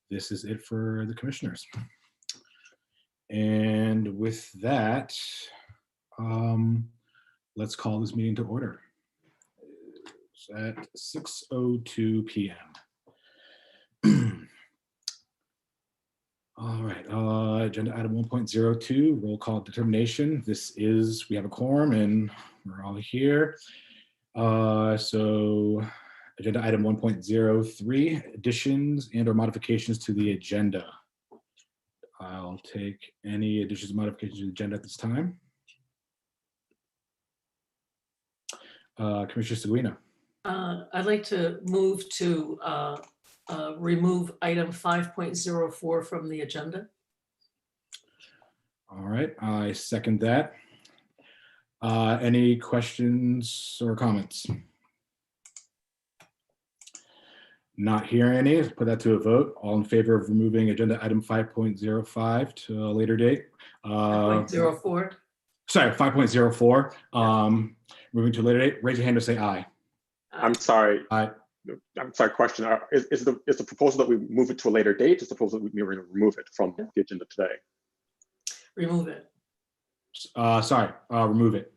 this is it for the commissioners. And with that, let's call this meeting to order. It's at 6:02 p.m. All right, agenda item 1.02, roll call determination. We have a quorum and we're all here. So agenda item 1.03, additions and or modifications to the agenda. I'll take any additions and modifications to the agenda at this time. Commissioner Seguina. I'd like to move to remove item 5.04 from the agenda. All right, I second that. Any questions or comments? Not hearing any, let's put that to a vote. All in favor of removing agenda item 5.05 to a later date? 5.04. Sorry, 5.04. Moving to a later date, raise your hand to say aye. I'm sorry. Aye. I'm sorry, question. Is the proposal that we move it to a later date? Is the proposal that we remove it from the agenda today? Remove it. Remove it.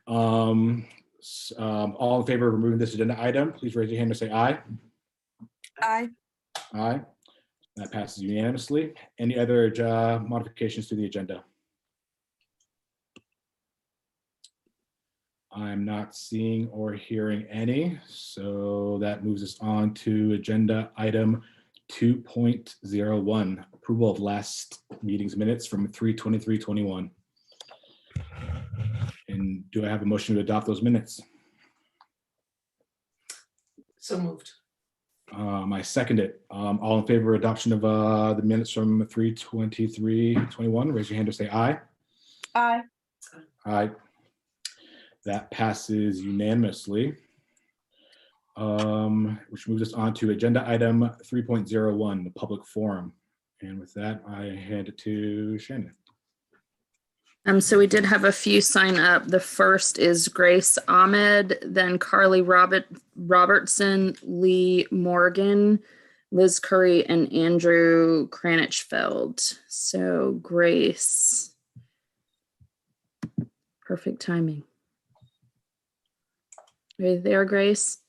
All in favor of removing this agenda item, please raise your hand to say aye. Aye. Aye. That passes unanimously. Any other modifications to the agenda? I'm not seeing or hearing any, so that moves us on to agenda item 2.01, approval of last meeting's minutes from 3/23/21. And do I have a motion to adopt those minutes? So moved. I second it. All in favor of adoption of the minutes from 3/23/21, raise your hand to say aye. Aye. Aye. That passes unanimously. Which moves us on to agenda item 3.01, the public forum. And with that, I hand it to Shannon. So we did have a few sign up. The first is Grace Ahmed, then Carly Robertson, Lee Morgan, Liz Curry, and Andrew Kranichfeld. So Grace, perfect timing. Are you there, Grace?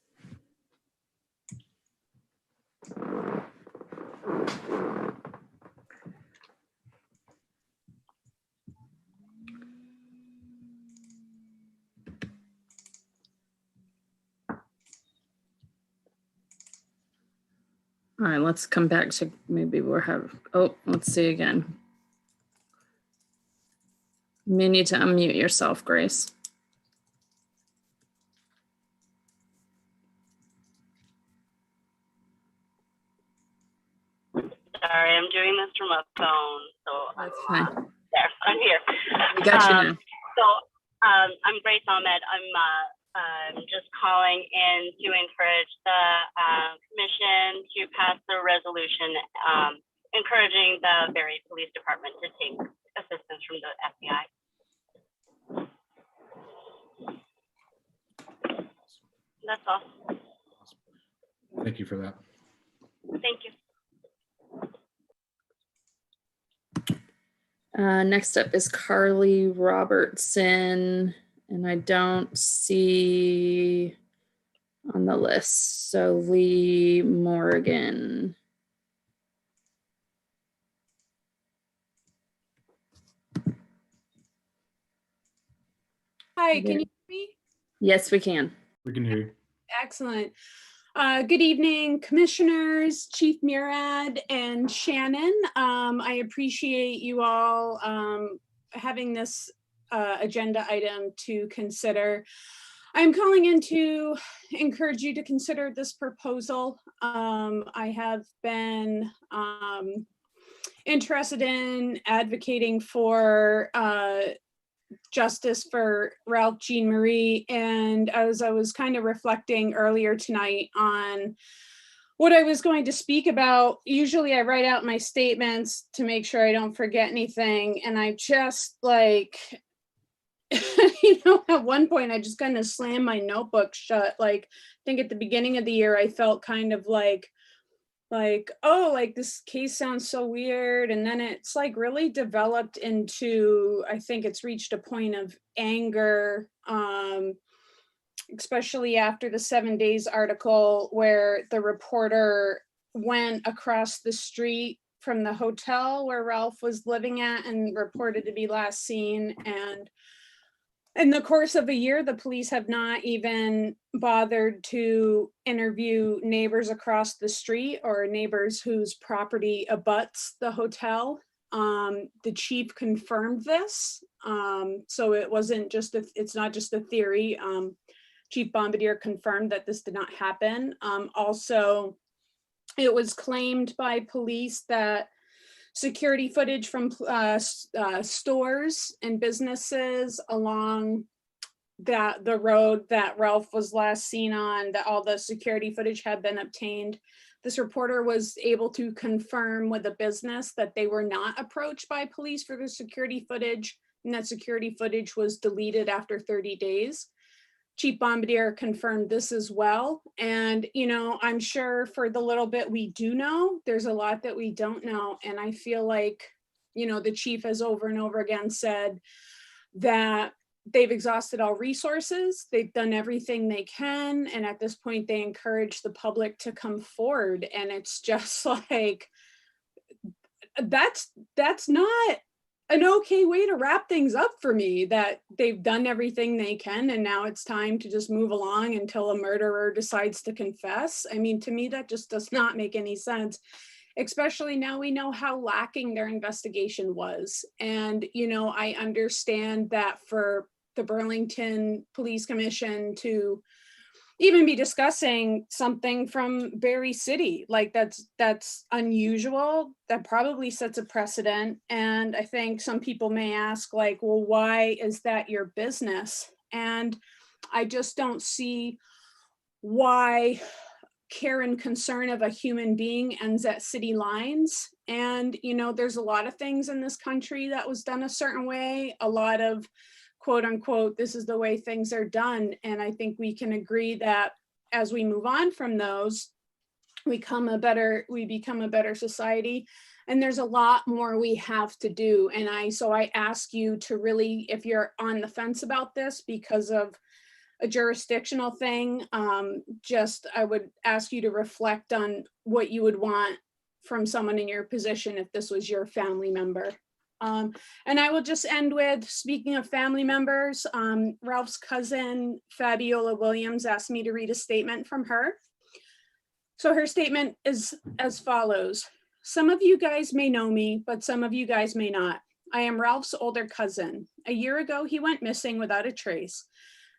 All right, let's come back to maybe let's see again. You may need to unmute yourself, Grace. Sorry, I'm doing this from a phone, so That's fine. There, I'm here. We got you now. So I'm Grace Ahmed. I'm just calling in to encourage the commission to pass the resolution encouraging the Barrie Police Department to take assistance from the FBI. That's all. Thank you for that. Thank you. Next up is Carly Robertson, and I don't see on the list. So Lee Morgan. Hi, can you hear me? Yes, we can. We can hear you. Excellent. Good evening, commissioners, Chief Murad and Shannon. I appreciate you all having this agenda item to consider. I'm calling in to encourage you to consider this proposal. I have been interested in advocating for justice for Ralph Jean Marie, and as I was kind of reflecting earlier tonight on what I was going to speak about, usually I write out my statements to make sure I don't forget anything, and I just like at one point I just kind of slammed my notebook shut. Like, I think at the beginning of the year I felt kind of like like, oh, like this case sounds so weird. And then it's like really developed into, I think it's reached a point of anger, especially after the 7 Days article where the reporter went across the street from the hotel where Ralph was living at and reported to be last seen. And in the course of a year, the police have not even bothered to interview neighbors across the street or neighbors whose property abuts the hotel. The chief confirmed this. So it wasn't just, it's not just a theory. Chief Bombardier confirmed that this did not happen. Also, it was claimed by police that security footage from stores and businesses along the road that Ralph was last seen on, that all the security footage had been obtained. This reporter was able to confirm with a business that they were not approached by police for the security footage, and that security footage was deleted after 30 days. Chief Bombardier confirmed this as well. And, you know, I'm sure for the little bit we do know, there's a lot that we don't know. And I feel like, you know, the chief has over and over again said that they've exhausted all resources. They've done everything they can. And at this point, they encourage the public to come forward. And it's just like, that's not an okay way to wrap things up for me, that they've done everything they can and now it's time to just move along until a murderer decides to confess. I mean, to me, that just does not make any sense, especially now we know how lacking their investigation was. And, you know, I understand that for the Burlington Police Commission to even be discussing something from Berry City, like that's unusual. That probably sets a precedent. And I think some people may ask, like, well, why is that your business? And I just don't see why care and concern of a human being ends at city lines. And, you know, there's a lot of things in this country that was done a certain way, a lot of quote unquote, this is the way things are done. And I think we can agree that as we move on from those, we become a better society. And there's a lot more we have to do. And so I ask you to really, if you're on the fence about this because of a jurisdictional thing, I would ask you to reflect on what you would want from someone in your position if this was your family member. And I will just end with, speaking of family members, Ralph's cousin, Fabiola Williams, asked me to read a statement from her. So her statement is as follows. Some of you guys may know me, but some of you guys may not. I am Ralph's older cousin. A year ago, he went missing without a trace.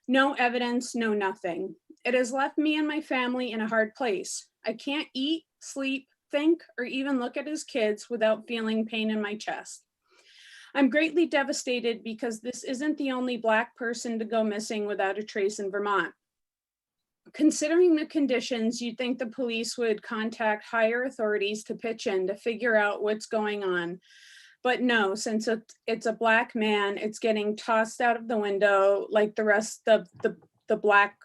No evidence, no nothing. It has left me and my family in a hard place. I can't eat, sleep, think, or even look at his kids without feeling pain in my chest. I'm greatly devastated because this isn't the only Black person to go missing without a trace in Vermont. Considering the conditions, you'd think the police would contact higher authorities to pitch in to figure out what's going on. But no, since it's a Black man, it's getting tossed out of the window like the rest of the Black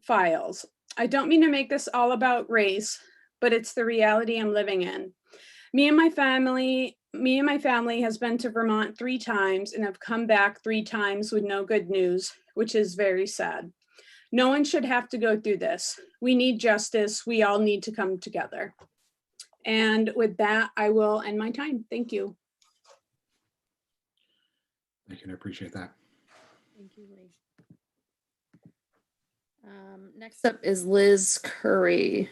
files. I don't mean to make this all about race, but it's the reality I'm living in. Me and my family has been to Vermont 3 times and have come back 3 times with no good news, which is very sad. No one should have to go through this. We need justice. We all need to come together. And with that, I will end my time. Thank you. Thank you. I appreciate that. Thank you, Lee. Next up is Liz Curry.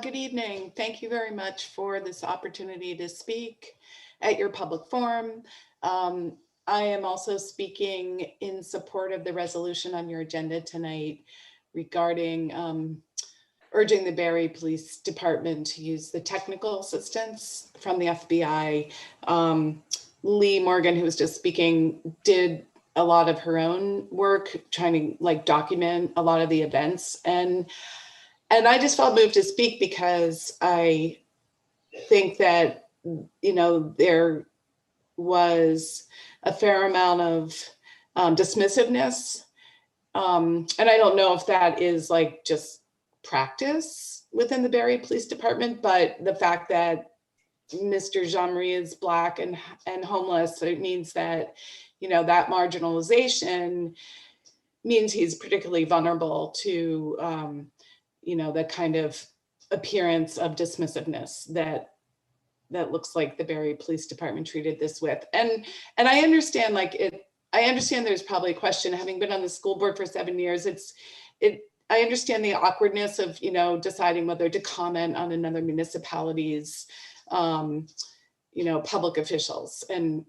Good evening. Thank you very much for this opportunity to speak at your public forum. I am also speaking in support of the resolution on your agenda tonight regarding urging the Barrie Police Department to use the technical assistance from the FBI. Lee Morgan, who was just speaking, did a lot of her own work trying to document a lot of the events. And I just felt moved to speak because I think that, there was a fair amount of dismissiveness. And I don't know if that is just practice within the Barrie Police Department, but the fact that Mr. Jean-Marie is Black and homeless, so it means that, you know, that marginalization means he's particularly vulnerable to, you know, the kind of appearance of dismissiveness that looks like the Barrie Police Department treated this with. And I understand, like, I understand there's probably a question, having been on the school board for 7 years, I understand the awkwardness of, you know, deciding whether to comment on another municipality's, you know, public officials and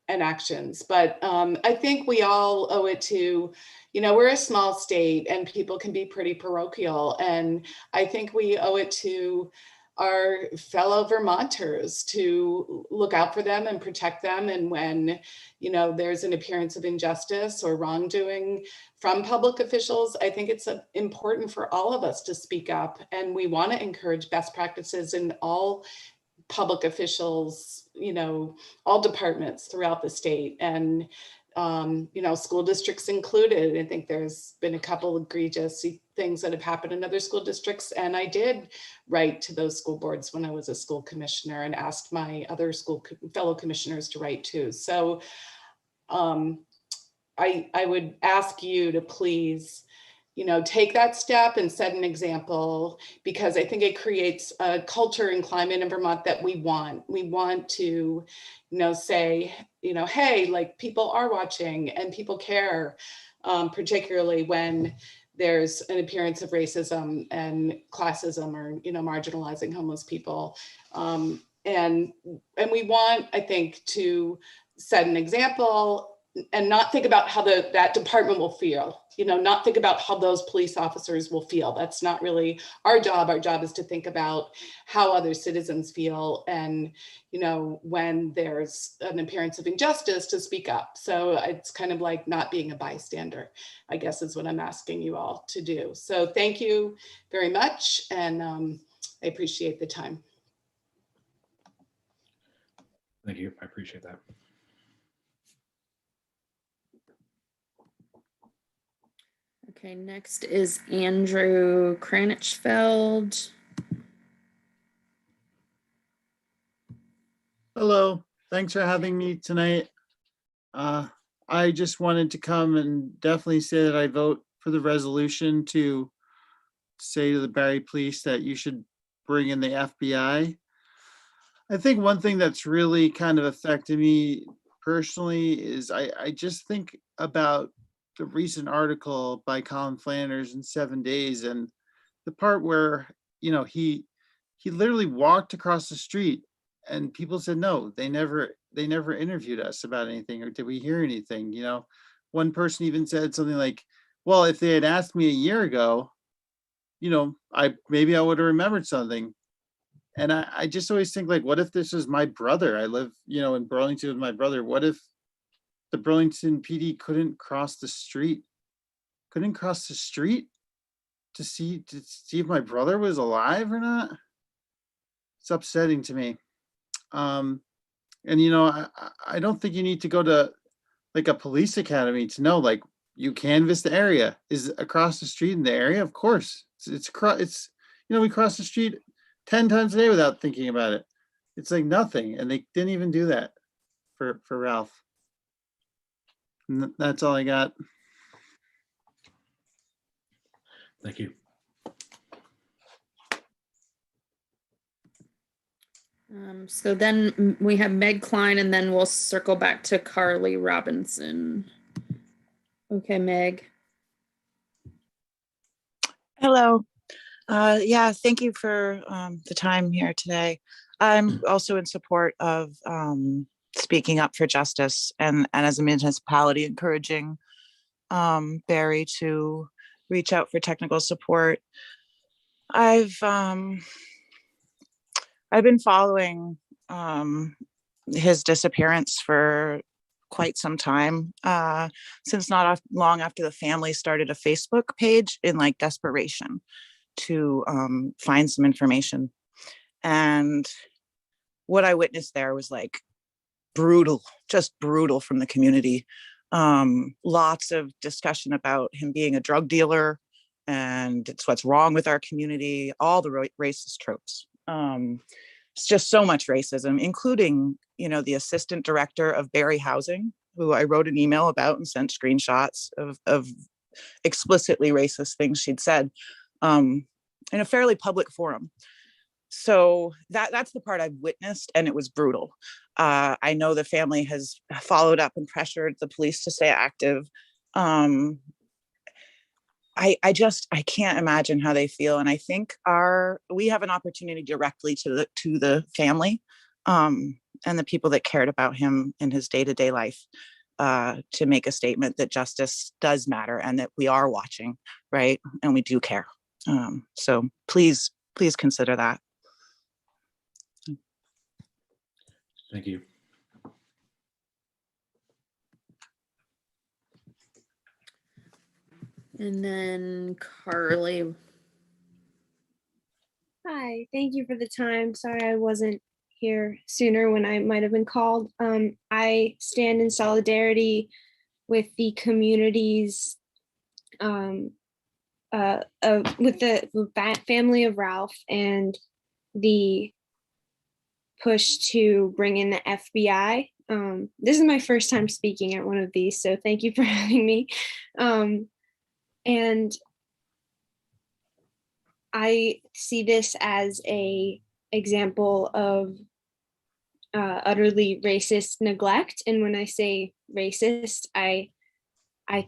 actions. But I think we all owe it to, you know, we're a small state and people can be pretty parochial. And I think we owe it to our fellow Vermonters to look out for them and protect them. And when, you know, there's an appearance of injustice or wrongdoing from public officials, I think it's important for all of us to speak up. And we want to encourage best practices in all public officials, you know, all departments throughout the state, and you know, school districts included. I think there's been a couple egregious things that have happened in other school districts, and I did write to those school boards when I was a school commissioner and asked my other fellow commissioners to write too. So I would ask you to please, you know, take that step and set an example, because I think it creates a culture and climate in Vermont that we want. We want to, you know, say, you know, hey, like, people are watching and people care, particularly when there's an appearance of racism and classism, or, you know, marginalizing homeless people. And we want, I think, to set an example and not think about how that department will feel, you know, not think about how those police officers will feel. That's not really our job. Our job is to think about how other citizens feel, and, you know, when there's an appearance of injustice, to speak up. So it's kind of like not being a bystander, I guess, is what I'm asking you all to do. So thank you very much. And I appreciate the time. Thank you. I appreciate that. Okay, next is Andrew Kranichfeld. Hello, thanks for having me tonight. I just wanted to come and definitely say that I vote for the resolution to say to the Barrie Police that you should bring in the FBI. I think one thing that's really kind of affected me personally is I just think about the recent article by Colin Flanders in 7 Days, and the part where, you know, he literally walked across the street and people said, no, they never interviewed us about anything, or did we hear anything? You know, one person even said something like, well, if they had asked me a year ago, you know, maybe I would have remembered something. And I just always think, like, what if this is my brother? I live, you know, in Burlington with my brother. What if the Burlington PD couldn't cross the street to see if my brother was alive or not? It's upsetting to me. And, you know, I don't think you need to go to like a police academy to know, like, you canvass the area. Is across the street in the area? Of course. It's you know, we cross the street 10 times a day without thinking about it. It's like nothing. And they didn't even do that for Ralph. And that's all I got. Thank you. So then we have Meg Klein, and then we'll circle back to Carly Robinson. Okay, Meg. Hello. Yeah, thank you for the time here today. I'm also in support of speaking up for justice, and as a municipality, encouraging Barrie to reach out for technical support. I've been following his disappearance for quite some time, since not long after the family started a Facebook page in like desperation to find some information. And what I witnessed there was like brutal, just brutal from the community. Lots of discussion about him being a drug dealer, and it's what's wrong with our community, all the racist tropes. It's just so much racism, including, you know, the assistant director of Barry Housing, who I wrote an email about and sent screenshots of explicitly racist things she'd said in a fairly public forum. So that's the part I've witnessed, and it was brutal. I know the family has followed up and pressured the police to stay active. I can't imagine how they feel. And I think we have an opportunity directly to the family and the people that cared about him in his day-to-day life to make a statement that justice does matter and that we are watching, right? And we do care. So please consider that. Thank you. And then Carly. Hi, thank you for the time. Sorry I wasn't here sooner when I might have been called. I stand in solidarity with the communities, with the family of Ralph and the push to bring in the FBI. This is my first time speaking at one of these, so thank you for having me. And I see this as an example of utterly racist neglect. And when I say racist, I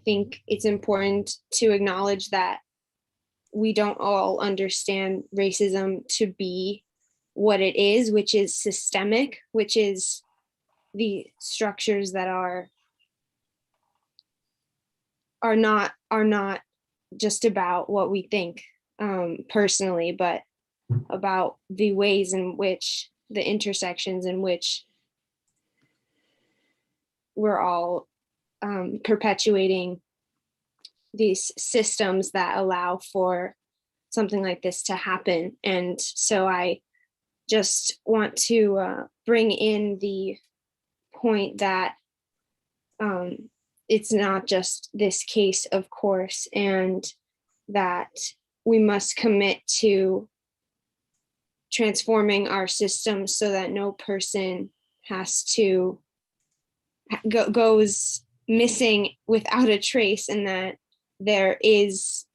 think it's important to acknowledge that we don't all understand racism to be what it is, which is systemic, which is the structures that are not just about what we think personally, but about the ways in which the intersections in which we're all perpetuating these systems that allow for something like this to happen. And so I just want to bring in the point that it's not just this case, of course, and that we must commit to transforming our systems so that no person has to goes missing without a trace, and that there is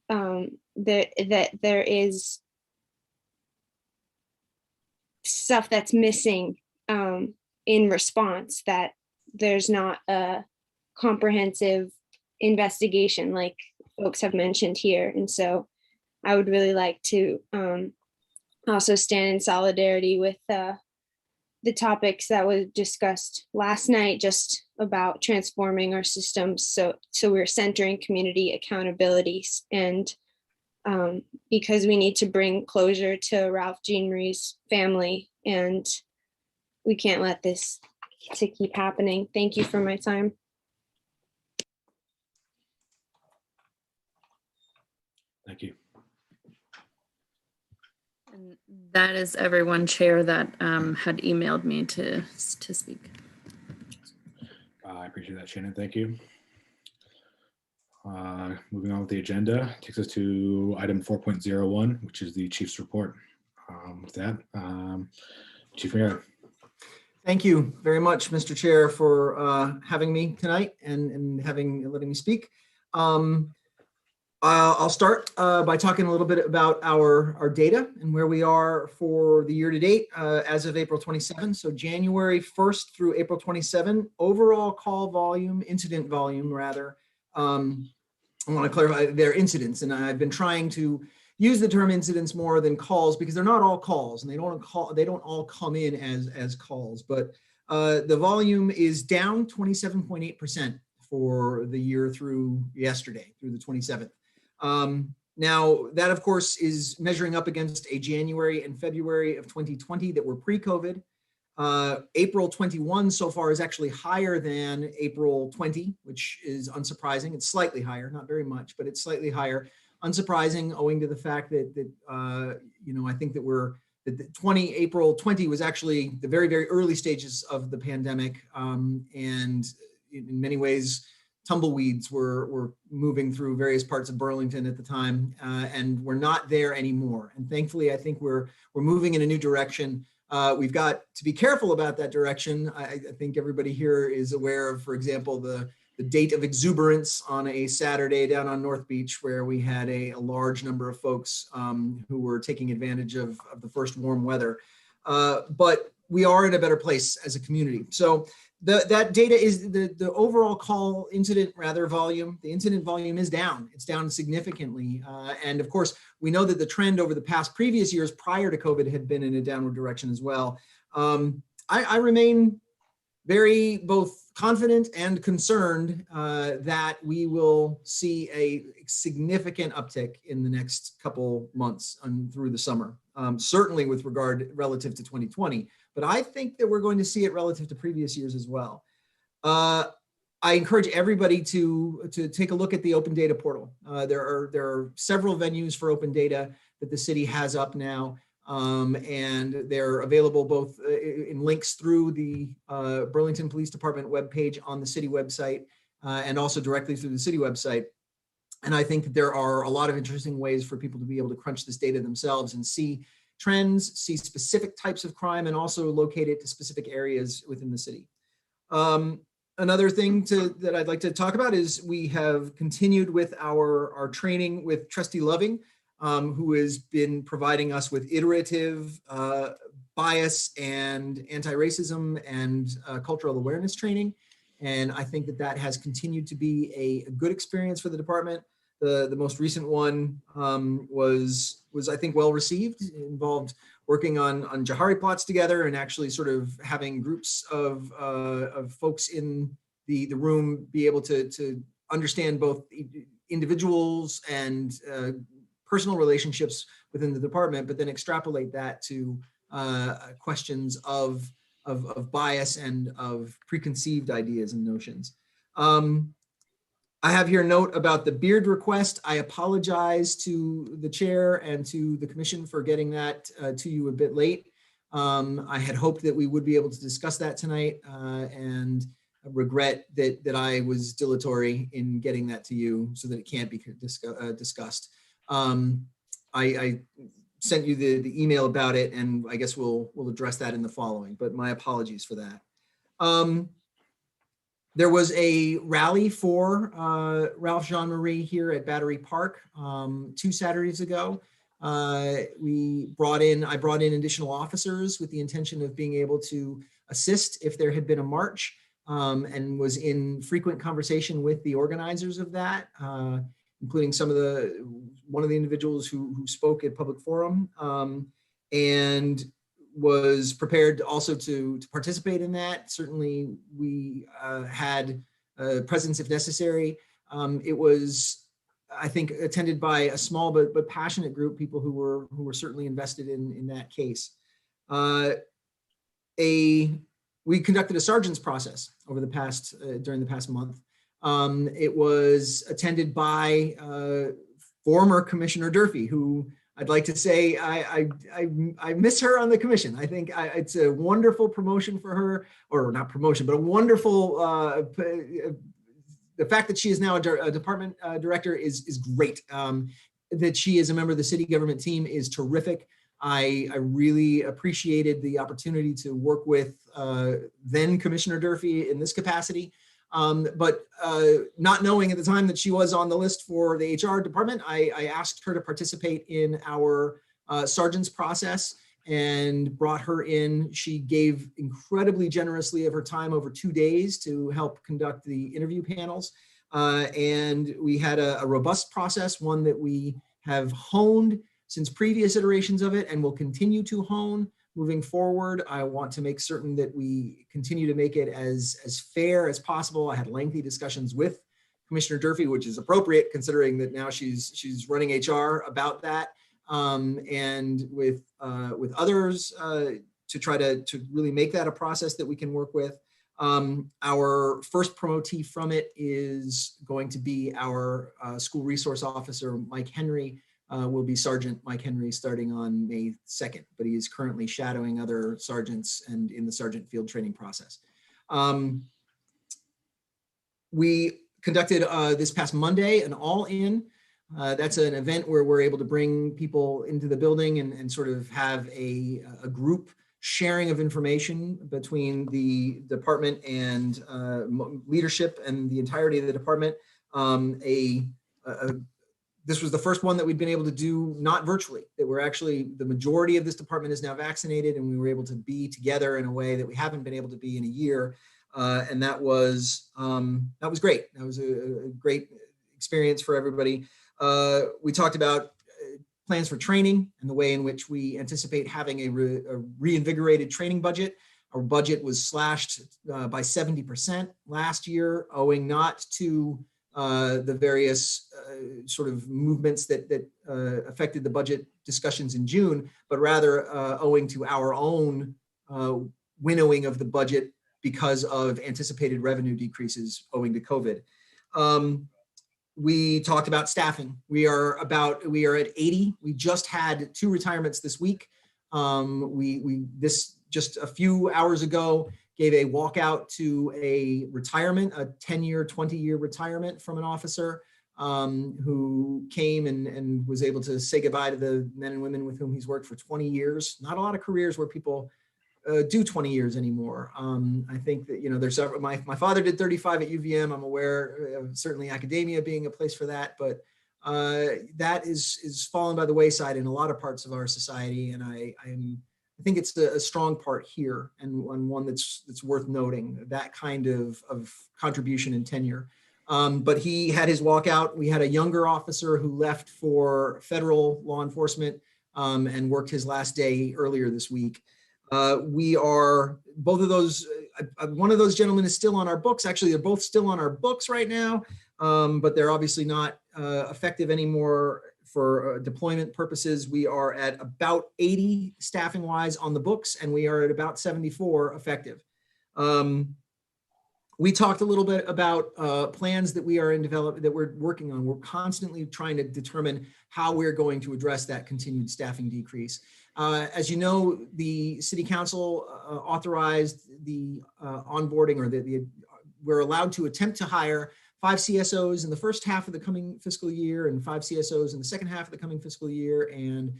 there is stuff that's missing in response, that there's not a comprehensive investigation like folks have mentioned here. And so I would really like to also stand in solidarity with the topics that was discussed last night, just about transforming our systems. So we're centering community accountabilities, and because we need to bring closure to Ralph Jean Marie's family, and we can't let this to keep happening. Thank you for my time. Thank you. And that is everyone, Chair, that had emailed me to speak. I appreciate that, Shannon. Thank you. Moving on with the agenda, takes us to item 4.01, which is the Chief's report. With that, Chief Mayor. Thank you very much, Mr. Chair, for having me tonight and letting me speak. I'll start by talking a little bit about our data and where we are for the year to date as of April 27. So January 1st through April 27, overall call volume, incident volume rather. I want to clarify their incidents, and I've been trying to use the term incidents more than calls because they're not all calls, and they don't all come in as calls. But the volume is down 27.8% for the year through yesterday, through the 27th. Now, that, of course, is measuring up against a January and February of 2020 that were pre-COVID. April 21 so far is actually higher than April 20, which is unsurprising. It's slightly higher, not very much, but it's slightly higher. Unsurprising, owing to the fact that I think that April 20 was actually the very, very early stages of the pandemic. And in many ways, tumbleweeds were moving through various parts of Burlington at the time, and we're not there anymore. And thankfully, I think we're moving in a new direction. We've got to be careful about that direction. I think everybody here is aware of, for example, the date of exuberance on a Saturday down on North Beach, where we had a large number of folks who were taking advantage of the first warm weather. But we are in a better place as a community. So that data is the overall call incident volume. The incident volume is down. It's down significantly. And of course, we know that the trend over the previous years prior to COVID had been in a downward direction as well. I remain very both confident and concerned that we will see a significant uptick in the next couple months and through the summer, certainly with regard relative to 2020, but I think that we're going to see it relative to previous years as well. I encourage everybody to take a look at the open data portal. There are several venues for open data that the city has up now. And they're available both in links through the Burlington Police Department webpage on the city website and also directly through the city website. And I think that there are a lot of interesting ways for people to be able to crunch this data themselves and see trends, see specific types of crime, and also locate it to specific areas within the city. Another thing that I'd like to talk about is we have continued with our training with Trustee Loving, who has been providing us with iterative bias and anti-racism and cultural awareness training. And I think that has continued to be a good experience for the department. The most recent one was I think well received. It involved working on Jahari plots together and actually sort of having groups of folks in the room be able to understand both individuals and personal relationships within the department, but then extrapolate that to questions of bias and of preconceived ideas and notions. I have here a note about the beard request. I apologize to the chair and to the commission for getting that to you a bit late. I had hoped that we would be able to discuss that tonight and regret that I was dilatory in getting that to you so that it can't be discussed. I sent you the email about it, and I guess we'll address that in the following, but my apologies for that. There was a rally for Ralph Jean-Marie here at Battery Park 2 Saturdays ago. I brought in additional officers with the intention of being able to assist if there had been a march, and was in frequent conversation with the organizers of that, including one of the individuals who spoke at Public Forum, and was prepared also to participate in that. Certainly we had presence if necessary. It was, I think, attended by a small but passionate group, people who were certainly invested in that case. We conducted a sergeant's process over during the past month. It was attended by former Commissioner Durfee, who I'd like to say I miss her on the commission. I think it's a wonderful promotion for her, or not promotion, but a wonderful, the fact that she is now a department director is great. That she is a member of the city government team is terrific. I really appreciated the opportunity to work with then Commissioner Durfee in this capacity. But not knowing at the time that she was on the list for the HR department, I asked her to participate in our sergeant's process and brought her in. She gave incredibly generously of her time over 2 days to help conduct the interview panels. And we had a robust process, one that we have honed since previous iterations of it and will continue to hone moving forward. I want to make certain that we continue to make it as fair as possible. I had lengthy discussions with Commissioner Durfee, which is appropriate considering that now she's running HR about that, and with others to try to really make that a process that we can work with. Our first promotee from it is going to be our school resource officer, Mike Henry. Will be Sergeant Mike Henry starting on May 2nd, but he is currently shadowing other sergeants and in the sergeant field training process. We conducted this past Monday, an all-in. That's an event where we're able to bring people into the building and sort of have a group sharing of information between the department and leadership and the entirety of the department. This was the first one that we'd been able to do not virtually, that we're actually, the majority of this department is now vaccinated, and we were able to be together in a way that we haven't been able to be in a year. And that was great. That was a great experience for everybody. We talked about plans for training and the way in which we anticipate having a reinvigorated training budget. Our budget was slashed by 70% last year, owing not to the various sort of movements that affected the budget discussions in June, but rather owing to our own winnowing of the budget because of anticipated revenue decreases owing to COVID. We talked about staffing. We are at 80. We just had 2 retirements this week. This just a few hours ago gave a walkout to a retirement, a 10-year, 20-year retirement from an officer who came and was able to say goodbye to the men and women with whom he's worked for 20 years. Not a lot of careers where people do 20 years anymore. I think that, there's several, my father did 35 at UVM. I'm aware of certainly academia being a place for that, but that is fallen by the wayside in a lot of parts of our society. And I think it's a strong part here, and one that's worth noting, that kind of contribution and tenure. But he had his walkout. We had a younger officer who left for federal law enforcement and worked his last day earlier this week. Both of those, one of those gentlemen is still on our books. Actually, they're both still on our books right now, but they're obviously not effective anymore for deployment purposes. We are at about 80 staffing wise on the books, and we are at about 74 effective. We talked a little bit about plans that we are in development, that we're working on. We're constantly trying to determine how we're going to address that continued staffing decrease. As you know, the City Council authorized the onboarding, or we're allowed to attempt to hire 5 CSOs in the first half of the coming fiscal year and 5 CSOs in the second half of the coming fiscal year. And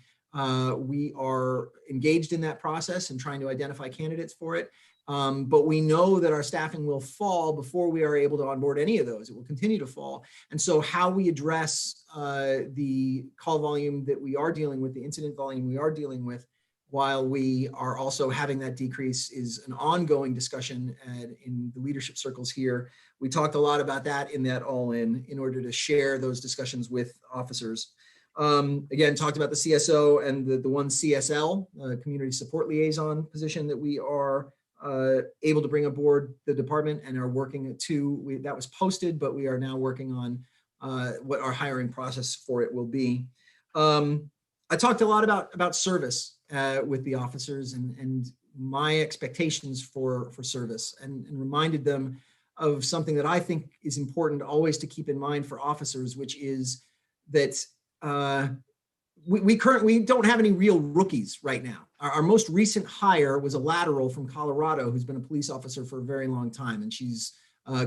we are engaged in that process and trying to identify candidates for it. But we know that our staffing will fall before we are able to onboard any of those. It will continue to fall. And so how we address the call volume that we are dealing with, the incident volume we are dealing with, while we are also having that decrease, is an ongoing discussion in the leadership circles here. We talked a lot about that in that all-in order to share those discussions with officers. Again, talked about the CSO and the one CSL, Community Support Liaison position that we are able to bring aboard the department and are working to. That was posted, but we are now working on what our hiring process for it will be. I talked a lot about service with the officers and my expectations for service, and reminded them of something that I think is important always to keep in mind for officers, which is that we currently don't have any real rookies right now. Our most recent hire was a lateral from Colorado who's been a police officer for a very long time, and she's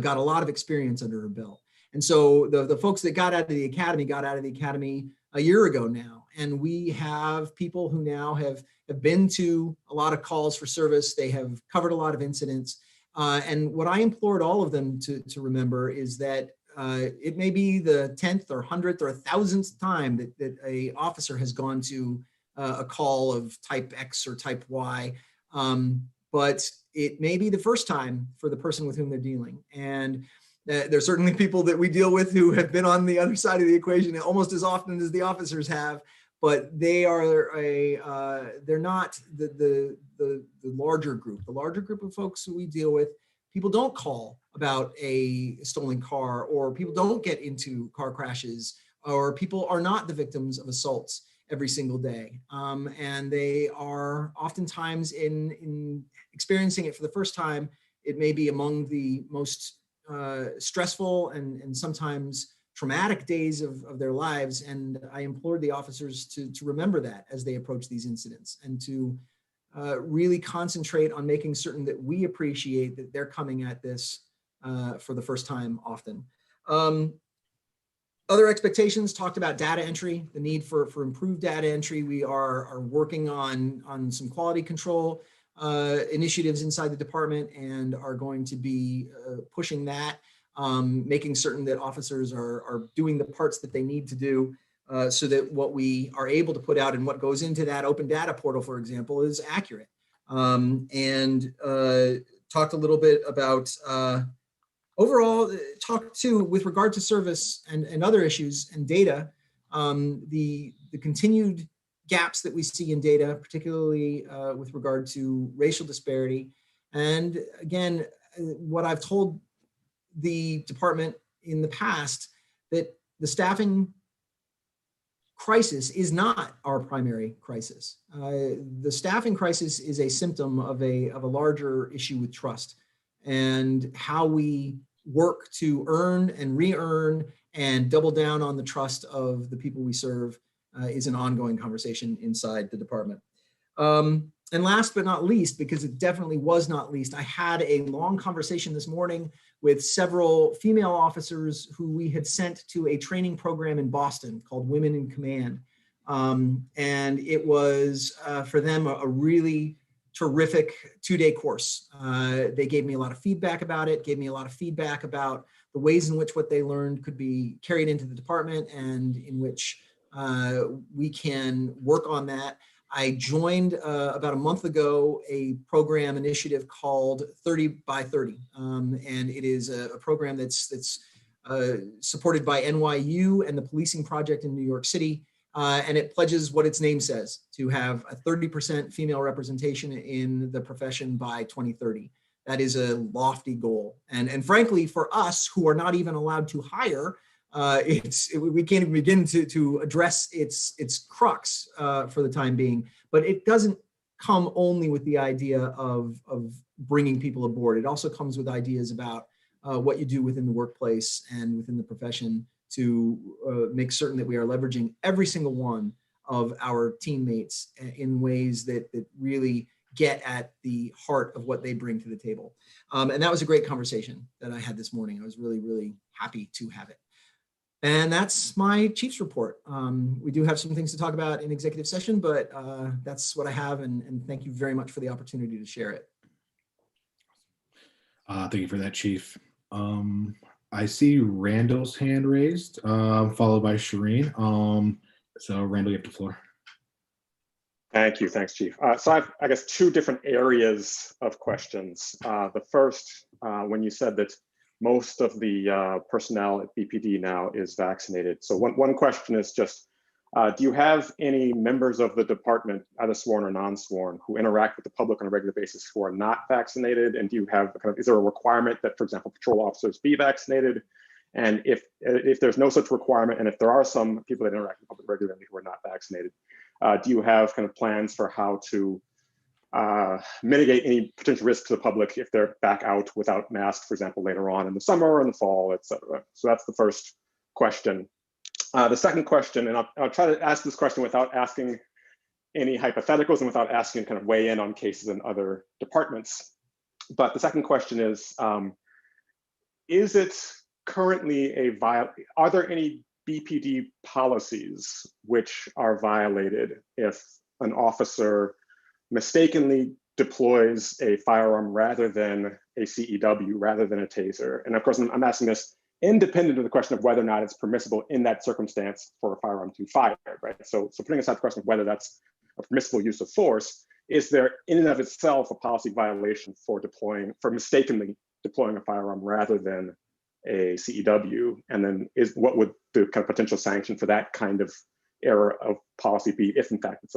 got a lot of experience under her belt. And so the folks that got out of the academy a year ago now, and we have people who now have been to a lot of calls for service. They have covered a lot of incidents. And what I implored all of them to remember is that it may be the 10th or 100th or 1,000th time that a officer has gone to a call of type X or type Y, but it may be the first time for the person with whom they're dealing. And there's certainly people that we deal with who have been on the other side of the equation almost as often as the officers have, but they are they're not the larger group. The larger group of folks who we deal with, people don't call about a stolen car, or people don't get into car crashes, or people are not the victims of assaults every single day. And they are oftentimes in experiencing it for the first time. It may be among the most stressful and sometimes traumatic days of their lives. And I implored the officers to remember that as they approach these incidents, and to really concentrate on making certain that we appreciate that they're coming at this for the first time often. Other expectations talked about data entry, the need for improved data entry. We are working on some quality control initiatives inside the department and are going to be pushing that, making certain that officers are doing the parts that they need to do so that what we are able to put out and what goes into that open data portal, for example, is accurate. And talked a little bit about overall, talk too with regard to service and other issues and data, the continued gaps that we see in data, particularly with regard to racial disparity. And again, what I've told the department in the past, that the staffing crisis is not our primary crisis. The staffing crisis is a symptom of a larger issue with trust and how we work to earn and re-earn and double down on the trust of the people we serve is an ongoing conversation inside the department. And last but not least, because it definitely was not least, I had a long conversation this morning with several female officers who we had sent to a training program in Boston called Women in Command. And it was for them a really terrific 2-day course. They gave me a lot of feedback about it, gave me a lot of feedback about the ways in which what they learned could be carried into the department and in which we can work on that. I joined about a month ago a program initiative called 30 by 30. And it is a program that's supported by NYU and the Policing Project in New York City. And it pledges what its name says, to have a 30% female representation in the profession by 2030. That is a lofty goal. And frankly, for us who are not even allowed to hire, we can't even begin to address its crux for the time being. But it doesn't come only with the idea of bringing people aboard. It also comes with ideas about what you do within the workplace and within the profession to make certain that we are leveraging every single one of our teammates in ways that really get at the heart of what they bring to the table. And that was a great conversation that I had this morning. I was really, really happy to have it. And that's my chief's report. We do have some things to talk about in executive session, but that's what I have. And thank you very much for the opportunity to share it. Thank you for that, Chief. I see Randall's hand raised, followed by Shireen. So Randall, you have the floor. Thank you. Thanks, Chief. So I have, I guess, two different areas of questions. The first, when you said that most of the personnel at BPD now is vaccinated. So one question is just, do you have any members of the department, either sworn or non-sworn, who interact with the public on a regular basis who are not vaccinated? And do you have, is there a requirement that, for example, patrol officers be vaccinated? And if there's no such requirement, and if there are some people that interact with the public regularly who are not vaccinated, do you have kind of plans for how to mitigate any potential risk to the public if they're back out without masks, for example, later on in the summer or in the fall, et cetera? So that's the first question. The second question, and I'll try to ask this question without asking any hypotheticals and without asking kind of weigh in on cases in other departments. But the second question is it currently are there any BPD policies which are violated if an officer mistakenly deploys a firearm rather than a CEW, rather than a taser? And of course, I'm asking this independent of the question of whether or not it's permissible in that circumstance for a firearm to fire, right? So putting aside the question of whether that's a permissible use of force, is there in and of itself a policy violation for mistakenly deploying a firearm rather than a CEW? And then what would the kind of potential sanction for that kind of error of policy be if in fact it's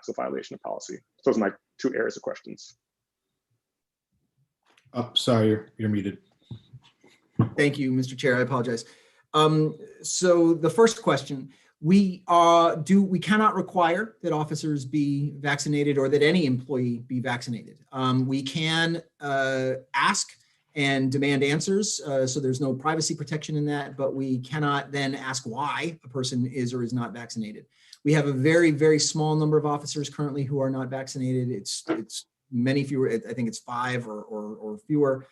a violation of policy? Those are my two areas of questions. Oh, sorry, you're muted. Thank you, Mr. Chair. I apologize. So the first question, we cannot require that officers be vaccinated or that any employee be vaccinated. We can ask and demand answers, so there's no privacy protection in that, but we cannot then ask why a person is or is not vaccinated. We have a very, very small number of officers currently who are not vaccinated. It's many fewer, I think it's 5 or fewer.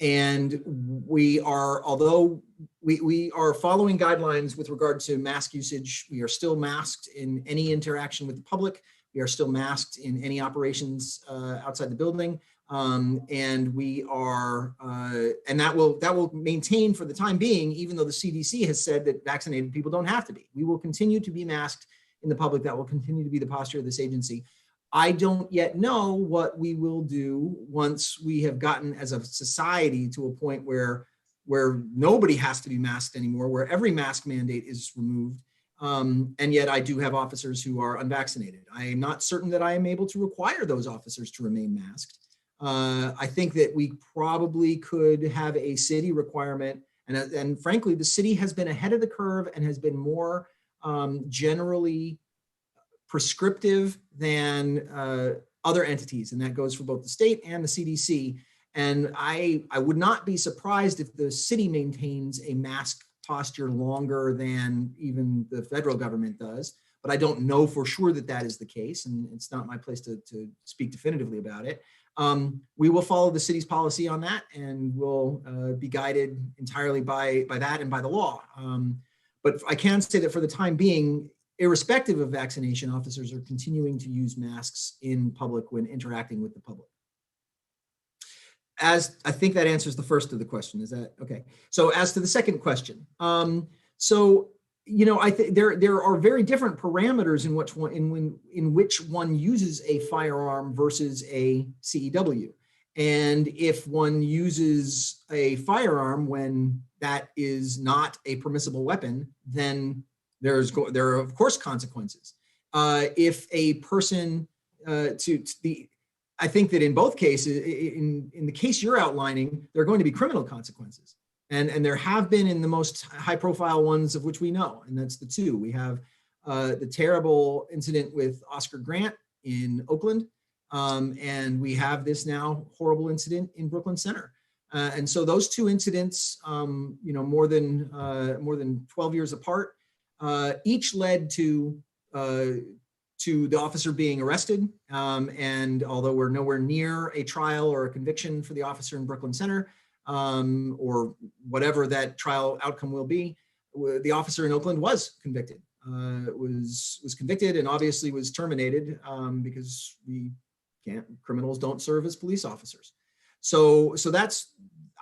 And we are, although we are following guidelines with regard to mask usage, we are still masked in any interaction with the public. We are still masked in any operations outside the building. And we are, and that will maintain for the time being, even though the CDC has said that vaccinated people don't have to be. We will continue to be masked in the public. That will continue to be the posture of this agency. I don't yet know what we will do once we have gotten as a society to a point where nobody has to be masked anymore, where every mask mandate is removed. And yet I do have officers who are unvaccinated. I am not certain that I am able to require those officers to remain masked. I think that we probably could have a city requirement, and frankly, the city has been ahead of the curve and has been more generally prescriptive than other entities, and that goes for both the state and the CDC. And I would not be surprised if the city maintains a mask posture longer than even the federal government does, but I don't know for sure that that is the case, and it's not my place to speak definitively about it. We will follow the city's policy on that, and we'll be guided entirely by that and by the law. But I can say that for the time being, irrespective of vaccination, officers are continuing to use masks in public when interacting with the public. As I think that answers the first of the question. Is that okay? So as to the second question, I think there are very different parameters in which one uses a firearm versus a CEW. And if one uses a firearm when that is not a permissible weapon, then there are of course consequences. If a person I think that in both cases, in the case you're outlining, there are going to be criminal consequences. And there have been in the most high profile ones of which we know, and that's the two. We have the terrible incident with Oscar Grant in Oakland, and we have this now horrible incident in Brooklyn Center. And so those two incidents, more than 12 years apart, each led to the officer being arrested. And although we're nowhere near a trial or a conviction for the officer in Brooklyn Center, or whatever that trial outcome will be, the officer in Oakland was convicted. Was convicted and obviously was terminated because criminals don't serve as police officers. So that's,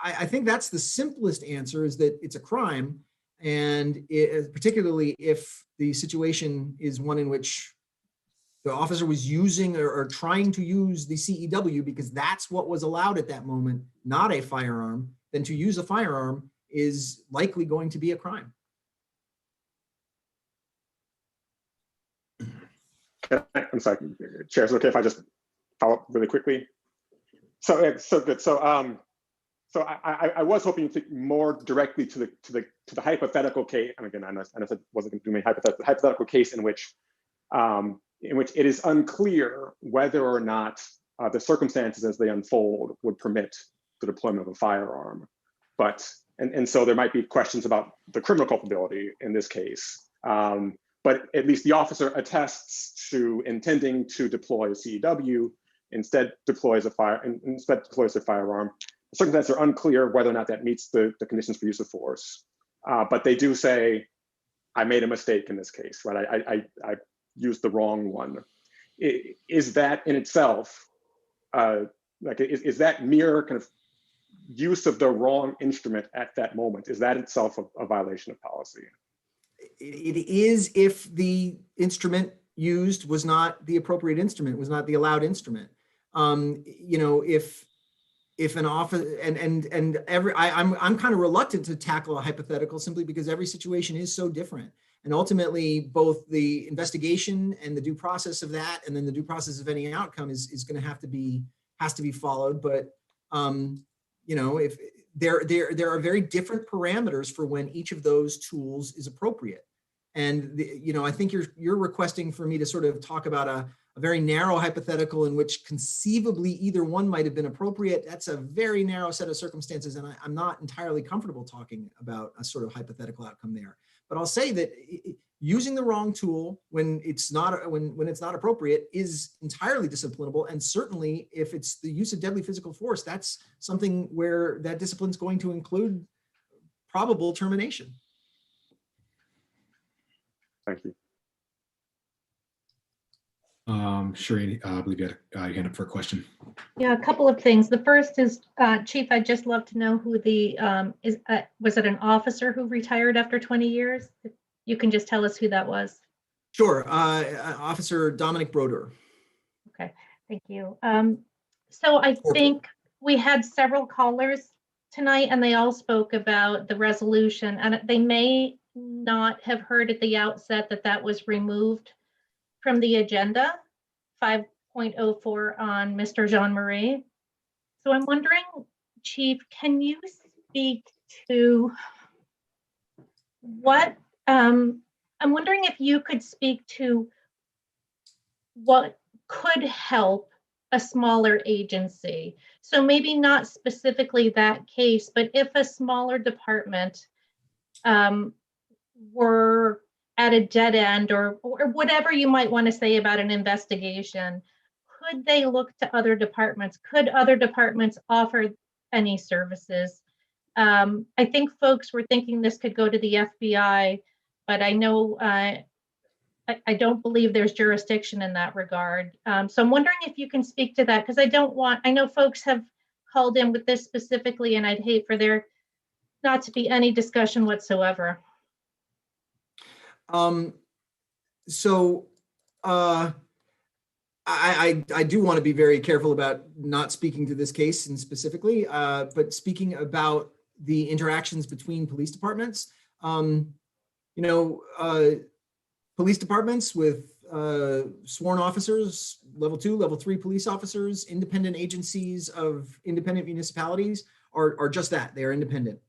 I think that's the simplest answer, is that it's a crime. And particularly if the situation is one in which the officer was using or trying to use the CEW because that's what was allowed at that moment, not a firearm, then to use a firearm is likely going to be a crime. I'm sorry, Chair, is it okay if I just follow up really quickly? So good. So I was hoping to think more directly to the hypothetical case. And again, I know I wasn't going to do my hypothetical case in which it is unclear whether or not the circumstances as they unfold would permit the deployment of a firearm. And so there might be questions about the criminal culpability in this case. But at least the officer attests to intending to deploy a CEW, instead deploys a firearm. The circumstances are unclear whether or not that meets the conditions for use of force. But they do say, I made a mistake in this case, right? I used the wrong one. Is that in itself, is that mere kind of use of the wrong instrument at that moment, is that itself a violation of policy? It is if the instrument used was not the appropriate instrument, was not the allowed instrument. If an officer I'm kind of reluctant to tackle a hypothetical simply because every situation is so different. And ultimately, both the investigation and the due process of that, and then the due process of any outcome is going to has to be followed. But if there are very different parameters for when each of those tools is appropriate. And I think you're requesting for me to sort of talk about a very narrow hypothetical in which conceivably either one might have been appropriate. That's a very narrow set of circumstances, and I'm not entirely comfortable talking about a sort of hypothetical outcome there. But I'll say that using the wrong tool when it's not when it's not appropriate is entirely disciplinable. And certainly if it's the use of deadly physical force, that's something where that discipline is going to include probable termination. Thank you. Shereen, I believe you had your hand up for a question. Yeah, a couple of things. The first is, Chief, I'd just love to know who the, was it an officer who retired after 20 years? If you can just tell us who that was. Sure. Officer Dominic Broder. Okay, thank you. So I think we had several callers tonight and they all spoke about the resolution, and they may not have heard at the outset that that was removed from the agenda, 5.04 on Mr. Jean-Marie. So I'm wondering, Chief, can you speak to what, I'm wondering if you could speak to what could help a smaller agency. So maybe not specifically that case, but if a smaller department were at a dead end or whatever you might want to say about an investigation, could they look to other departments? Could other departments offer any services? I think folks were thinking this could go to the FBI, but I know I don't believe there's jurisdiction in that regard. So I'm wondering if you can speak to that, because I know folks have called in with this specifically, and I'd hate for there not to be any discussion whatsoever. I do want to be very careful about not speaking to this case and specifically, but speaking about the interactions between police departments. Police departments with sworn officers, level 2, level 3 police officers, independent agencies of independent municipalities are just that. They are independent.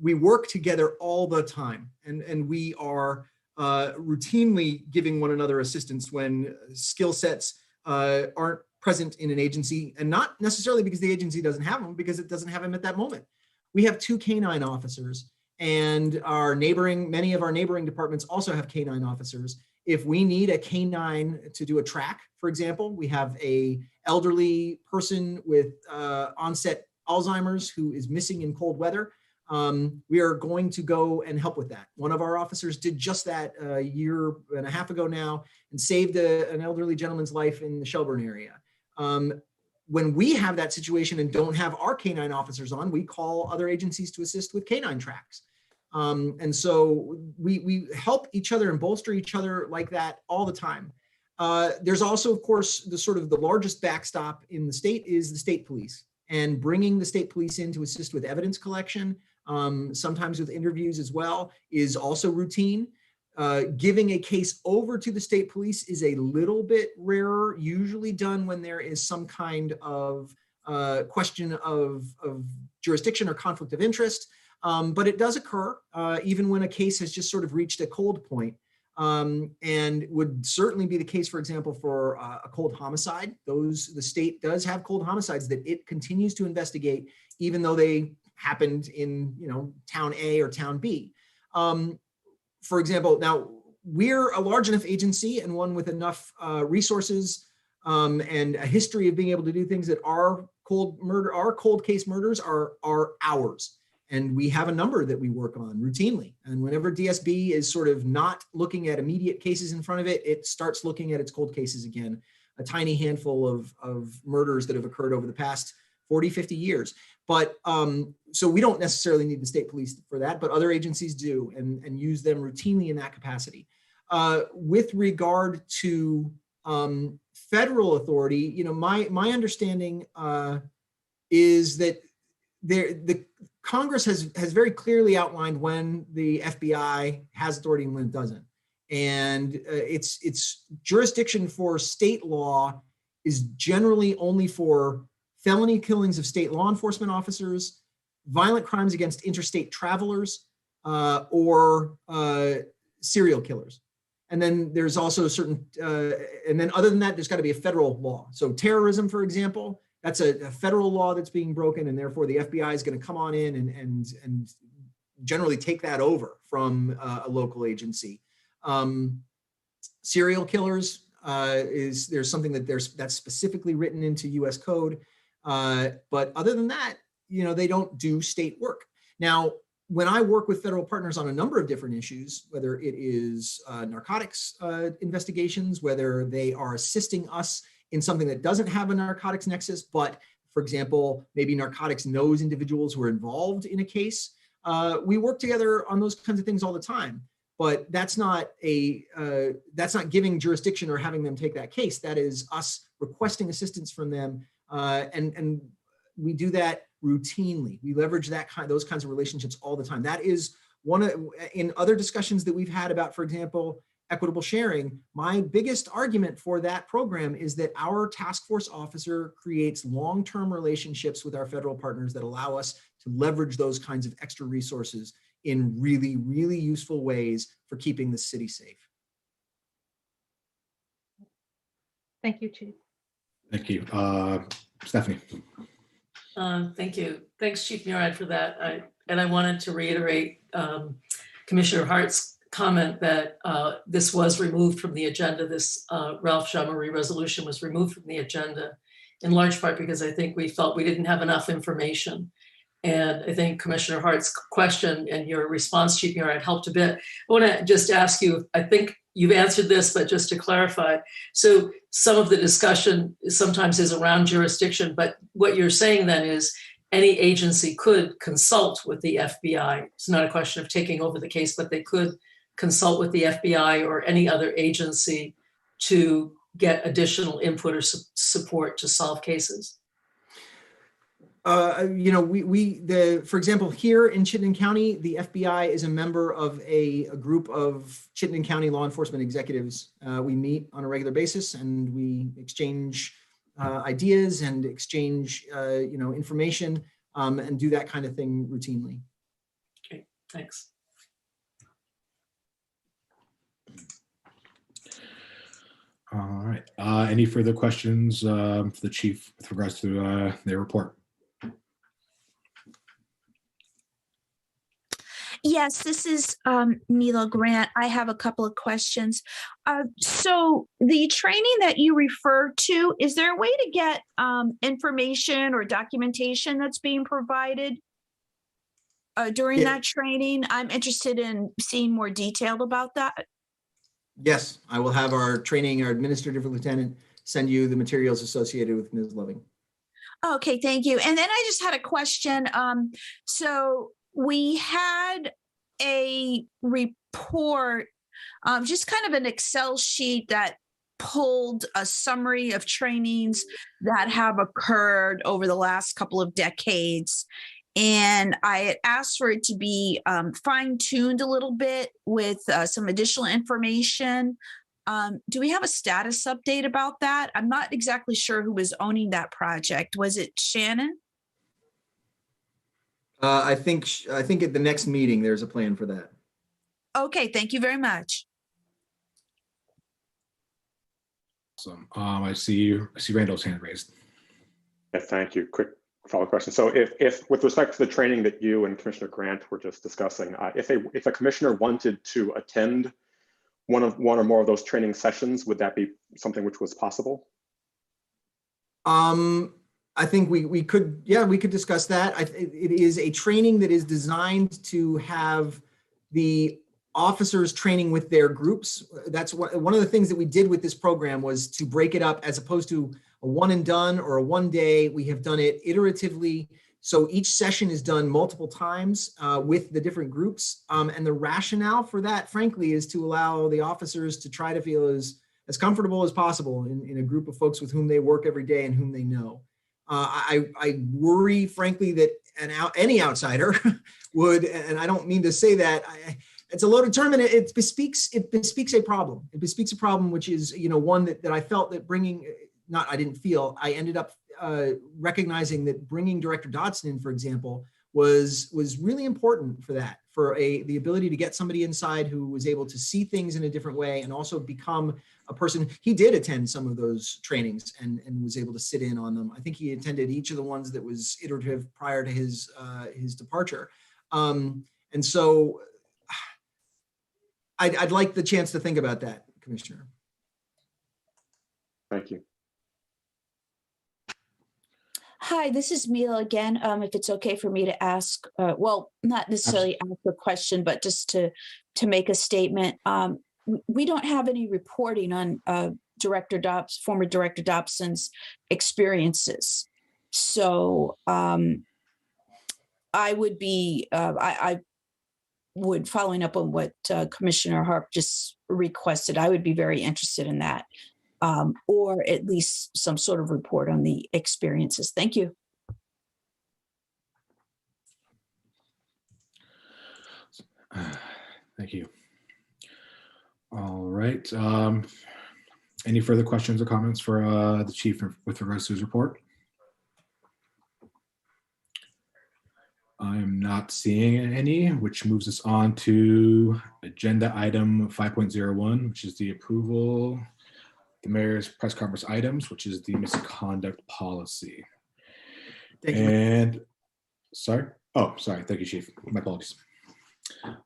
We work together all the time, and we are routinely giving one another assistance when skill sets aren't present in an agency, and not necessarily because the agency doesn't have them, because it doesn't have them at that moment. We have 2 canine officers, and many of our neighboring departments also have canine officers. If we need a canine to do a track, for example, we have a elderly person with onset Alzheimer's who is missing in cold weather. We are going to go and help with that. One of our officers did just that a year and a half ago now and saved an elderly gentleman's life in the Shelburne area. When we have that situation and don't have our canine officers on, we call other agencies to assist with canine tracks. And so we help each other and bolster each other like that all the time. There's also, of course, the largest backstop in the state is the state police, and bringing the state police in to assist with evidence collection, sometimes with interviews as well, is also routine. Giving a case over to the state police is a little bit rarer, usually done when there is some kind of question of jurisdiction or conflict of interest. But it does occur even when a case has just sort of reached a cold point, and would certainly be the case, for example, for a cold homicide. The state does have cold homicides that it continues to investigate, even though they happened in town A or town B. For example, now we're a large enough agency and one with enough resources and a history of being able to do things that our cold case murders are ours. And we have a number that we work on routinely. And whenever DSB is sort of not looking at immediate cases in front of it, it starts looking at its cold cases again, a tiny handful of murders that have occurred over the past 40, 50 years. But so we don't necessarily need the state police for that, but other agencies do and use them routinely in that capacity. With regard to federal authority, my understanding is that the Congress has very clearly outlined when the FBI has authority and when it doesn't. And its jurisdiction for state law is generally only for felony killings of state law enforcement officers, violent crimes against interstate travelers, or serial killers. And then there's also certain, and then other than that, there's got to be a federal law. So terrorism, for example, that's a federal law that's being broken, and therefore the FBI is going to come on in and generally take that over from a local agency. Serial killers there's something that's specifically written into US code. But other than that, they don't do state work. Now, when I work with federal partners on a number of different issues, whether it is narcotics investigations, whether they are assisting us in something that doesn't have a narcotics nexus, but for example, maybe narcotics knows individuals who are involved in a case, we work together on those kinds of things all the time. But that's not giving jurisdiction or having them take that case. That is us requesting assistance from them, and we do that routinely. We leverage those kinds of relationships all the time. That is in other discussions that we've had about, for example, equitable sharing. My biggest argument for that program is that our task force officer creates long-term relationships with our federal partners that allow us to leverage those kinds of extra resources in really, really useful ways for keeping the city safe. Thank you, Chief. Thank you. Stephanie. Thank you. Thanks, Chief Murad, for that. I wanted to reiterate Commissioner Hart's comment that this was removed from the agenda. This Ralph Jean-Marie resolution was removed from the agenda in large part because I think we felt we didn't have enough information. And I think Commissioner Hart's question and your response, Chief Murad, helped a bit. I want to just ask you, I think you've answered this, but just to clarify. So some of the discussion sometimes is around jurisdiction, but what you're saying then is any agency could consult with the FBI. It's not a question of taking over the case, but they could consult with the FBI or any other agency to get additional input or support to solve cases. For example, here in Chittenden County, the FBI is a member of a group of Chittenden County law enforcement executives. We meet on a regular basis and we exchange ideas and exchange, information and do that kind of thing routinely. Okay, thanks. All right. Any further questions for the chief with regards to their report? Yes, this is Mila Grant. I have a couple of questions. So the training that you refer to, is there a way to get information or documentation that's being provided during that training? I'm interested in seeing more detail about that. Yes, I will have our administrative lieutenant send you the materials associated with Ms. Loving. Okay, thank you. And then I just had a question. So we had a report, just kind of an Excel sheet that pulled a summary of trainings that have occurred over the last couple of decades. And I had asked for it to be fine-tuned a little bit with some additional information. Do we have a status update about that? I'm not exactly sure who was owning that project. Was it Shannon? I think at the next meeting, there's a plan for that. Okay, thank you very much. Awesome. I see Randall's hand raised. Yeah, thank you. Quick follow-up question. So if with respect to the training that you and Commissioner Grant were just discussing, if a commissioner wanted to attend one or more of those training sessions, would that be something which was possible? I think we could discuss that. It is a training that is designed to have the officers training with their groups. That's one of the things that we did with this program was to break it up as opposed to a one and done or a one day. We have done it iteratively. So each session is done multiple times with the different groups. And the rationale for that, frankly, is to allow the officers to try to feel as comfortable as possible in a group of folks with whom they work every day and whom they know. I worry, frankly, that any outsider would, and I don't mean to say that, it's a loaded term, and it bespeaks a problem. It bespeaks a problem, which is, one that I felt that I ended up recognizing that bringing Director Dodson in, for example, was really important for that, for the ability to get somebody inside who was able to see things in a different way and also become a person. He did attend some of those trainings and was able to sit in on them. I think he attended each of the ones that was iterative prior to his departure. And so I'd like the chance to think about that, Commissioner. Thank you. Hi, this is Mila again. If it's okay for me to ask, well, not necessarily ask a question, but just to make a statement. We don't have any reporting on former Director Dobson's experiences. So I would be, I would, following up on what Commissioner Harp just requested, I would be very interested in that. Or at least some sort of report on the experiences. Thank you. Thank you. All right. Any further questions or comments for the chief with regards to his report? I'm not seeing any, which moves us on to agenda item 5.01, which is the approval the mayor's press conference items, which is the misconduct policy. Thank you. And sorry. Thank you, Chief. My apologies.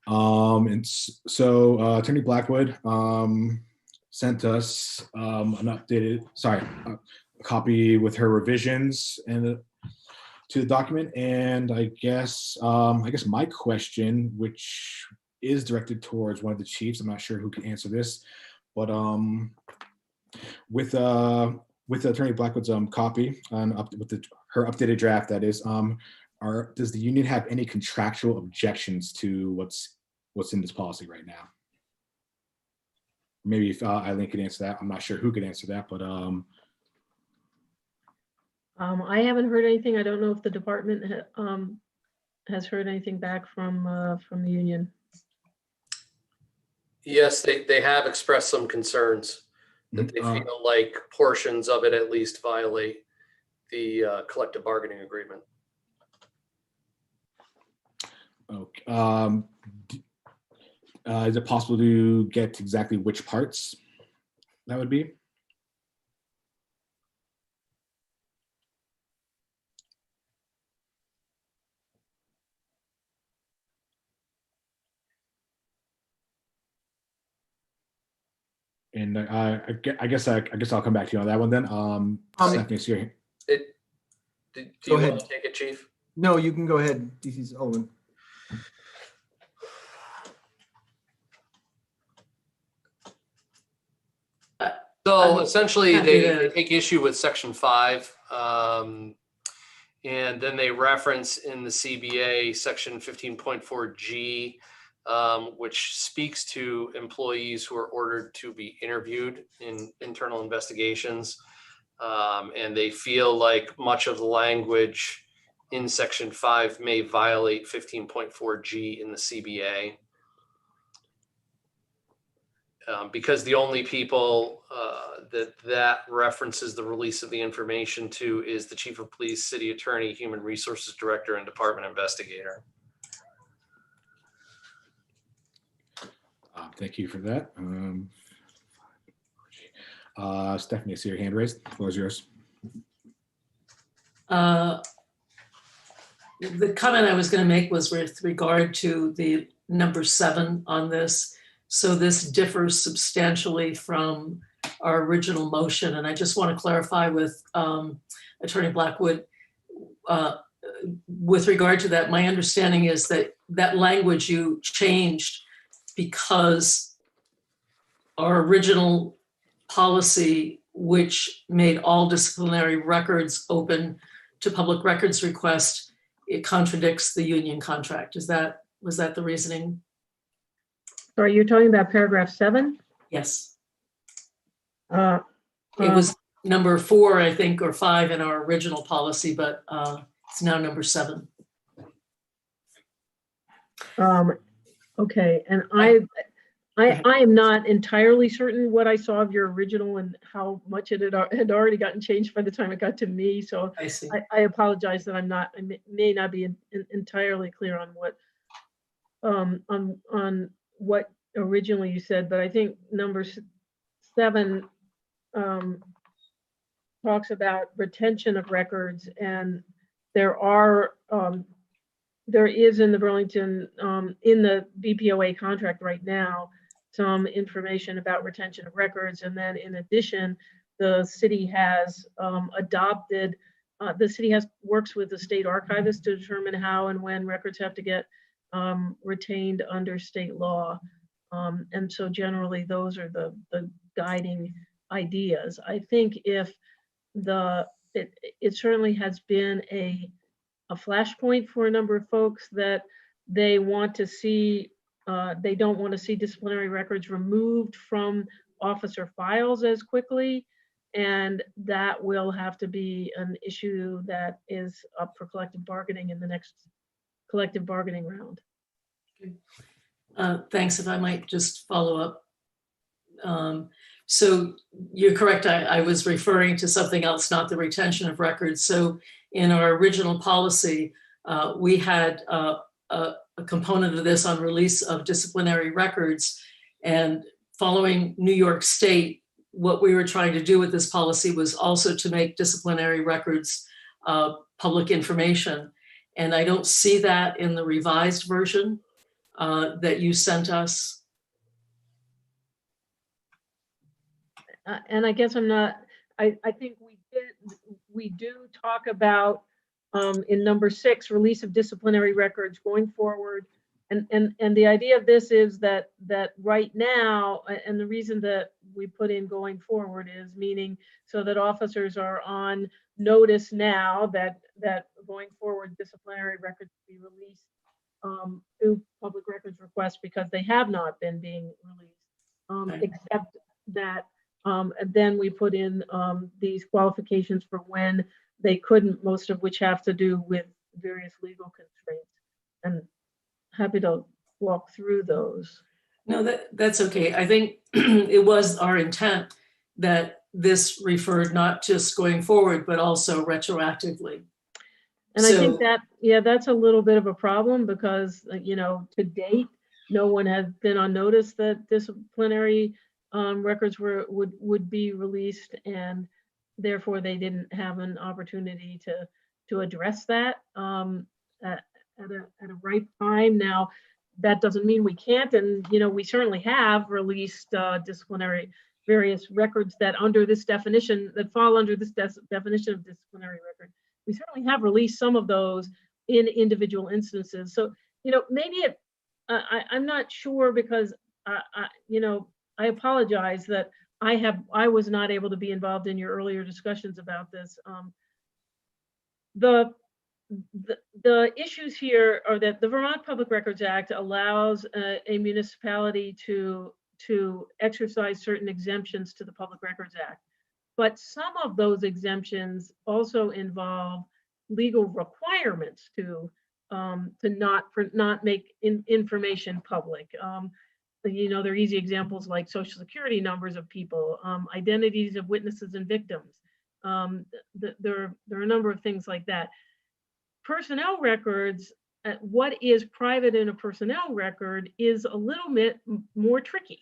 And so Attorney Blackwood sent us a copy with her revisions and to the document. And I guess my question, which is directed towards one of the chiefs, I'm not sure who can answer this, but with Attorney Blackwood's copy and with her updated draft, that is, does the union have any contractual objections to what's in this policy right now? Maybe if Eileen could answer that. I'm not sure who could answer that, but I haven't heard anything. I don't know if the department has heard anything back from the union. Yes, they have expressed some concerns that they feel like portions of it at least violate the collective bargaining agreement. Okay. Is it possible to get exactly which parts that would be? And I guess I'll come back to you on that one then. Stephanie's here. Do you want to take it, Chief? No, you can go ahead, DC's Owen. So essentially, they take issue with Section 5, and then they reference in the CBA Section 15.4G, which speaks to employees who are ordered to be interviewed in internal investigations. And they feel like much of the language in Section 5 may violate 15.4G in the CBA. Because the only people that references the release of the information to is the Chief of Police, City Attorney, Human Resources Director, and Department Investigator. Thank you for that. Stephanie, I see your hand raised. The floor is yours. The comment I was going to make was with regard to the number 7 on this. So this differs substantially from our original motion. And I just want to clarify with Attorney Blackwood, with regard to that, my understanding is that that language you changed because our original policy, which made all disciplinary records open to public records request, it contradicts the union contract. Was that the reasoning? Sorry, you're talking about paragraph 7? Yes. It was number 4, I think, or 5 in our original policy, but it's now number 7. Okay, and I am not entirely certain what I saw of your original and how much it had already gotten changed by the time it got to me. So I apologize that I may not be entirely clear on what originally you said, but I think number 7 talks about retention of records, and there is in the Burlington, in the BPOA contract right now, some information about retention of records. And then in addition, the city has works with the state archivist to determine how and when records have to get retained under state law. And so generally those are the guiding ideas. I think if it certainly has been a flashpoint for a number of folks that they want to see, they don't want to see disciplinary records removed from officer files as quickly. And that will have to be an issue that is up for collective bargaining in the next collective bargaining round. Thanks. If I might just follow up. So you're correct. I was referring to something else, not the retention of records. So in our original policy, we had a component of this on release of disciplinary records, and following New York State, what we were trying to do with this policy was also to make disciplinary records public information. And I don't see that in the revised version that you sent us. And I guess I think we do talk about in number 6, release of disciplinary records going forward. And the idea of this is that right now, and the reason that we put in going forward is meaning so that officers are on notice now that going forward disciplinary records be released through public records requests because they have not been being released, except that and then we put in these qualifications for when they couldn't, most of which have to do with various legal constraints. And happy to walk through those. No, that's okay. I think it was our intent that this referred not just going forward, but also retroactively. And I think that, yeah, that's a little bit of a problem because, to date, no one has been on notice that disciplinary records would be released, and therefore they didn't have an opportunity to address that at a ripe time. Now, that doesn't mean we can't, and we certainly have released disciplinary various records that under this definition that fall under this definition of disciplinary record. We certainly have released some of those in individual instances. So maybe I'm not sure because I apologize that I was not able to be involved in your earlier discussions about this. The issues here are that the Vermont Public Records Act allows a municipality to exercise certain exemptions to the Public Records Act. But some of those exemptions also involve legal requirements to not make information public. There are easy examples like social security numbers of people, identities of witnesses and victims. There are a number of things like that. Personnel records, what is private in a personnel record is a little bit more tricky.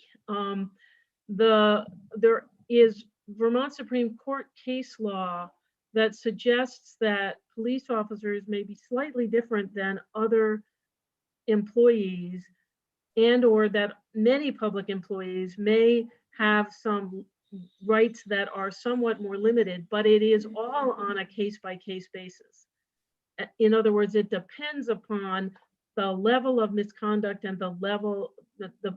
There is Vermont Supreme Court case law that suggests that police officers may be slightly different than other employees, and or that many public employees may have some rights that are somewhat more limited, but it is all on a case-by-case basis. In other words, it depends upon the level of misconduct and the level,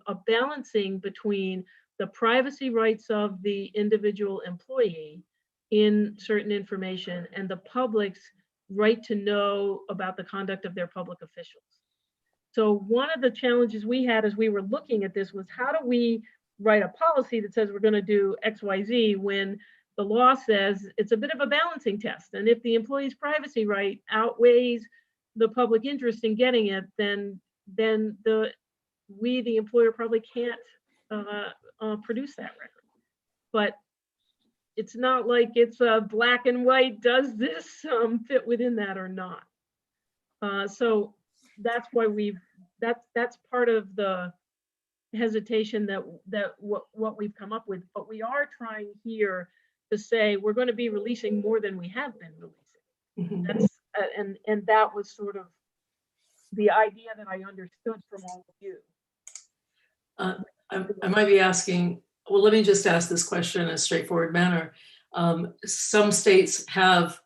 a balancing between the privacy rights of the individual employee in certain information and the public's right to know about the conduct of their public officials. So one of the challenges we had as we were looking at this was how do we write a policy that says we're going to do X, Y, Z when the law says it's a bit of a balancing test. And if the employee's privacy right outweighs the public interest in getting it, then the employer probably can't produce that record. But it's not like it's a black and white, does this fit within that or not? So that's why that's part of the hesitation that what we've come up with. But we are trying here to say we're going to be releasing more than we have been releasing. That's and that was sort of the idea that I understood from all of you. I might be asking, well, let me just ask this question in a straightforward manner. Some states have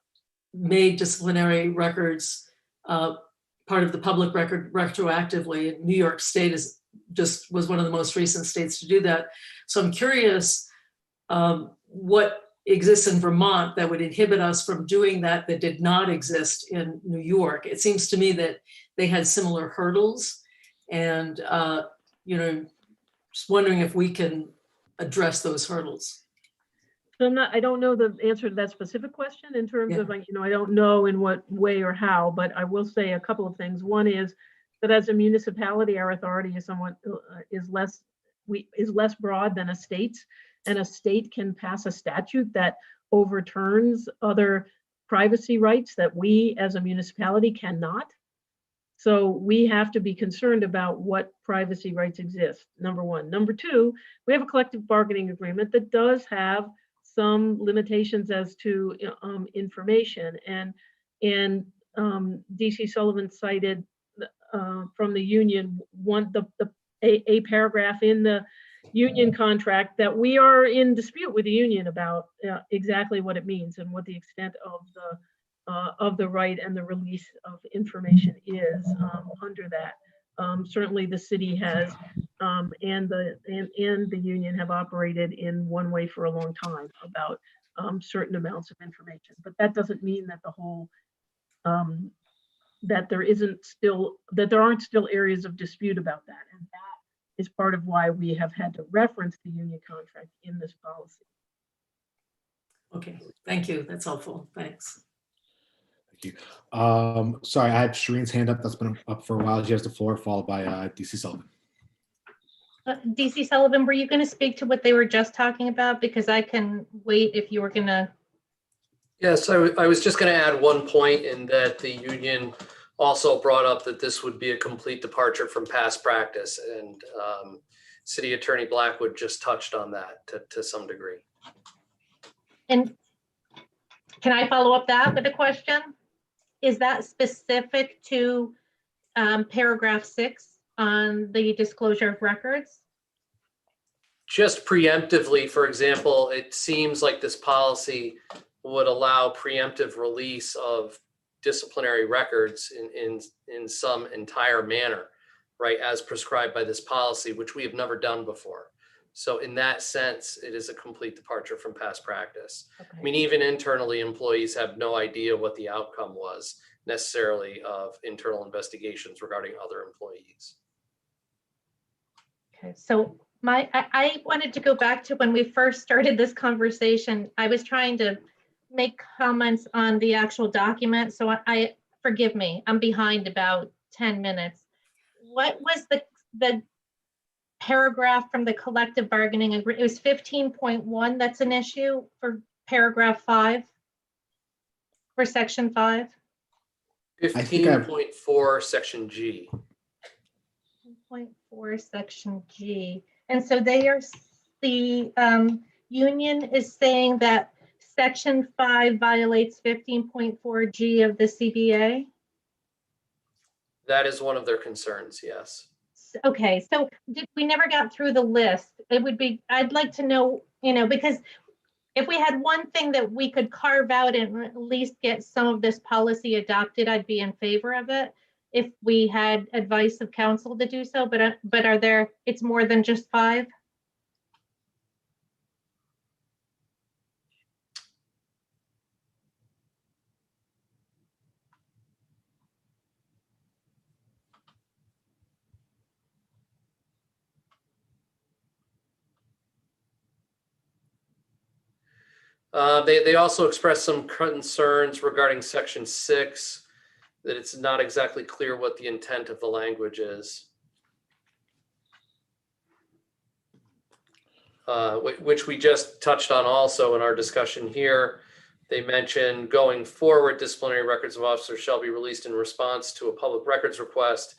made disciplinary records part of the public record retroactively. New York State was one of the most recent states to do that. So I'm curious what exists in Vermont that would inhibit us from doing that did not exist in New York. It seems to me that they had similar hurdles, and just wondering if we can address those hurdles. So I don't know the answer to that specific question in terms of, I don't know in what way or how, but I will say a couple of things. One is that as a municipality, our authority is somewhat is less broad than a state's, and a state can pass a statute that overturns other privacy rights that we as a municipality cannot. So we have to be concerned about what privacy rights exist, number one. Number two, we have a collective bargaining agreement that does have some limitations as to information, and DC Sullivan cited from the union a paragraph in the union contract that we are in dispute with the union about exactly what it means and what the extent of the right and the release of information is under that. Certainly the city has and the union have operated in one way for a long time about certain amounts of information, but that doesn't mean that the whole that there aren't still areas of dispute about that, and that is part of why we have had to reference the union contract in this policy. Okay, thank you. That's helpful. Thanks. Thank you. Sorry, I had Shireen's hand up. That's been up for a while. She has the floor, followed by DC Sullivan. DC Sullivan, were you going to speak to what they were just talking about? Because I can wait if you were going to. Yes, I was just going to add one point in that the union also brought up that this would be a complete departure from past practice, and City Attorney Blackwood just touched on that to some degree. And can I follow up that with a question? Is that specific to paragraph 6 on the disclosure of records? Just preemptively, for example, it seems like this policy would allow preemptive release of disciplinary records in some entire manner, right, as prescribed by this policy, which we have never done before. So in that sense, it is a complete departure from past practice. Okay. I mean, even internally, employees have no idea what the outcome was necessarily of internal investigations regarding other employees. Okay, so I wanted to go back to when we first started this conversation. I was trying to make comments on the actual document, so forgive me, I'm behind about 10 minutes. What was the paragraph from the collective bargaining agreement? It was 15.1 that's an issue for paragraph 5, for section 5. 15.4 section G. 15.4 section G. And so the union is saying that section 5 violates 15.4 G of the CBA. That is one of their concerns, yes. Okay, so we never got through the list. I'd like to know, because if we had one thing that we could carve out and at least get some of this policy adopted, I'd be in favor of it if we had advice of counsel to do so, but it's more than just 5? They also expressed some concerns regarding section 6, that it's not exactly clear what the intent of the language is. Which we just touched on also in our discussion here. They mentioned going forward, disciplinary records of officers shall be released in response to a public records request.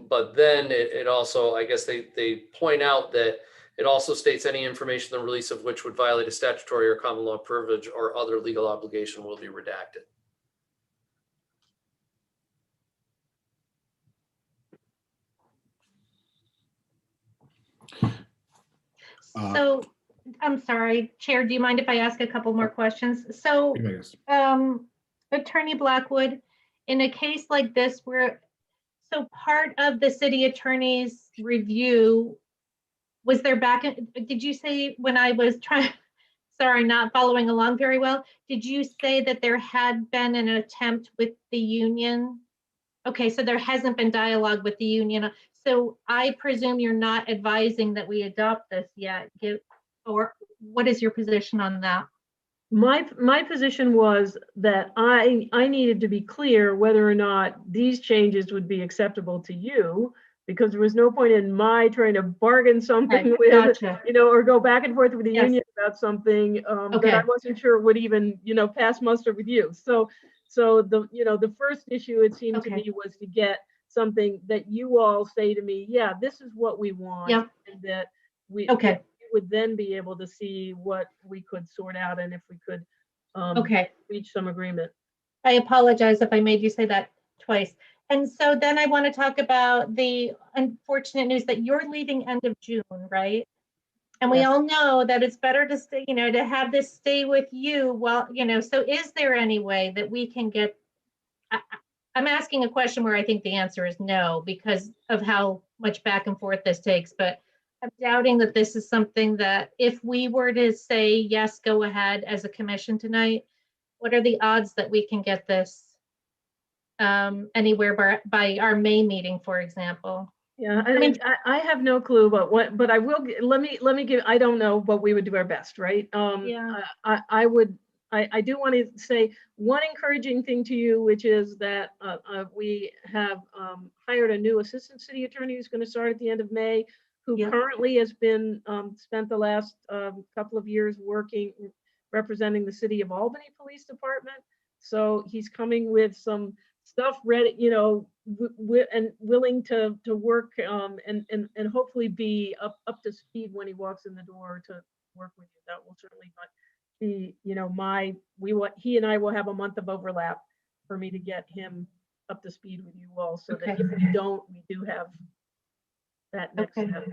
But then it also, I guess they point out that it also states any information, the release of which would violate a statutory or common law privilege or other legal obligation will be redacted. So I'm sorry, Chair, do you mind if I ask a couple more questions? So Attorney Blackwood, in a case like this where, so part of the city attorney's review, was there did you say when I was trying, sorry, not following along very well, did you say that there had been an attempt with the union? Okay, so there hasn't been dialogue with the union. So I presume you're not advising that we adopt this yet, or what is your position on that? My position was that I needed to be clear whether or not these changes would be acceptable to you, because there was no point in my trying to bargain something with, gotcha. or go back and forth with the union about something that I wasn't sure would even, pass muster with you. So the first issue, it seemed to me, was to get something that you all say to me, yeah, this is what we want, and that we would then be able to see what we could sort out and if we could reach some agreement. I apologize if I made you say that twice. And so then I want to talk about the unfortunate news that you're leaving end of June, right? And we all know that it's better to stay, to have this stay with you while, so is there any way that we can get, I'm asking a question where I think the answer is no, because of how much back and forth this takes, but I'm doubting that this is something that if we were to say, yes, go ahead as a commission tonight, what are the odds that we can get this anywhere by our May meeting, for example? Yeah, I mean, I have no clue about what, but I will, let me give, I don't know, but we would do our best, right? I do want to say one encouraging thing to you, which is that we have hired a new assistant city attorney who's going to start at the end of May, who currently has been spent the last couple of years representing the City of Albany Police Department. So he's coming with some stuff ready, and willing to work and hopefully be up to speed when he walks in the door to work with you. That will certainly not be, he and I will have a month of overlap for me to get him up to speed with you all, so that if we don't, we do have that next step.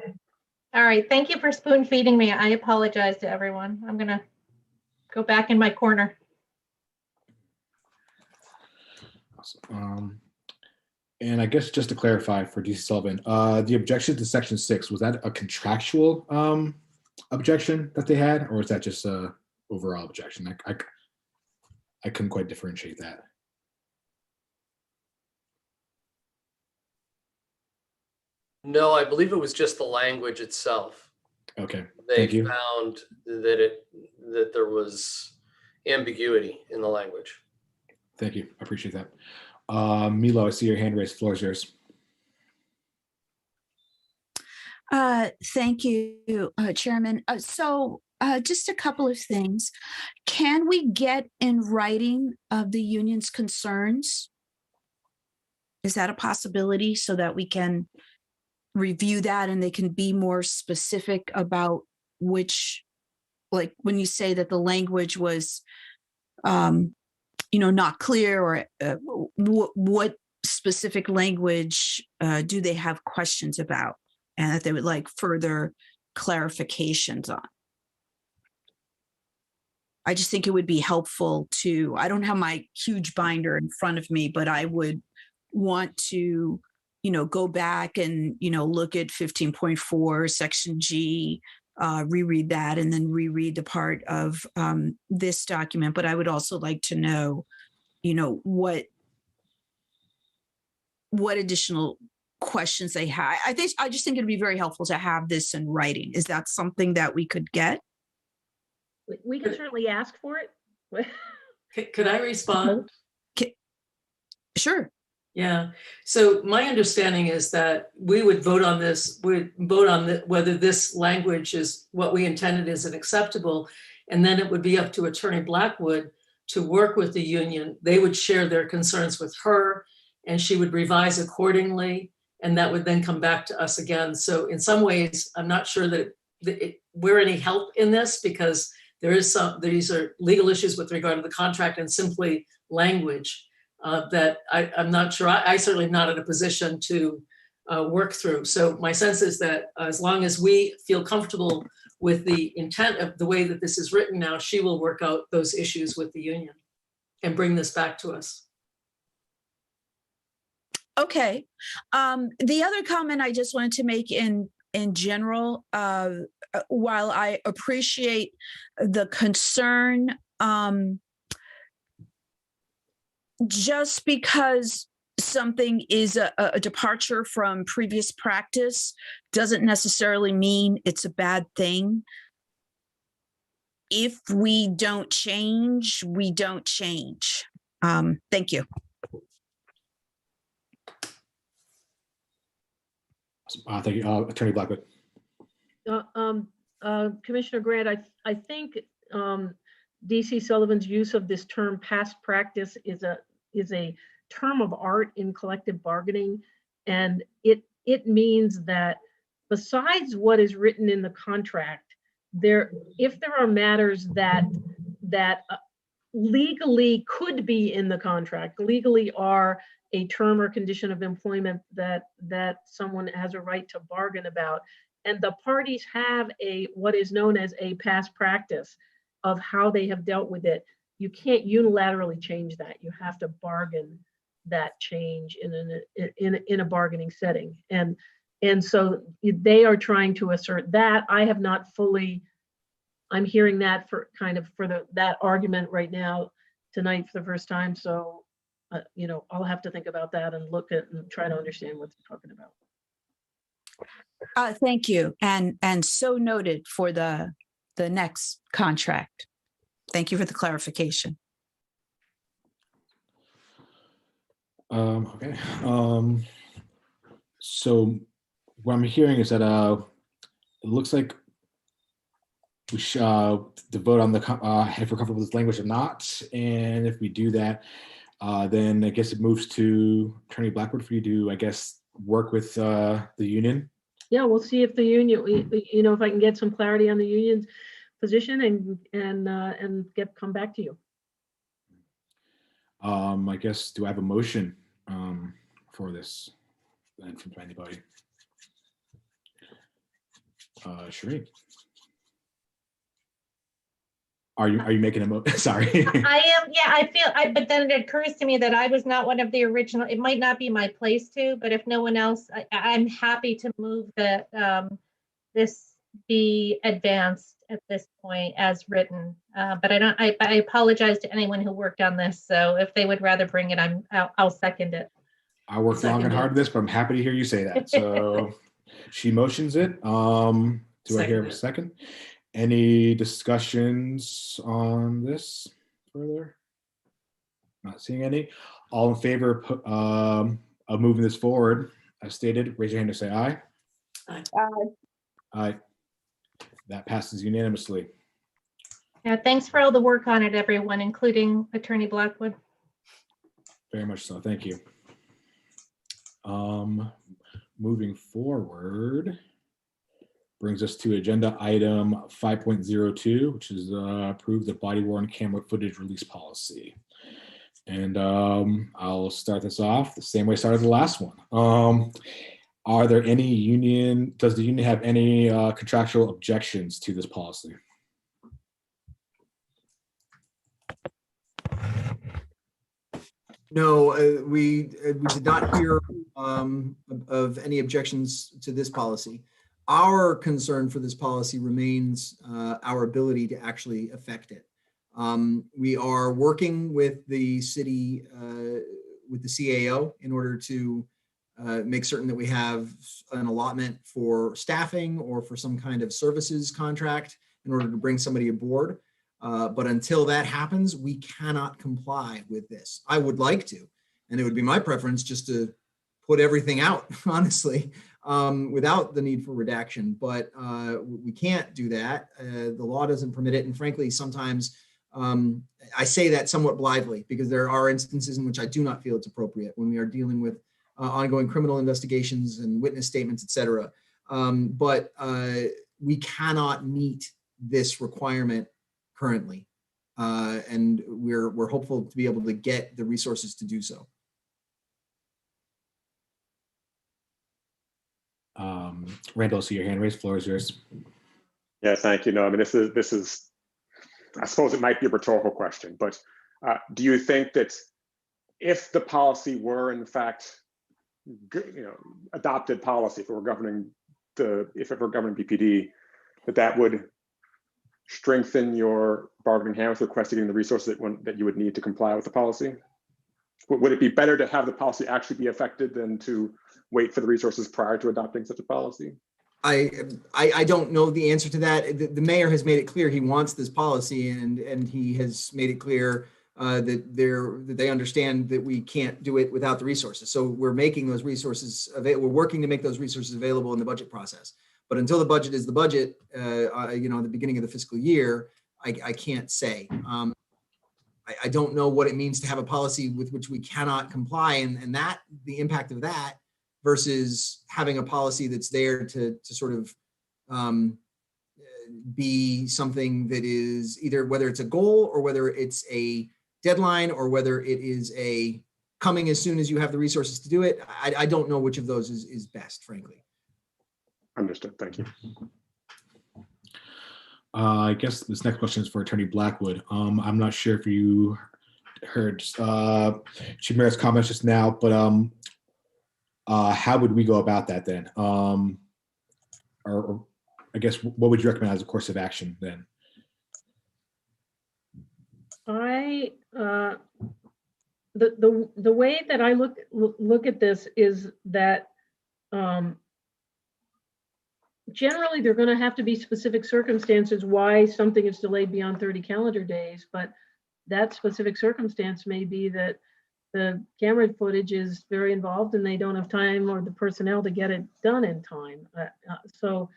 All right, thank you for spoon feeding me. I apologize to everyone. I'm gonna go back in my corner. Awesome. And I guess just to clarify for DC Sullivan, the objection to section 6, was that a contractual objection that they had, or is that just a overall objection? I couldn't quite differentiate that. No, I believe it was just the language itself. Okay. They found that there was ambiguity in the language. Thank you. I appreciate that. Milo, I see your hand raised. The floor is yours. Thank you, Chairman. So just a couple of things. Can we get in writing of the union's concerns? Is that a possibility so that we can review that and they can be more specific about which, like when you say that the language was, not clear, or what specific language do they have questions about and that they would like further clarifications on? I just think it would be helpful to, I don't have my huge binder in front of me, but I would want to, go back and, look at 15.4 section G, reread that, and then reread the part of this document. But I would also like to know, what additional questions they have. I just think it'd be very helpful to have this in writing. Is that something that we could get? We can certainly ask for it. Could I respond? Sure. Yeah. So my understanding is that we would vote on this, whether this language is what we intended is acceptable. And then it would be up to Attorney Blackwood to work with the union. They would share their concerns with her and she would revise accordingly. And that would then come back to us again. So in some ways, I'm not sure that we're any help in this, because these are legal issues with regard to the contract and simply language. That I'm not sure, I certainly am not in a position to work through. So my sense is that as long as we feel comfortable with the intent of the way that this is written now, she will work out those issues with the union and bring this back to us. Okay. The other comment I just wanted to make in general, while I appreciate the concern, just because something is a departure from previous practice doesn't necessarily mean it's a bad thing. If we don't change, we don't change. Thank you. Thank you, Attorney Blackwood. Commissioner Grant, I think DC Sullivan's use of this term "past practice" is a term of art in collective bargaining, and it means that besides what is written in the contract, if there are matters that legally could be in the contract, legally are a term or condition of employment that someone has a right to bargain about, and the parties have what is known as a past practice of how they have dealt with it, you can't unilaterally change that. You have to bargain that change in a bargaining setting, and so they are trying to assert that. I have not fully. I'm hearing that for that argument right now tonight for the first time. So, I'll have to think about that and look at and try to understand what they're talking about. Thank you, and so noted for the next contract. Thank you for the clarification. Okay. So what I'm hearing is that it looks like we should to vote on the if we're comfortable with this language or not, and if we do that, then I guess it moves to Attorney Blackwood for you to, I guess, work with the union. Yeah, we'll see if the union, if I can get some clarity on the union's position and come back to you. I guess, do I have a motion for this then from anybody? Shereen. Are you making a motion? Sorry. I am, yeah, but then it occurs to me that I was not one of the original, it might not be my place to, but if no one else, I'm happy to move that this be advanced at this point as written. But I apologize to anyone who worked on this. So if they would rather bring it, I'll second it. I worked long and hard on this, but I'm happy to hear you say that. So she motions it. Do I hear a second? Any discussions on this further? Not seeing any. All in favor of moving this forward, as stated, raise your hand to say aye. Aye. Aye. That passes unanimously. Yeah, thanks for all the work on it, everyone, including Attorney Blackwood. Very much so. Thank you. Moving forward brings us to agenda item 5.02, which is approve the body-worn camera footage release policy. And I'll start this off the same way I started the last one. Are there any does the union have any contractual objections to this policy? No, we did not hear of any objections to this policy. Our concern for this policy remains our ability to actually affect it. We are working with the city, with the CAO, in order to make certain that we have an allotment for staffing or for some kind of services contract in order to bring somebody aboard. But until that happens, we cannot comply with this. I would like to, and it would be my preference just to put everything out, honestly, without the need for redaction. But we can't do that. The law doesn't permit it. And frankly, sometimes I say that somewhat blithely, because there are instances in which I do not feel it's appropriate when we are dealing with ongoing criminal investigations and witness statements, et cetera. But we cannot meet this requirement currently, and we're hopeful to be able to get the resources to do so. Randall, see your hand raised. Floor is yours. Yeah, thank you. No, I mean, this is, I suppose it might be a rhetorical question, but do you think that if the policy were in fact, adopted policy, if it were governing BPD, that would strengthen your bargaining hand with request to getting the resources that you would need to comply with the policy? Would it be better to have the policy actually be effected than to wait for the resources prior to adopting such a policy? I don't know the answer to that. The mayor has made it clear he wants this policy, and he has made it clear that they understand that we can't do it without the resources. So we're making those resources available. We're working to make those resources available in the budget process. But until the budget is the budget, at the beginning of the fiscal year, I can't say. I don't know what it means to have a policy with which we cannot comply, and that the impact of that versus having a policy that's there to sort of be something that is either whether it's a goal or whether it's a deadline or whether it is a coming as soon as you have the resources to do it. I don't know which of those is best, frankly. Understood. Thank you. I guess this next question is for Attorney Blackwood. I'm not sure if you heard Chief Mayor's comments just now, but how would we go about that then? Or I guess what would you recommend as a course of action then? The way that I look at this is that generally there are going to have to be specific circumstances why something is delayed beyond 30 calendar days, but that specific circumstance may be that the camera footage is very involved and they don't have time or the personnel to get it done in time. So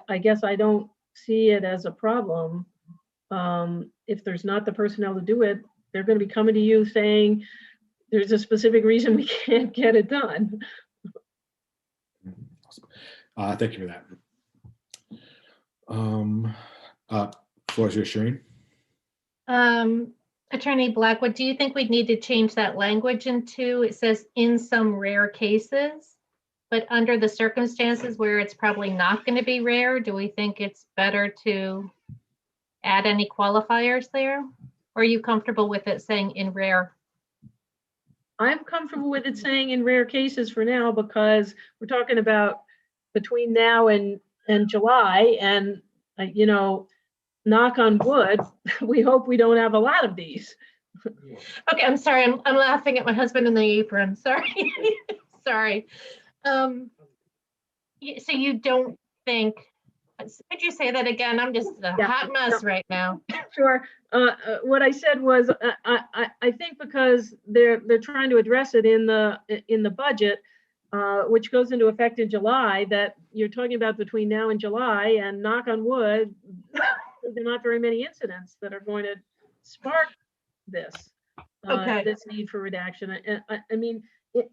I guess I don't see it as a problem. If there's not the personnel to do it, they're going to be coming to you saying there's a specific reason we can't get it done. Thank you for that. Floor is yours, Shireen. Attorney Blackwood, do you think we'd need to change that language into, it says in some rare cases, but under the circumstances where it's probably not going to be rare, do we think it's better to add any qualifiers there? Or are you comfortable with it saying in rare? I'm comfortable with it saying in rare cases for now, because we're talking about between now and July, and knock on wood, we hope we don't have a lot of these. Okay, I'm sorry. I'm laughing at my husband in the apron. Sorry. Sorry. So you don't think, could you say that again? I'm just a hot mess right now. Sure. What I said was, I think because they're trying to address it in the budget, which goes into effect in July, that you're talking about between now and July, and knock on wood, there are not very many incidents that are going to spark this, this need for redaction. I mean,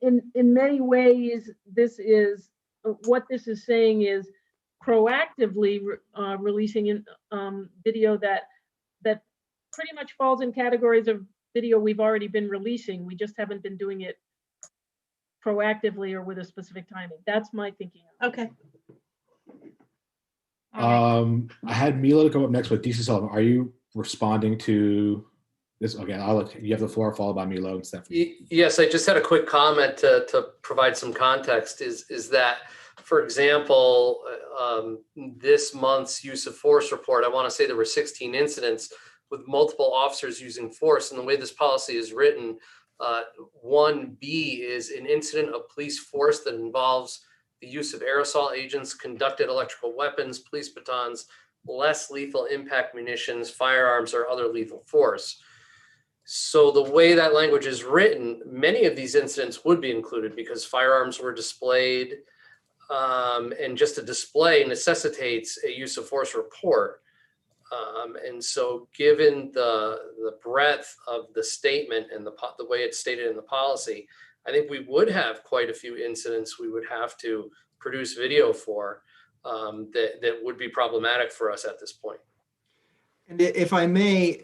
in many ways, this is what this is saying is proactively releasing video that pretty much falls in categories of video we've already been releasing. We just haven't been doing it proactively or with a specific timing. That's my thinking. Okay. I had Milo come up next with DC Sullivan. Are you responding to this? Okay, you have the floor, followed by Milo and Stephanie. Yes, I just had a quick comment to provide some context. Is that, for example, this month's use of force report, I want to say there were 16 incidents with multiple officers using force. And the way this policy is written, 1B is an incident of police force that involves the use of aerosol agents, conducted electrical weapons, police batons, less lethal impact munitions, firearms, or other lethal force. So the way that language is written, many of these incidents would be included because firearms were displayed, and just a display necessitates a use of force report. And so given the breadth of the statement and the way it's stated in the policy, I think we would have quite a few incidents we would have to produce video for that would be problematic for us at this point. And if I may,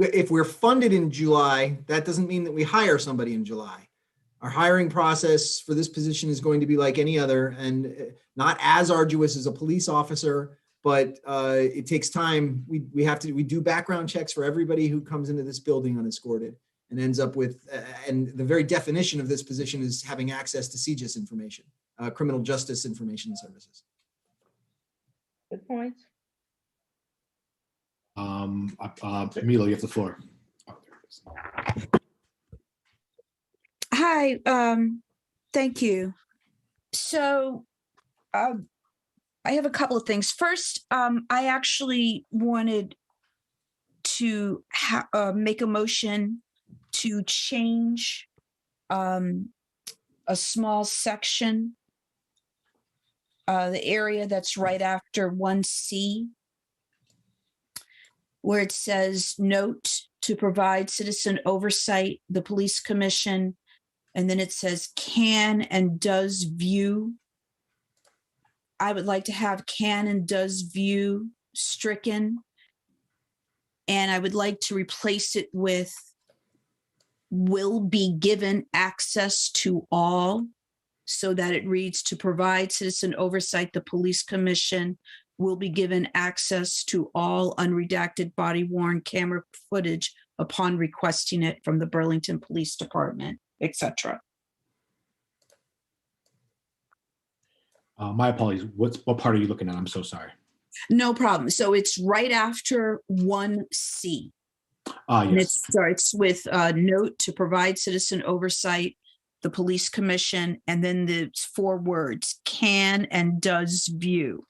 if we're funded in July, that doesn't mean that we hire somebody in July. Our hiring process for this position is going to be like any other, and not as arduous as a police officer, but it takes time. We do background checks for everybody who comes into this building unescorted and ends up with, and the very definition of this position is having access to CJIS information, criminal justice information services. Good point. Emilio, you have the floor. Hi, thank you. So I have a couple of things. First, I actually wanted to make a motion to change a small section, the area that's right after 1C, where it says note to provide citizen oversight, the police commission, and then it says can and does view. I would like to have can and does view stricken. And I would like to replace it with will be given access to all, so that it reads to provide citizen oversight, the police commission will be given access to all unredacted body worn camera footage upon requesting it from the Burlington Police Department, etc. My apologies. What part are you looking at? I'm so sorry. No problem. So it's right after 1C. And it Yes. starts with a note to provide citizen oversight, the police commission, and then the 4 words, can and does view.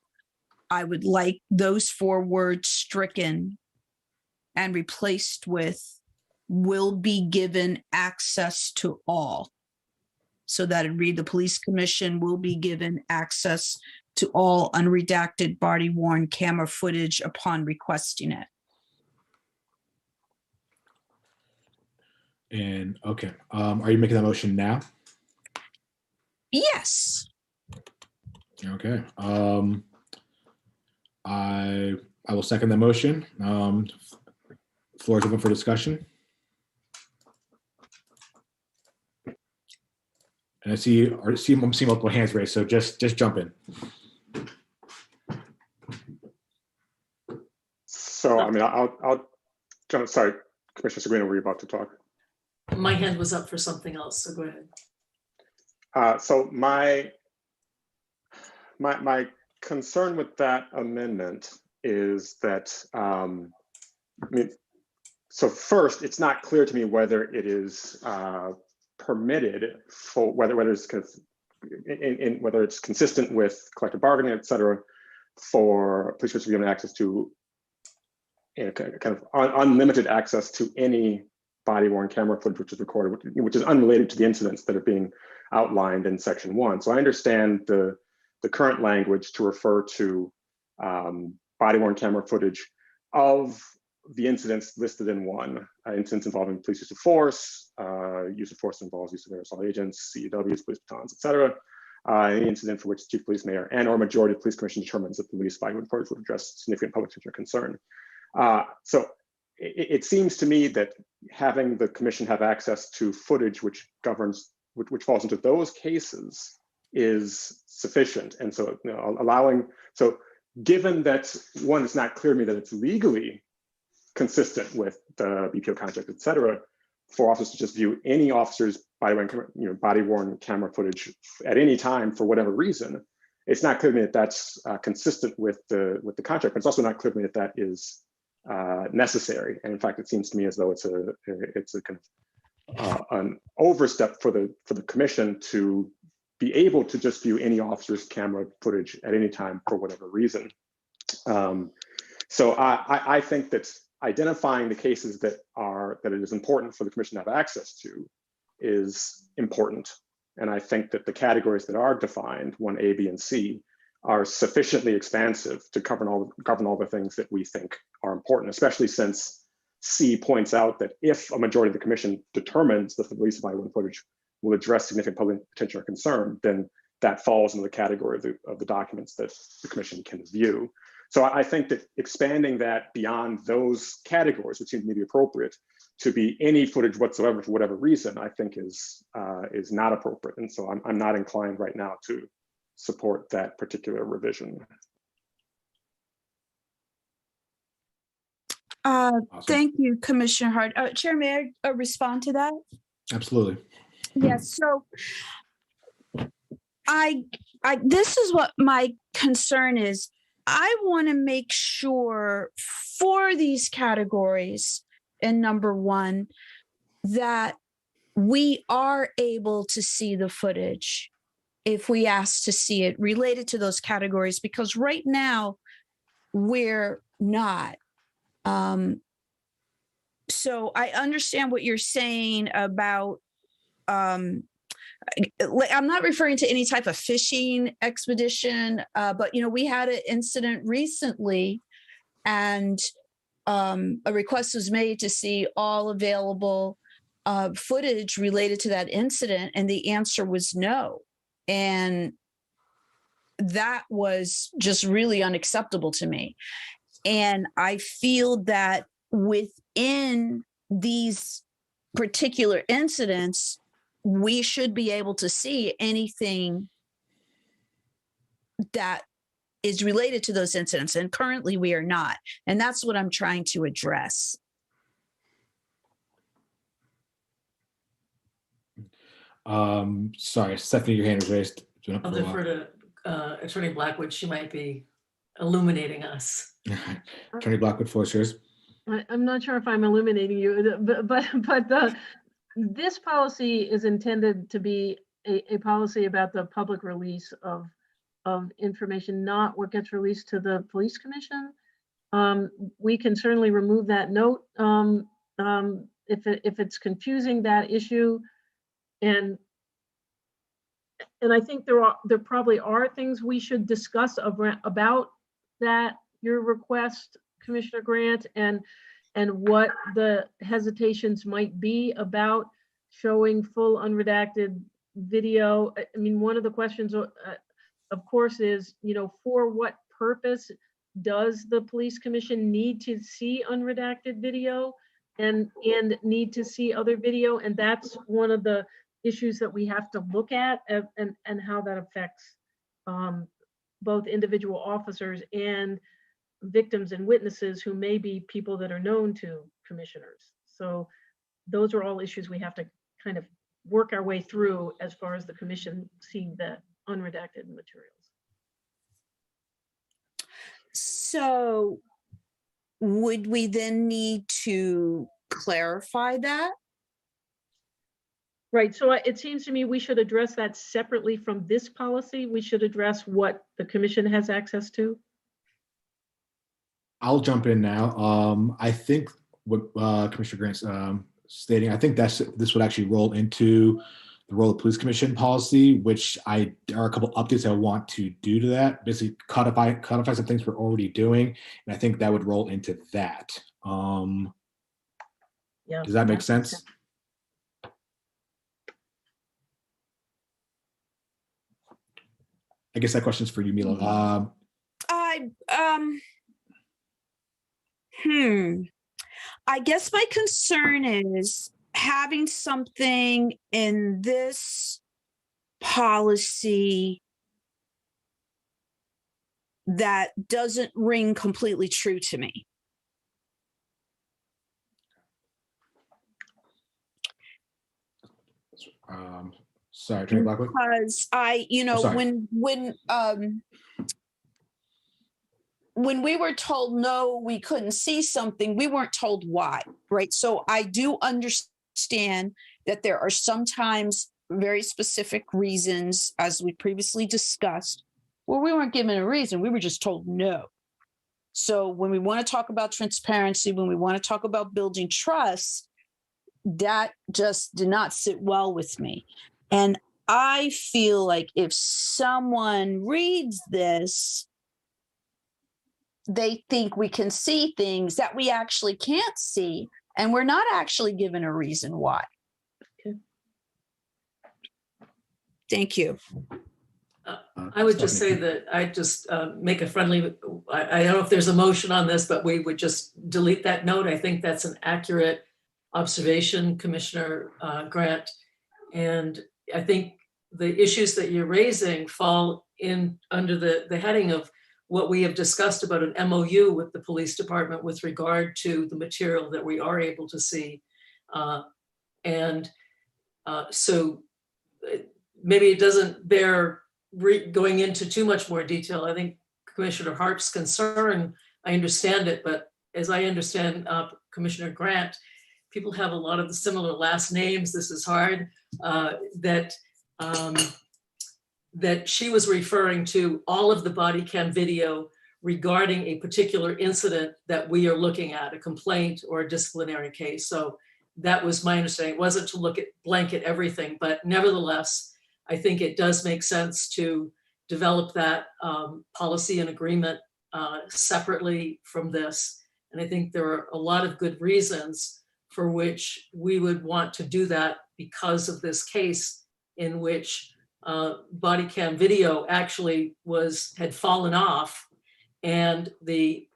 I would like those 4 words stricken and replaced with will be given access to all. So that it read, the police commission will be given access to all unredacted body worn camera footage upon requesting it. And okay, are you making that motion now? Yes. Okay. I will second the motion. Floor is open for discussion. And I see multiple hands raised, so just jump in. So, I mean, I'll jump. Sorry, Commissioner Sabrina, were you about to talk? My hand was up for something else, so go ahead. So my concern with that amendment is that, I mean, so first, it's not clear to me whether it is permitted for whether it's whether it's consistent with collective bargaining, et cetera, for police officers to be given access to kind of unlimited access to any body-worn camera footage which is recorded, which is unrelated to the incidents that are being outlined in Section 1. So I understand the current language to refer to body-worn camera footage of the incidents listed in 1, incidents involving police use of force involves use of aerosol agents, CEWs, police batons, et cetera. Any incident for which the chief of police, mayor, and or majority of the police commission determines that the police body-worn footage would address significant public safety or concern. So it seems to me that having the commission have access to footage which falls into those cases is sufficient. And so, so given that, one, it's not clear to me that it's legally consistent with the BPO contract, et cetera, for officers to just view any officer's body-worn camera footage at any time for whatever reason, it's not clear to me that that's consistent with the contract, but it's also not clear to me that that is necessary. And in fact, it seems to me as though it's a kind of an overstep for the commission to be able to just view any officer's camera footage at any time for whatever reason. So I think that identifying the cases that it is important for the commission to have access to is important. And I think that the categories that are defined, 1A, B, and C, are sufficiently expansive to govern all the things that we think are important, especially since C points out that if a majority of the commission determines that the police body-worn footage will address significant public attention or concern, then that falls into the category of the documents that the commission can view. So I think that expanding that beyond those categories, which seem to me to be appropriate, to be any footage whatsoever for whatever reason, I think is not appropriate. And so I'm not inclined right now to support that particular revision. Awesome. Thank you, Commissioner Hart. Chair, may I respond to that? Absolutely. Yes, so this is what my concern is. I want to make sure for these categories in number one, that we are able to see the footage if we ask to see it related to those categories, because right now we're not. So I understand what you're saying about, I'm not referring to any type of fishing expedition, but we had an incident recently, and a request was made to see all available footage related to that incident, and the answer was no. And that was just really unacceptable to me. And I feel that within these particular incidents, we should be able to see anything that is related to those incidents. And currently we are not. And that's what I'm trying to address. Sorry, Stephanie, your hand is raised. I'll defer to Attorney Blackwood. She might be illuminating us. Attorney Blackwood, floor is yours. I'm not sure if I'm illuminating you, but this policy is intended to be a policy about the public release of information, not what gets released to the police commission. We can certainly remove that note if it's confusing that issue. And I think there probably are things we should discuss about that, your request, Commissioner Grant, and what the hesitations might be about showing full unredacted video. I mean, one of the questions, of course, is, for what purpose does the police commission need to see unredacted video and need to see other video? And that's one of the issues that we have to look at, and how that affects both individual officers and victims and witnesses who may be people that are known to commissioners. So those are all issues we have to kind of work our way through as far as the commission seeing the unredacted materials. So would we then need to clarify that? Right, so it seems to me we should address that separately from this policy. We should address what the commission has access to. I'll jump in now. I think what Commissioner Grant's stating, I think this would actually roll into the role of police commission policy, which there are a couple updates I want to do to that. Basically, codify some things we're already doing, and I think that would roll into that. Yeah. Does that make sense? I guess that question's for you, Milo. I guess my concern is having something in this policy that doesn't ring completely true to me. Sorry, Attorney Blackwood. Because when we were told no, we couldn't see something, we weren't told why, right? So I do understand that there are sometimes very specific reasons, as we previously discussed, where we weren't given a reason, we were just told no. So when we want to talk about transparency, when we want to talk about building trust, that just did not sit well with me. And I feel like if someone reads this, they think we can see things that we actually can't see, and we're not actually given a reason why. Okay. Thank you. I would just say that I just make a friendly, I don't know if there's a motion on this, but we would just delete that note. I think that's an accurate observation, Commissioner Grant. And I think the issues that you're raising fall in under the heading of what we have discussed about an MOU with the police department with regard to the material that we are able to see. So maybe it doesn't bear going into too much more detail. I think Commissioner Harp's concern, I understand it, but as I understand Commissioner Grant, people have a lot of the similar last names. This is hard. That she was referring to all of the body cam video regarding a particular incident that we are looking at, a complaint or a disciplinary case. So that was my understanding. It wasn't to look at blanket everything, but nevertheless, I think it does make sense to develop that policy and agreement separately from this. And I think there are a lot of good reasons for which we would want to do that because of this case in which body cam video actually had fallen off, and the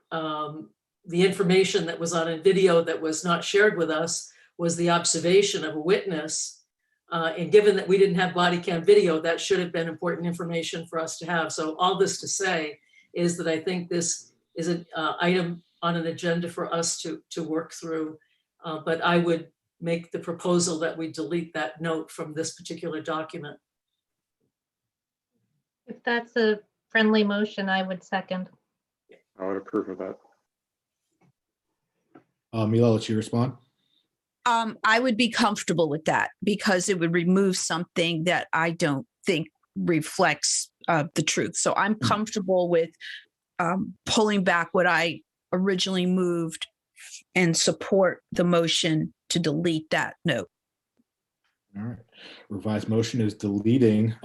information that was on a video that was not shared with us was the observation of a witness. And given that we didn't have body cam video, that should have been important information for us to have. So all this to say is that I think this is an item on an agenda for us to work through. But I would make the proposal that we delete that note from this particular document. If that's a friendly motion, I would second. I would approve of that. Mila, let you respond. I would be comfortable with that because it would remove something that I don't think reflects the truth. So I'm comfortable with pulling back what I originally moved and support the motion to delete that note. All right. Revised motion is deleting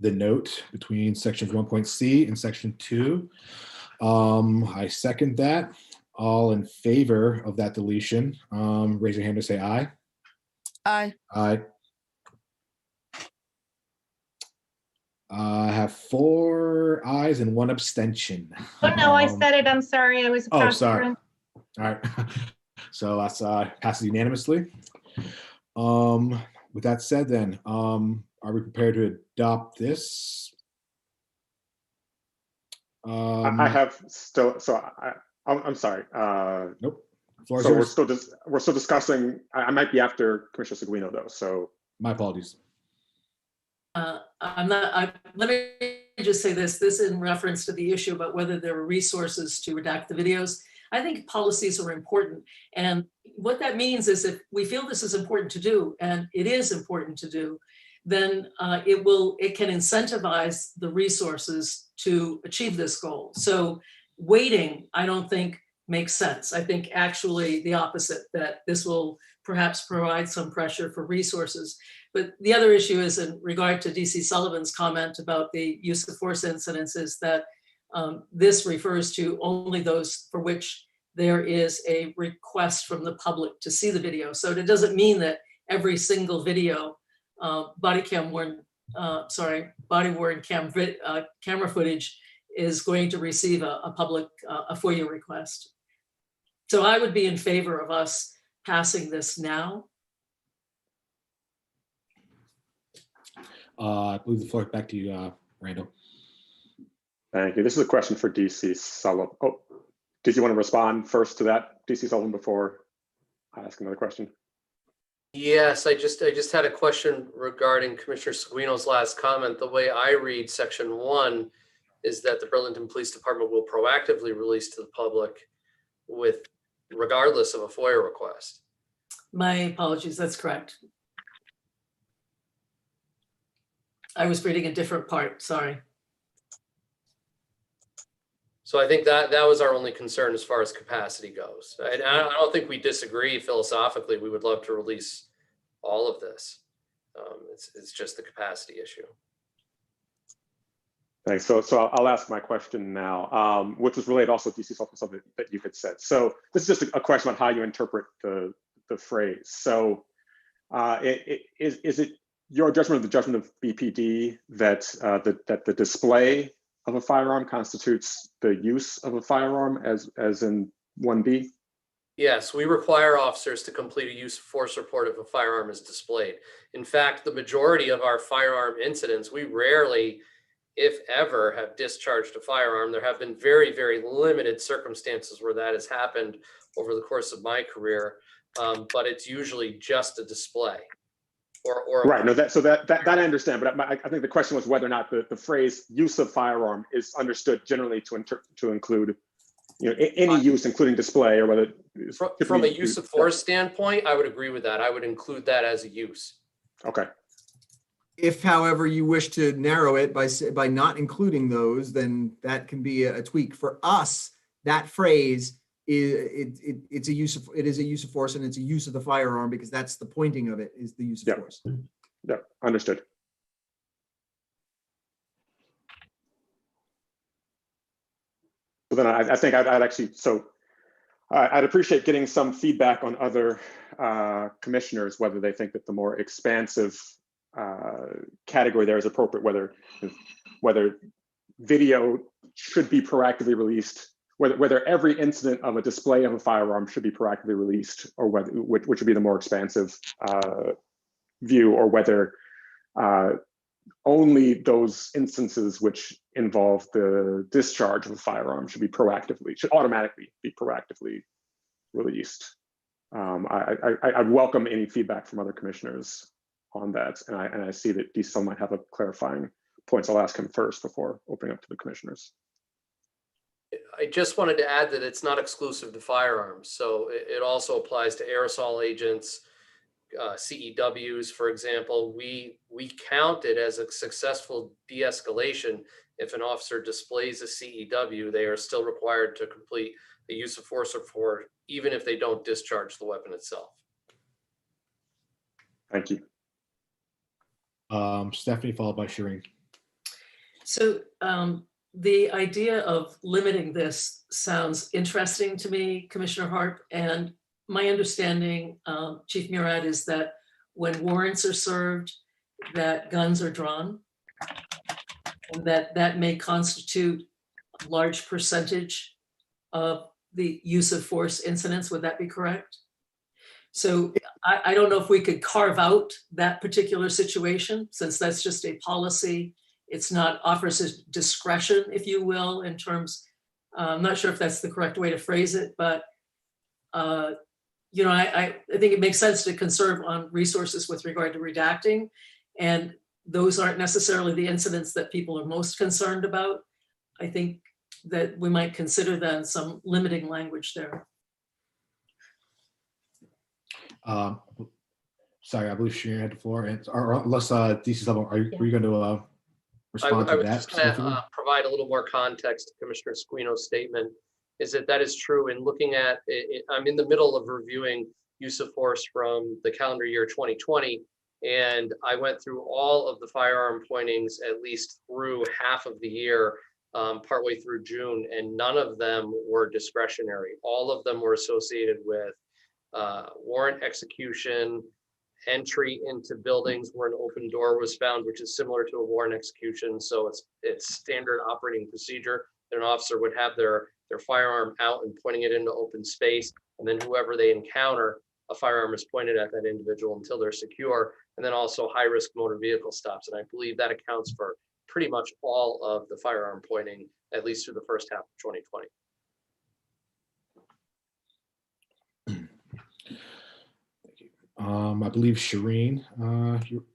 the note between sections 1.c and section 2. I second that. All in favor of that deletion, raise your hand to say aye. Aye. Aye. I have 4 ayes and 1 abstention. Oh, no, I said it. I'm sorry. I was. Oh, sorry. All right. So that's passes unanimously. With that said, then, are we prepared to adopt this? I have still. So I'm sorry. Nope. So we're still discussing. I might be after Commissioner Seguino though. So my apologies. Let me just say this in reference to the issue about whether there are resources to redact the videos. I think policies are important. And what that means is if we feel this is important to do, and it is important to do, then it can incentivize the resources to achieve this goal. So waiting, I don't think makes sense. I think actually the opposite, that this will perhaps provide some pressure for resources. But the other issue is in regard to DC Sullivan's comment about the use of force incidents is that this refers to only those for which there is a request from the public to see the video. So it doesn't mean that every single video, body worn camera footage is going to receive a public a FOIA request. So I would be in favor of us passing this now. I believe the floor back to you, Randall. Thank you. This is a question for DC Sullivan. Oh, did you want to respond first to that, DC Sullivan, before I ask another question? Yes, I just had a question regarding Commissioner Seguino's last comment. The way I read section 1 is that the Burlington Police Department will proactively release to the public regardless of a FOIA request. My apologies, that's correct. I was reading a different part, sorry. So I think that was our only concern as far as capacity goes. And I don't think we disagree philosophically. We would love to release all of this. It's just the capacity issue. Thanks. So I'll ask my question now, which was related also to DC Sullivan, something that you had said. So this is just a question on how you interpret the phrase. So is it your judgment, the judgment of BPD, that the display of a firearm constitutes the use of a firearm as in 1B? Yes, we require officers to complete a use of force report if a firearm is displayed. In fact, the majority of our firearm incidents, we rarely if ever, have discharged a firearm. There have been very, very limited circumstances where that has happened over the course of my career, but it's usually just a display. Or right. No, that I understand, but I think the question was whether or not the phrase "use of firearm" is understood generally to include, any use, including display, or whether from a use of force standpoint, I would agree with that. I would include that as a use. Okay. If, however, you wish to narrow it by not including those, then that can be a tweak. For us, that phrase is a use of force, and it's a use of the firearm, because that's the pointing of it, is the use of force. Yeah, understood. So then I think I'd appreciate getting some feedback on other commissioners, whether they think that the more expansive category there is appropriate, whether video should be proactively released, whether every incident of a display of a firearm should be proactively released, or which would be the more expansive view, or whether only those instances which involve the discharge of a firearm should automatically be proactively released. I'd welcome any feedback from other commissioners on that, and I see that Diesel might have a clarifying points. I'll ask him first before opening up to the commissioners. I just wanted to add that it's not exclusive to firearms. So it also applies to aerosol agents, CEWs, for example. We count it as a successful de-escalation. If an officer displays a CEW, they are still required to complete the use of force report, even if they don't discharge the weapon itself. Thank you. Stephanie, followed by Shireen. So the idea of limiting this sounds interesting to me, Commissioner Hart. And my understanding, Chief Murad, is that when warrants are served, that guns are drawn, and that may constitute a large percentage of the use of force incidents. Would that be correct? So I don't know if we could carve out that particular situation, since that's just a policy. It's not officers' discretion, if you will, in terms, I'm not sure if that's the correct way to phrase it, but I think it makes sense to conserve on resources with regard to redacting. And those aren't necessarily the incidents that people are most concerned about. I think that we might consider then some limiting language there. Sorry, I believe Shireen had the floor. Or unless DC's level, are you going to respond to I was that? just going to provide a little more context to Commissioner Squino's statement. Is that is true. In looking at it, I'm in the middle of reviewing use of force from the calendar year 2020, and I went through all of the firearm pointings at least through half of the year, partway through June, and none of them were discretionary. All of them were associated with warrant execution, entry into buildings where an open door was found, which is similar to a warrant execution. So it's standard operating procedure that an officer would have their firearm out and pointing it into open space, and then whoever they encounter, a firearm is pointed at that individual until they're secure. And then also high-risk motor vehicle stops, and I believe that accounts for pretty much all of the firearm pointing, at least through the first half of 2020. I believe Shireen.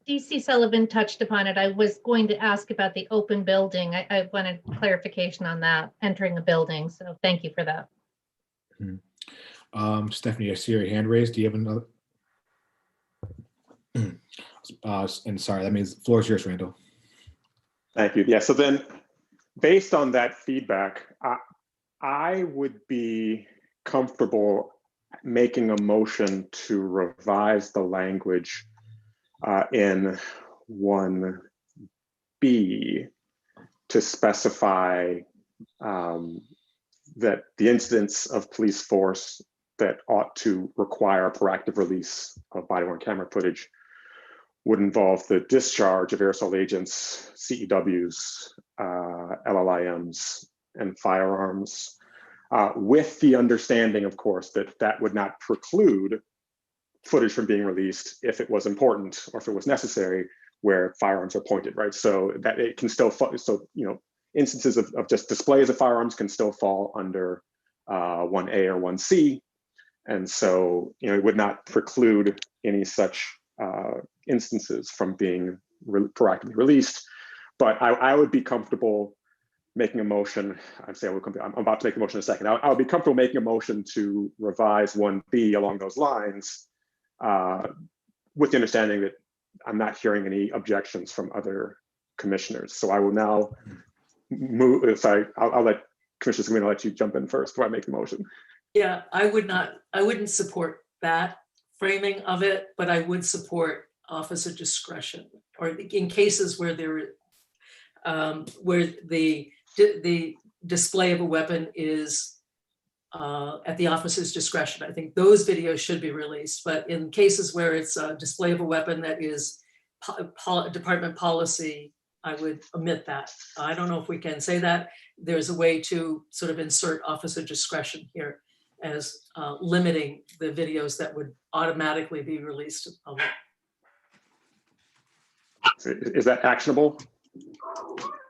DC Sullivan touched upon it. I was going to ask about the open building. I wanted clarification on that, entering a building. So thank you for that. Stephanie, I see your hand raised. Do you have another? And sorry, that means the floor is yours, Randall. Thank you. Yeah, so then based on that feedback, I would be comfortable making a motion to revise the language in 1B to specify that the incidents of police force that ought to require proactive release of body-worn camera footage would involve the discharge of aerosol agents, CEWs, LLIMs, and firearms, with the understanding, of course, that that would not preclude footage from being released if it was important or if it was necessary, where firearms are pointed, right? So that it can still fall, so, you know, instances of just displays of firearms can still fall under 1A or 1C. And so, you know, it would not preclude any such instances from being proactively released. But I would be comfortable making a motion. I'm about to make a motion in a second. I would be comfortable making a motion to revise 1B along those lines, with the understanding that I'm not hearing any objections from other commissioners. So I will now move. Sorry, I'll let Commissioner Scalino let you jump in first before I make the motion. Yeah, I wouldn't support that framing of it, but I would support officer discretion, or in cases where where the display of a weapon is at the officer's discretion. I think those videos should be released, but in cases where it's a display of a weapon that is department policy, I would omit that. I don't know if we can say that. There's a way to sort of insert officer discretion here as limiting the videos that would automatically be released to the public. Is that actionable?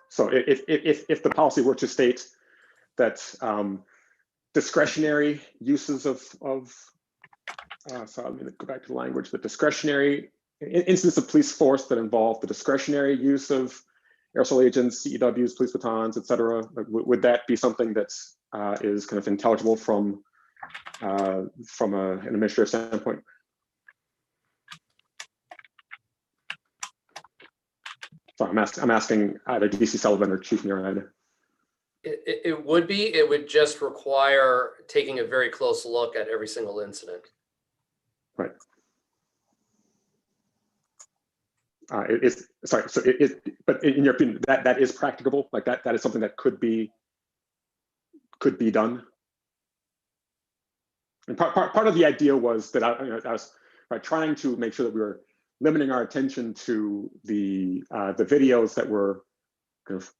So if the policy were to state that discretionary uses of sorry, let me go back to the language, the discretionary instances of police force that involve the discretionary use of aerosol agents, CEWs, police batons, et cetera, would that be something that is kind of intelligible from an administrative standpoint? So I'm asking either DC Sullivan or Chief Murad. It would be. It would just require taking a very close look at every single incident. Right. But in your opinion, that is practicable. Like that is something that could be done. And part of the idea was that I was trying to make sure that we were limiting our attention to the videos that were kind of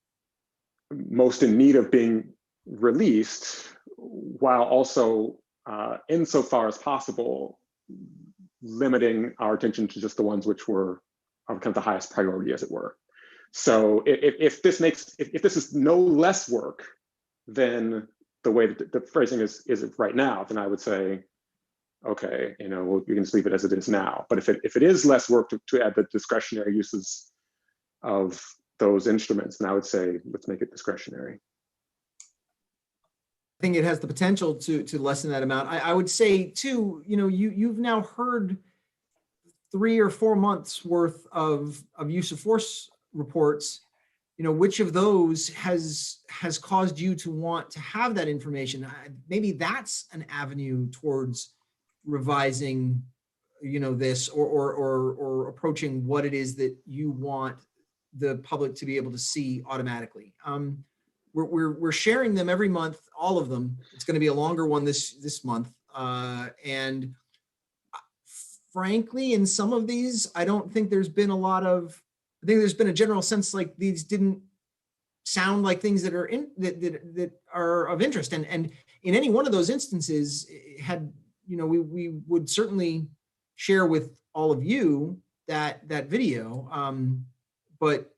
most in need of being released, while also, insofar as possible, limiting our attention to just the ones which were kind of the highest priority, as it were. So if this is no less work than the way that the phrasing is right now, then I would say, okay, you know, we can just leave it as it is now. But if it is less work to add the discretionary uses of those instruments, then I would say let's make it discretionary. I think it has the potential to lessen that amount. I would say too, you know, you've now heard 3 or 4 months worth of use of force reports. You know, which of those has caused you to want to have that information? Maybe that's an avenue towards revising, you know, this or approaching what it is that you want the public to be able to see automatically. We're sharing them every month, all of them. It's going to be a longer one this month, and frankly, in some of these, I don't think there's been a lot of. I think there's been a general sense like these didn't sound like things that are that are of interest, and in any one of those instances, had you know we would certainly share with all of you that video, but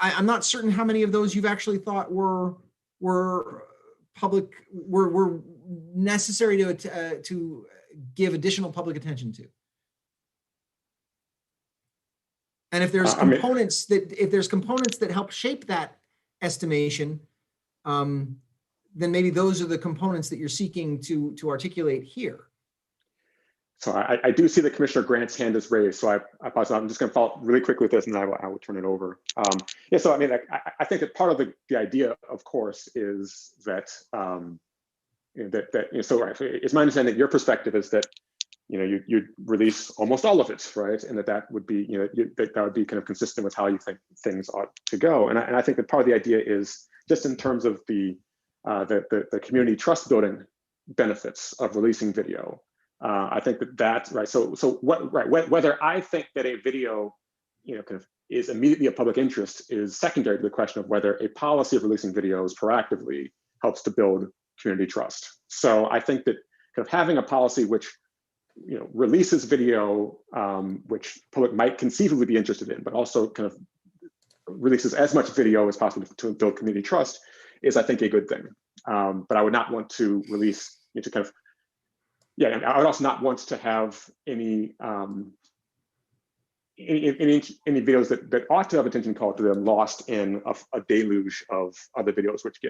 I'm not certain how many of those you've actually thought were public were necessary to give additional public attention to. And if there's components that help shape that estimation, then maybe those are the components that you're seeking to articulate here. So I do see that Commissioner Grant's hand is raised. So I'm just going to follow up really quickly with this, and then I will turn it over. Yeah. So I mean, I think that part of the idea, of course, is that it's my understanding that your perspective is that you release almost all of it, right? And that would be, that would be kind of consistent with how you think things ought to go. And I think that part of the idea is just in terms of the community trust building benefits of releasing video. I think that's right. So whether I think that a video, kind of is immediately of public interest is secondary to the question of whether a policy of releasing videos proactively helps to build community trust. So I think that kind of having a policy which releases video, which public might conceivably be interested in, but also kind of releases as much video as possible to build community trust, is, I think, a good thing. But I would not want to release into kind of, and I would also not want to have any videos that ought to have attention called to them lost in a deluge of other videos which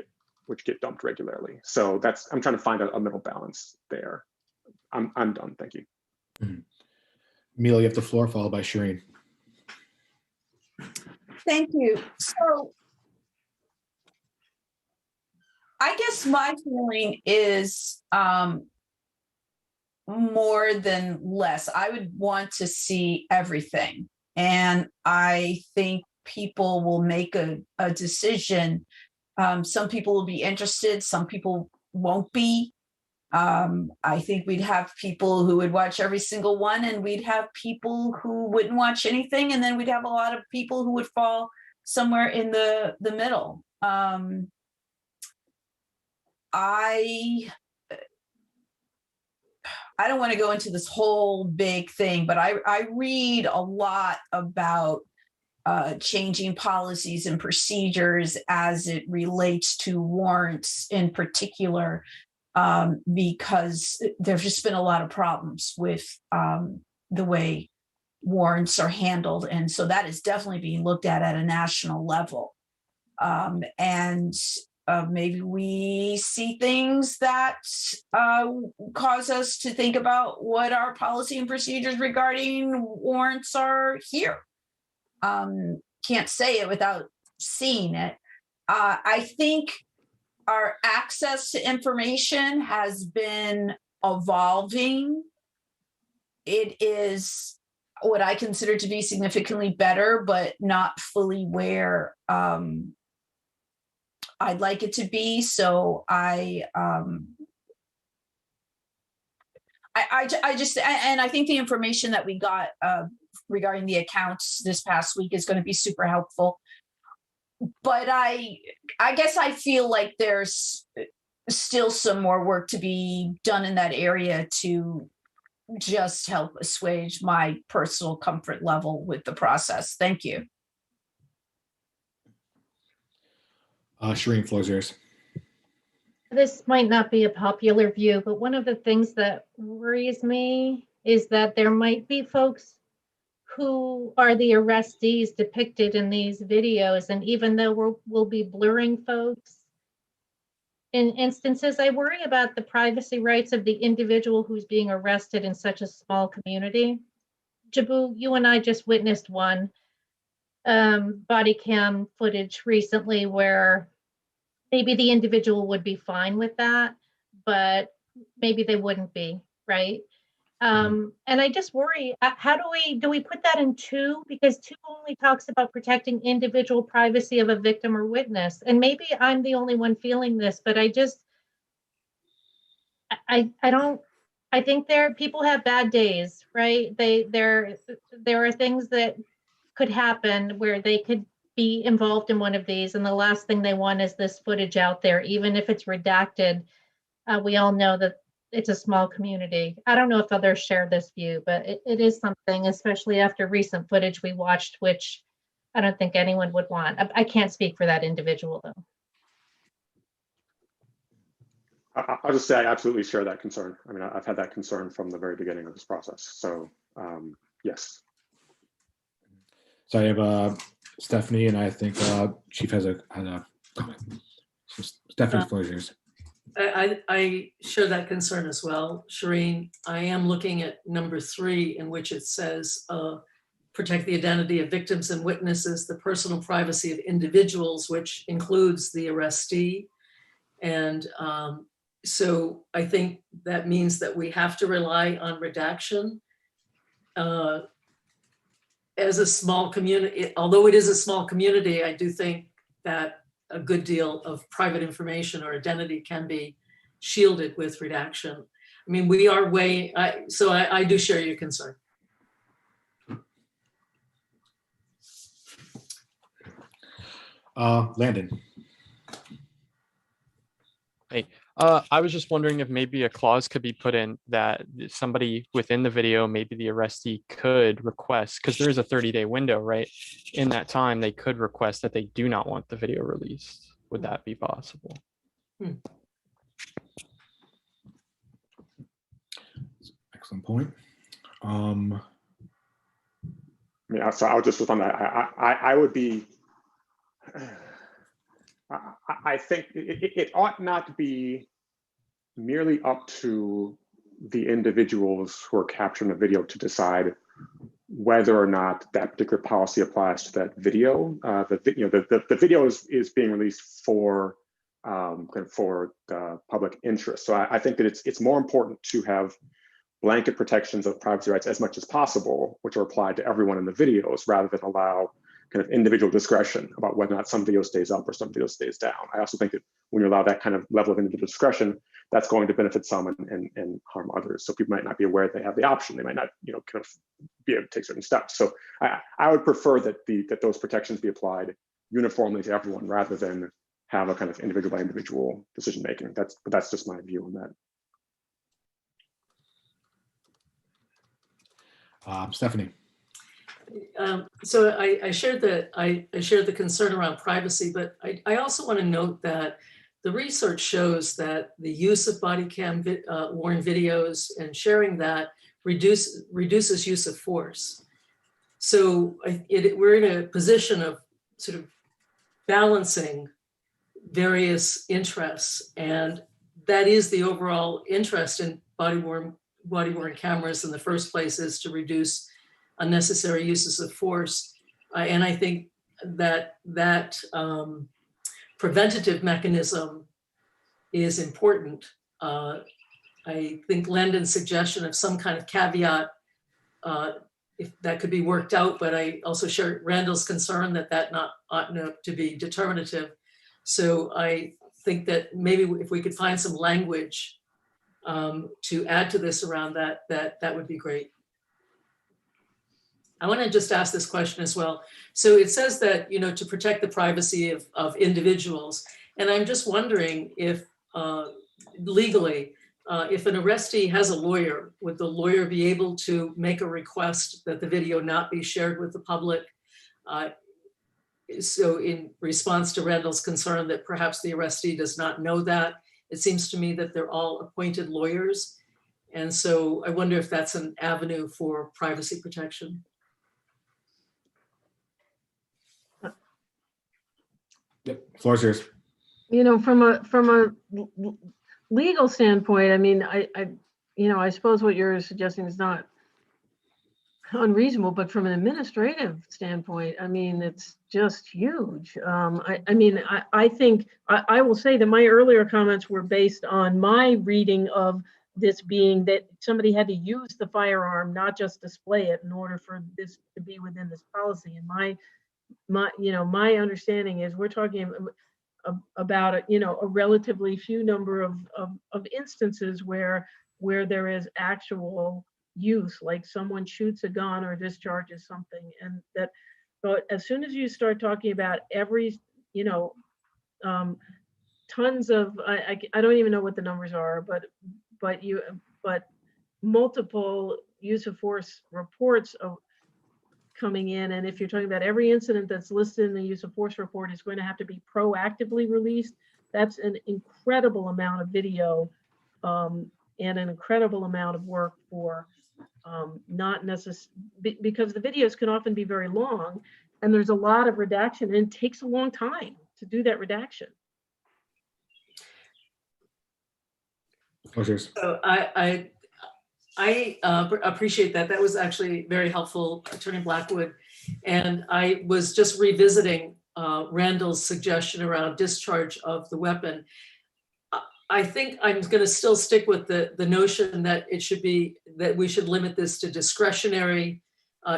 get dumped regularly. So I'm trying to find a middle balance there. I'm done. Thank you. Emil, you have the floor, followed by Shireen. Thank you. So I guess my feeling is more than less. I would want to see everything. And I think people will make a decision. Some people will be interested, some people won't be. I think we'd have people who would watch every single one, and we'd have people who wouldn't watch anything, and then we'd have a lot of people who would fall somewhere in the middle. I don't want to go into this whole big thing, but I read a lot about changing policies and procedures as it relates to warrants in particular, because there's just been a lot of problems with the way warrants are handled. And so that is definitely being looked at a national level. And maybe we see things that cause us to think about what our policy and procedures regarding warrants are here. Can't say it without seeing it. I think our access to information has been evolving. It is what I consider to be significantly better, but not fully where I'd like it to be. So I just, and I think the information that we got regarding the accounts this past week is going to be super helpful. But I guess I feel like there's still some more work to be done in that area to just help assuage my personal comfort level with the process. Thank you. Shireen, floor is yours. This might not be a popular view, but one of the things that worries me is that there might be folks who are the arrestees depicted in these videos. And even though we'll be blurring folks, in instances, I worry about the privacy rights of the individual who's being arrested in such a small community. Jabu, you and I just witnessed one body cam footage recently where maybe the individual would be fine with that, but maybe they wouldn't be, right? And I just worry, how do we put that in 2? Because 2 only talks about protecting individual privacy of a victim or witness. And maybe I'm the only one feeling this, but I think people have bad days, right? There are things that could happen where they could be involved in one of these, and the last thing they want is this footage out there, even if it's redacted. We all know that it's a small community. I don't know if others share this view, but it is something, especially after recent footage we watched, which I don't think anyone would want. I can't speak for that individual, though. I'll just say I absolutely share that concern. I mean, I've had that concern from the very beginning of this process. So, yes. So I have Stephanie, and I think Chief has a comment. So Stephanie, floor is yours. I share that concern as well, Shireen. I am looking at number 3, in which it says protect the identity of victims and witnesses, the personal privacy of individuals, which includes the arrestee. And so I think that means that we have to rely on redaction. As a small community, although it is a small community, I do think that a good deal of private information or identity can be shielded with redaction. I mean, we are so I do share your concern. Landon. Hey, I was just wondering if maybe a clause could be put in that somebody within the video, maybe the arrestee could request, because there is a 30-day window, right? In that time, they could request that they do not want the video released. Would that be possible? Excellent point. Yeah, so I'll just respond to that. I would be, I think it ought not to be merely up to the individuals who are capturing the video to decide whether or not that particular policy applies to that video. The video is being released for the public interest. So I think that it's more important to have blanket protections of privacy rights as much as possible, which are applied to everyone in the videos, rather than allow kind of individual discretion about whether or not some video stays up or some video stays down. I also think that when you allow that kind of level of individual discretion, that's going to benefit some and harm others. So people might not be aware that they have the option. They might not, kind of be able to take certain steps. So I would prefer that those protections be applied uniformly to everyone, rather than have a kind of individual by individual decision making. That's just my view on that. Stephanie. So I shared the concern around privacy, but I also want to note that the research shows that the use of body cam worn videos and sharing that reduces use of force. So we're in a position of sort of balancing various interests, and that is the overall interest in body-worn cameras in the first place, is to reduce unnecessary uses of force. And I think that preventative mechanism is important. I think Landon's suggestion of some kind of caveat, if that could be worked out, but I also share Randall's concern that ought not to be determinative. So I think that maybe if we could find some language to add to this around that would be great. I want to just ask this question as well. So it says that, to protect the privacy of individuals. And I'm just wondering if legally, if an arrestee has a lawyer, would the lawyer be able to make a request that the video not be shared with the public? So in response to Randall's concern that perhaps the arrestee does not know that, it seems to me that they're all appointed lawyers. And so I wonder if that's an avenue for privacy protection. Yep, floor is yours. From a legal standpoint, I mean, I suppose what you're suggesting is not unreasonable, but from an administrative standpoint, I mean, it's just huge. I think I will say that my earlier comments were based on my reading of this being that somebody had to use the firearm, not just display it, in order for this to be within this policy. And my understanding is we're talking about a relatively few number of instances where there is actual use, like someone shoots a gun or discharges something, and that. But as soon as you start talking about every, tons of, I don't even know what the numbers are, but multiple use of force reports of coming in, and if you're talking about every incident that's listed in the use of force report is going to have to be proactively released, that's an incredible amount of video and an incredible amount of work for not necessarily, because the videos can often be very long and there's a lot of redaction, and it takes a long time to do that redaction. So I appreciate that. That was actually very helpful, Attorney Blackwood. And I was just revisiting Randall's suggestion around discharge of the weapon. I think I'm going to still stick with the notion that we should limit this to discretionary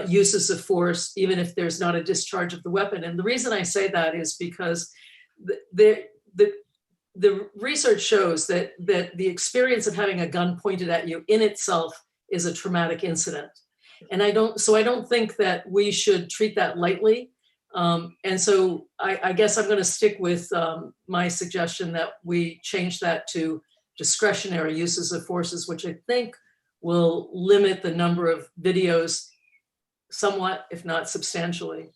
uses of force, even if there's not a discharge of the weapon. And the reason I say that is because the research shows that the experience of having a gun pointed at you in itself is a traumatic incident. And I don't think that we should treat that lightly. And so I guess I'm going to stick with my suggestion that we change that to discretionary uses of forces, which I think will limit the number of videos somewhat, if not substantially.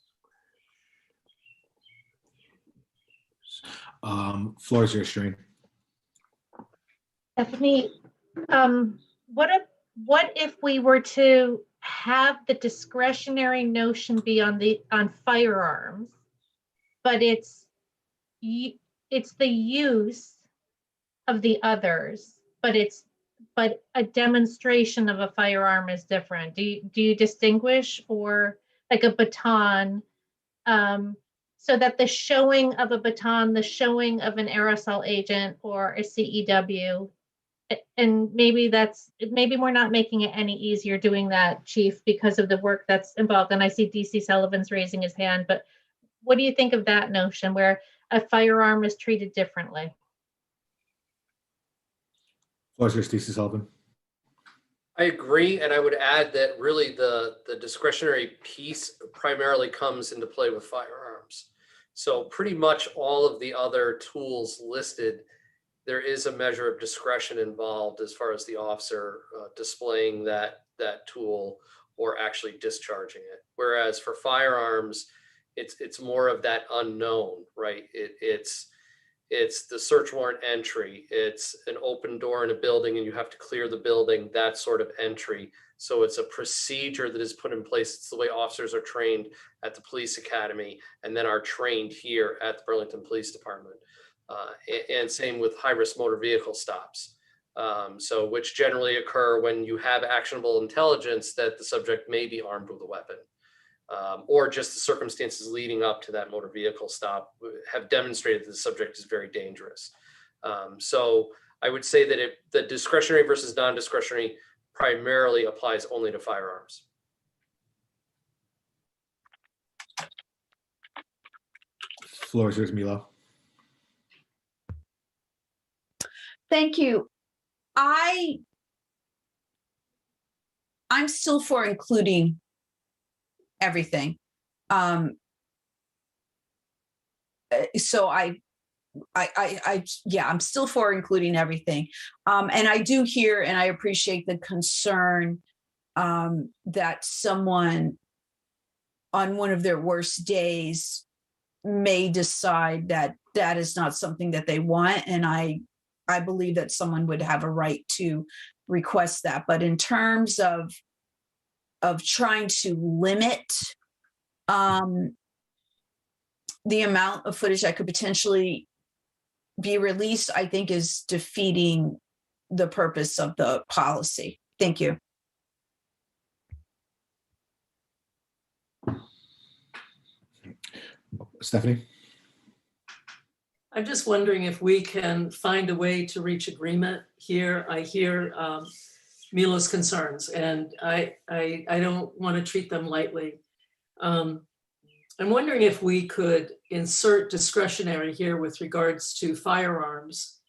Floor is yours, Shereen. Stephanie, what if we were to have the discretionary notion be on firearms, but it's the use of the others, but a demonstration of a firearm is different. Do you distinguish, or like a baton, so that the showing of a baton, the showing of an aerosol agent or a CEW, and maybe we're not making it any easier doing that, Chief, because of the work that's involved. And I see DC Sullivan's raising his hand, but what do you think of that notion where a firearm is treated differently? Floor is yours, DC Sullivan. I agree, and I would add that really the discretionary piece primarily comes into play with firearms. So pretty much all of the other tools listed, there is a measure of discretion involved as far as the officer displaying that tool or actually discharging it. Whereas for firearms, it's more of that unknown, right? It's the search warrant entry. It's an open door in a building and you have to clear the building, that sort of entry. So it's a procedure that is put in place. It's the way officers are trained at the police academy and then are trained here at the Burlington Police Department. And same with high-risk motor vehicle stops. So which generally occur when you have actionable intelligence that the subject may be armed with a weapon. Or just the circumstances leading up to that motor vehicle stop have demonstrated that the subject is very dangerous. So I would say that the discretionary versus non-discretionary primarily applies only to firearms. Floor is yours, Milo. Thank you. I'm still for including everything. So yeah, I'm still for including everything. And I do hear and I appreciate the concern that someone on one of their worst days may decide that that is not something that they want. And I believe that someone would have a right to request that. But in terms of trying to limit the amount of footage that could potentially be released, I think is defeating the purpose of the policy. Thank you. Stephanie? I'm just wondering if we can find a way to reach agreement here. I hear Milo's concerns, and I don't want to treat them lightly. I'm wondering if we could insert discretionary here with regards to firearms,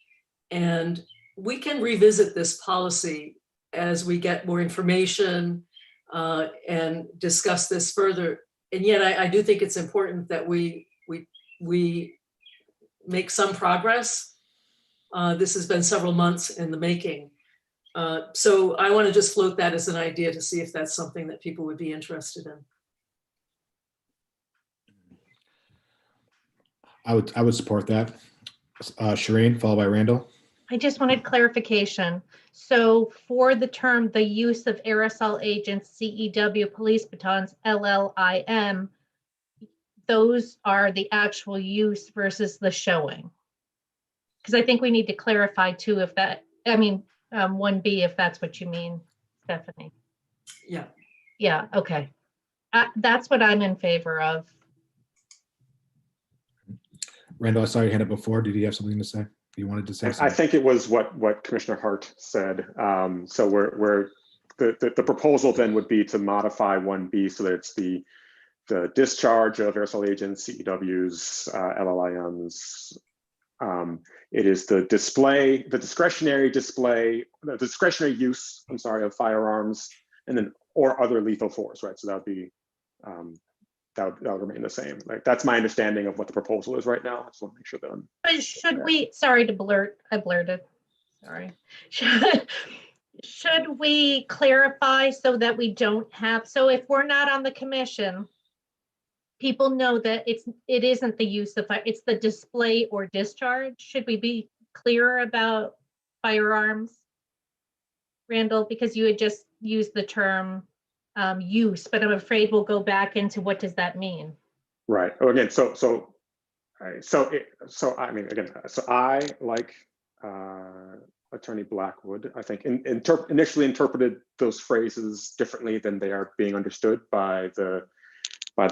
and we can revisit this policy as we get more information and discuss this further. And yet I do think it's important that we make some progress. This has been several months in the making. So I want to just float that as an idea to see if that's something that people would be interested in. I would support that. Shireen, followed by Randall. I just wanted clarification. So for the term, the use of aerosol agents, CEW, police batons, LLIM, those are the actual use versus the showing. Because I think we need to clarify too, if that, 1B, if that's what you mean, Stephanie. Yeah. Yeah, okay. That's what I'm in favor of. Randall, I saw your hand up before. Did you have something to say? You wanted to say something? I think it was what Commissioner Hart said. So the proposal then would be to modify 1B so that it's the discharge of aerosol agents, CEWs, LLIMs. It is the discretionary use, of firearms, and then or other lethal force, right? So that would be that would remain the same. Like, that's my understanding of what the proposal is right now. I just want to make sure that I'm. But should we, sorry to blurt, I blurted, sorry. Should we clarify so that we don't have, so if we're not on the commission, people know that it isn't the use of fire, it's the display or discharge. Should we be clearer about firearms, Randall? Because you had just used the term use, but I'm afraid we'll go back into what does that mean? Right. Oh, again, so I mean, again, so I, like Attorney Blackwood, I think initially interpreted those phrases differently than they are being understood by the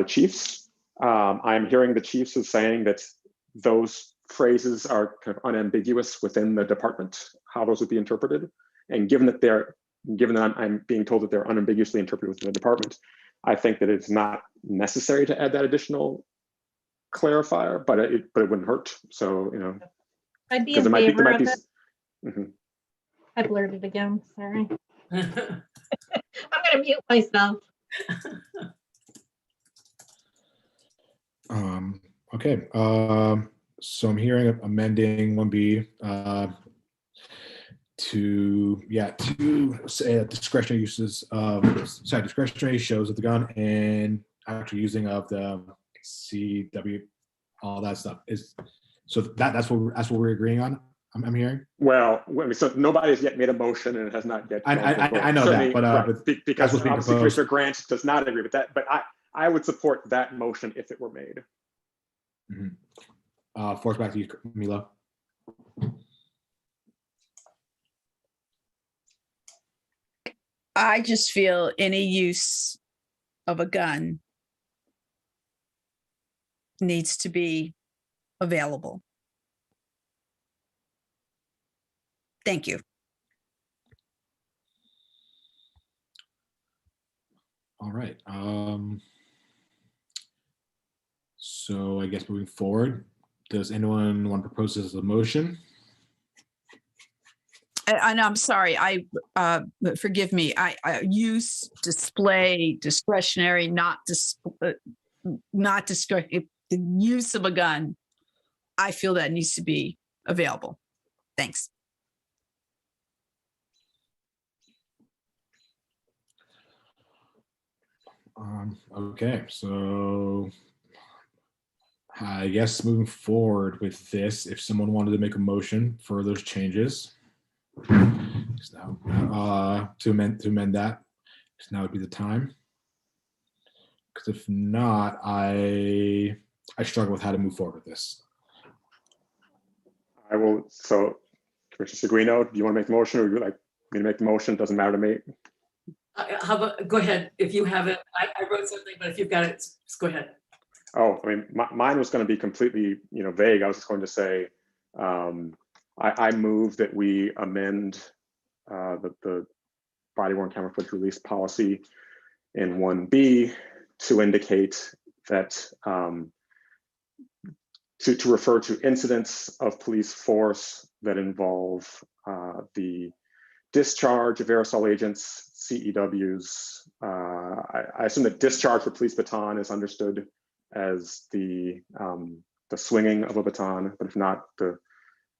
chiefs. I'm hearing the chiefs as saying that those phrases are kind of unambiguous within the department, how those would be interpreted. And given that I'm being told that they're unambiguously interpreted within the department, I think that it's not necessary to add that additional clarifier, but it wouldn't hurt. So, you know, I'd be in favor of it. Mhm. I blurted again, sorry. I'm gonna mute myself. Okay. So I'm hearing amending 1B to say discretionary uses of discretionary shows of the gun and actually using of the CW, all that stuff is. So that's what we're agreeing on. I'm hearing. Well, so nobody has yet made a motion, and it has not yet. I know that, but right, because obviously Commissioner Grant does not agree with that. But I would support that motion if it were made. Mm-hmm. Force back to you, Milo. I just feel any use of a gun needs to be available. Thank you. All right. So I guess moving forward, does anyone want to propose this as a motion? And I'm sorry, forgive me. I use, display, discretionary, not discretionary. The use of a gun, I feel that needs to be available. Thanks. Okay, so I guess moving forward with this, if someone wanted to make a motion for those changes, to amend that, now would be the time. Because if not, I struggle with how to move forward with this. I will. So, Commissioner Seguino, do you want to make the motion, or would you like me to make the motion? Doesn't matter to me. How about, go ahead. If you have it, I wrote something, but if you've got it, just go ahead. Oh, I mean, mine was going to be completely, vague. I was just going to say, I move that we amend the body worn camera footage release policy in 1B to indicate that to refer to incidents of police force that involve the discharge of aerosol agents, CEWs. I assume that discharge for police baton is understood as the swinging of a baton, but if not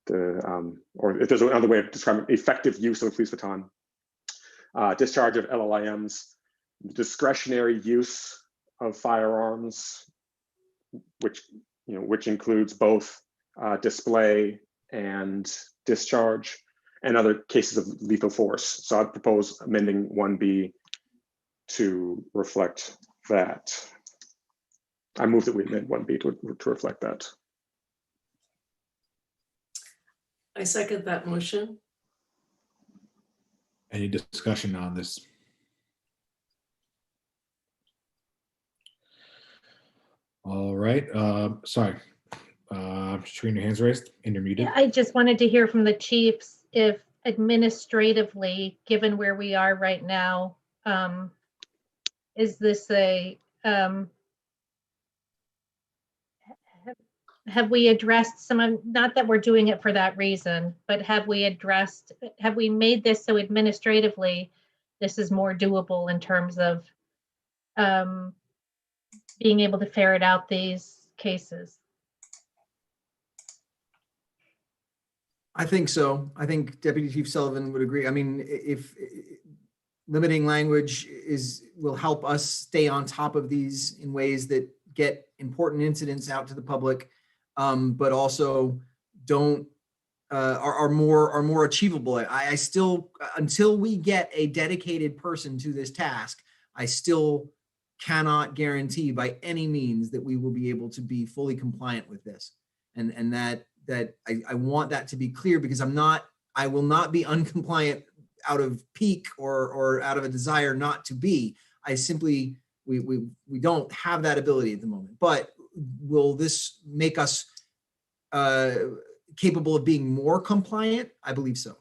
or if there's another way of describing effective use of a police baton, discharge of LLIMs, discretionary use of firearms, which includes both display and discharge, and other cases of lethal force. So I'd propose amending 1B to reflect that. I move that we amend 1B to reflect that. I second that motion. Any discussion on this? All right. Sorry. Showing your hands raised and you're muted. Yeah, I just wanted to hear from the chiefs if administratively, given where we are right now, is this a have we addressed some, not that we're doing it for that reason, but have we made this so administratively this is more doable in terms of being able to ferret out these cases? I think so. I think Deputy Chief Sullivan would agree. I mean, if limiting language will help us stay on top of these in ways that get important incidents out to the public, but also are more achievable. I still, until we get a dedicated person to this task, I still cannot guarantee by any means that we will be able to be fully compliant with this. And that I want that to be clear, because I will not be uncompliant out of pique or out of a desire not to be. I simply, we don't have that ability at the moment. But will this make us capable of being more compliant? I believe so.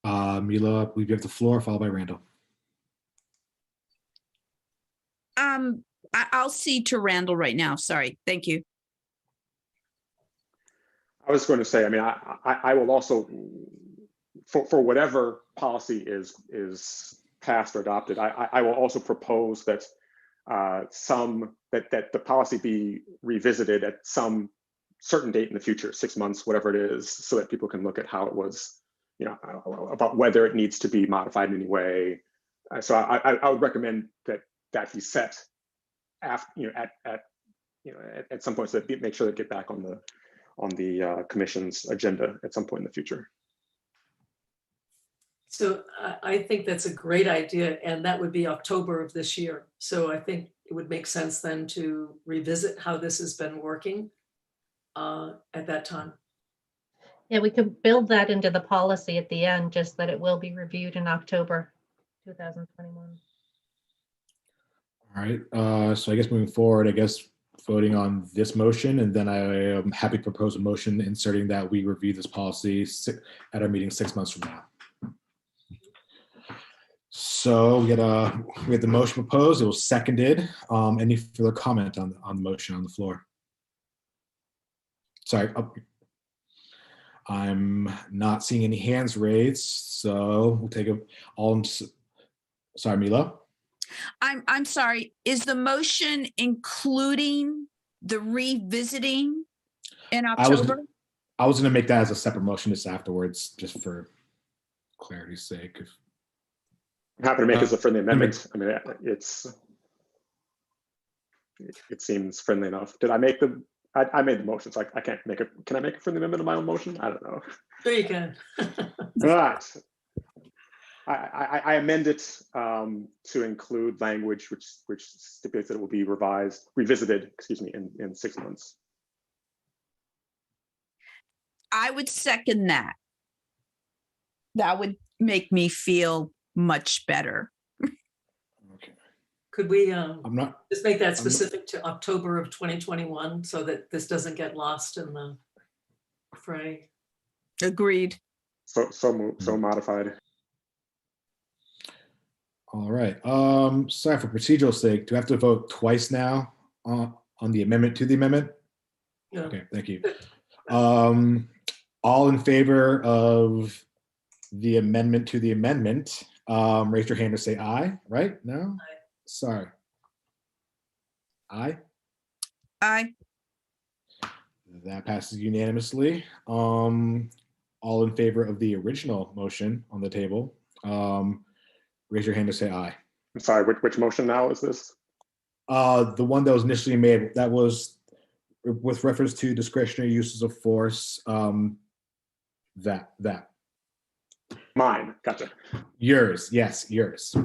Mila, I believe you have the floor, followed by Randall. I'll cede to Randall right now. Sorry. Thank you. I was going to say, I mean, I will also, for whatever policy is passed or adopted, I will also propose that that the policy be revisited at some certain date in the future, 6 months, whatever it is, so that people can look at how it was, you know, about whether it needs to be modified in any way. So I would recommend that be set after, at some point, so that make sure that get back on the commission's agenda at some point in the future. So I think that's a great idea, and that would be October of this year. So I think it would make sense then to revisit how this has been working at that time. Yeah, we could build that into the policy at the end, just that it will be reviewed in October 2021. All right, so I guess moving forward, I guess voting on this motion, and then I am happy to propose a motion inserting that we review this policy at our meeting 6 months from now. So we had the motion proposed, it was seconded. Any further comment on the motion on the floor? Sorry, I'm not seeing any hands raised, so we'll take sorry, Mila? I'm sorry, is the motion including the revisiting in October? I was gonna make that as a separate motion just afterwards, just for clarity's sake. I'm happy to make it as a friendly amendment. I mean, it seems friendly enough. Did I make I made the motion, so I can't make it. Can I make a friendly amendment of my own motion? I don't know. Sure you can. Right. I amend it to include language which stipulates that it will be revisited, excuse me, in 6 months. I would second that. That would make me feel much better. Could we just make that specific to October of 2021 so that this doesn't get lost in the fray? Agreed. So modified. All right. Sorry, for procedural sake, do we have to vote twice now on the amendment to the amendment? Yeah. Okay, thank you. All in favor of the amendment to the amendment, raise your hand or say aye, right? No? Aye. Sorry. Aye? Aye. That passes unanimously. All in favor of the original motion on the table, raise your hand to say aye. I'm sorry, which motion now is this? The one that was initially made, that was with reference to discretionary uses of force. That. Mine, gotcha. Yours, yes, yours.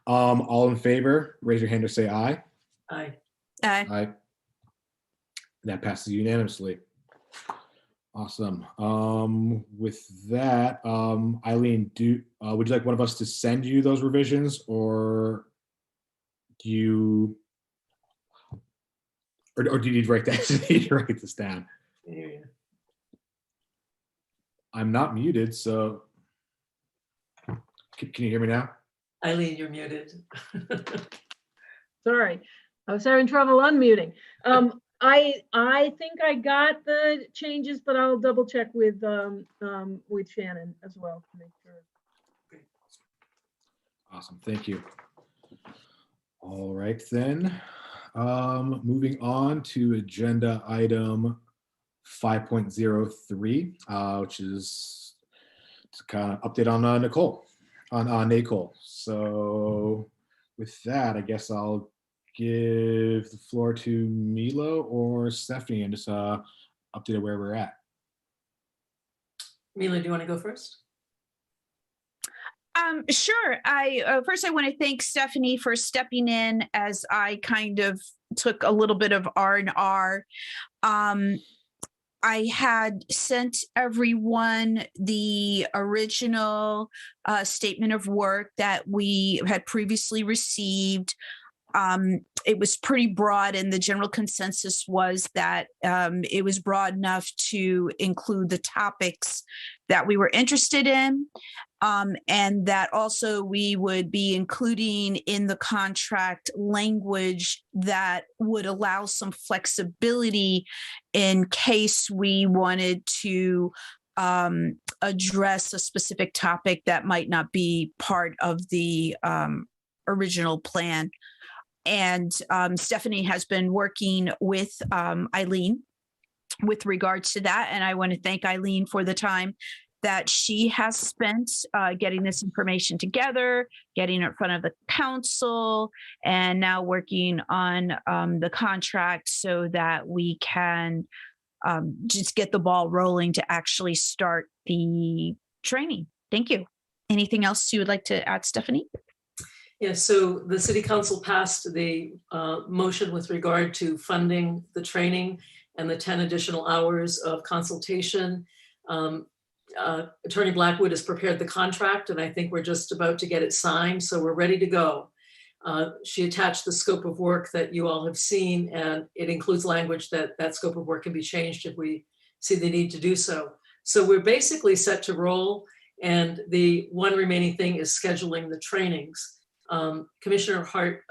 All in favor, raise your hand or say aye. Aye. Aye. Aye. That passes unanimously. Awesome. With that, Eileen, would you like one of us to send you those revisions, or do you need to write that? Do you need to write this down? Yeah. I'm not muted, so can you hear me now? Eileen, you're muted. Sorry, I was having trouble unmuting. I think I got the changes, but I'll double check with Shannon as well to make sure. Awesome, thank you. All right then. Moving on to agenda item 5.03, which is to kind of update on NACOLE, on NACOLE. So with that, I guess I'll give the floor to Milo or Stephanie and just update where we're at. Mila, do you want to go first? Sure. First I want to thank Stephanie for stepping in as I kind of took a little bit of R&R. I had sent everyone the original statement of work that we had previously received. It was pretty broad, and the general consensus was that it was broad enough to include the topics that we were interested in, and that also we would be including in the contract language that would allow some flexibility in case we wanted to address a specific topic that might not be part of the original plan. And Stephanie has been working with Eileen with regards to that. And I want to thank Eileen for the time that she has spent getting this information together, getting it in front of the council, and now working on the contract so that we can just get the ball rolling to actually start the training. Thank you. Anything else you would like to add, Stephanie? Yes, so the city council passed the motion with regard to funding the training and the 10 additional hours of consultation. Attorney Blackwood has prepared the contract, and I think we're just about to get it signed, so we're ready to go. She attached the scope of work that you all have seen, and it includes language that that scope of work can be changed if we see the need to do so. So we're basically set to roll, and the one remaining thing is scheduling the trainings. Commissioner Hart,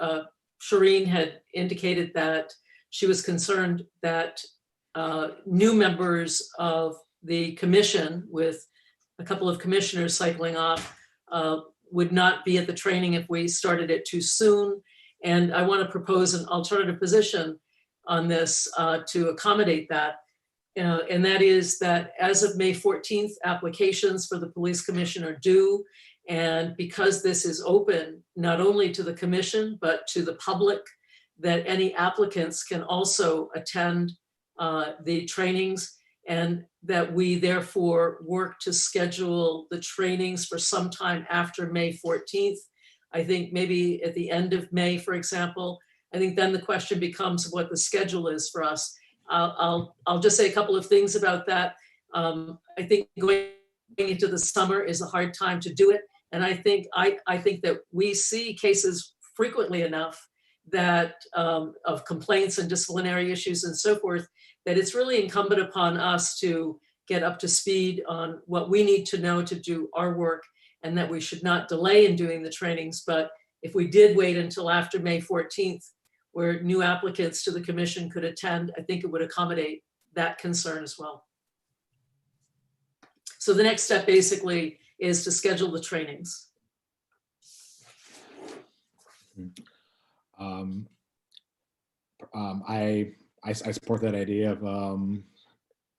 Shireen had indicated that she was concerned that new members of the commission, with a couple of commissioners cycling off, would not be at the training if we started it too soon. And I want to propose an alternative position on this to accommodate that. And that is that as of May 14th, applications for the police commission are due. And because this is open, not only to the commission, but to the public, that any applicants can also attend the trainings, and that we therefore work to schedule the trainings for sometime after May 14th. I think maybe at the end of May, for example. I think then the question becomes what the schedule is for us. I'll just say a couple of things about that. I think going into the summer is a hard time to do it. And I think that we see cases frequently enough that of complaints and disciplinary issues and so forth, that it's really incumbent upon us to get up to speed on what we need to know to do our work, and that we should not delay in doing the trainings. But if we did wait until after May 14th, where new applicants to the commission could attend, I think it would accommodate that concern as well. So the next step basically is to schedule the trainings. I support that idea of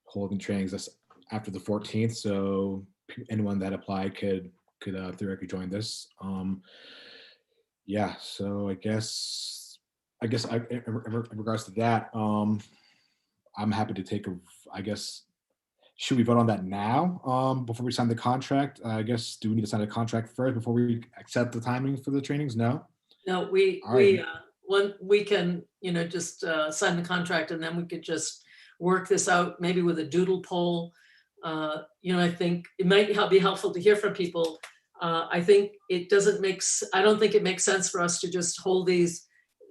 holding trainings after the 14th, so anyone that applied could theoretically join this. Yeah, so I guess in regards to that, I'm happy to take should we vote on that now before we sign the contract? I guess, do we need to sign a contract first before we accept the timing for the trainings? No? No, we can, just sign the contract, and then we could just work this out maybe with a doodle poll. I think it might be helpful to hear from people. I think I don't think it makes sense for us to just hold these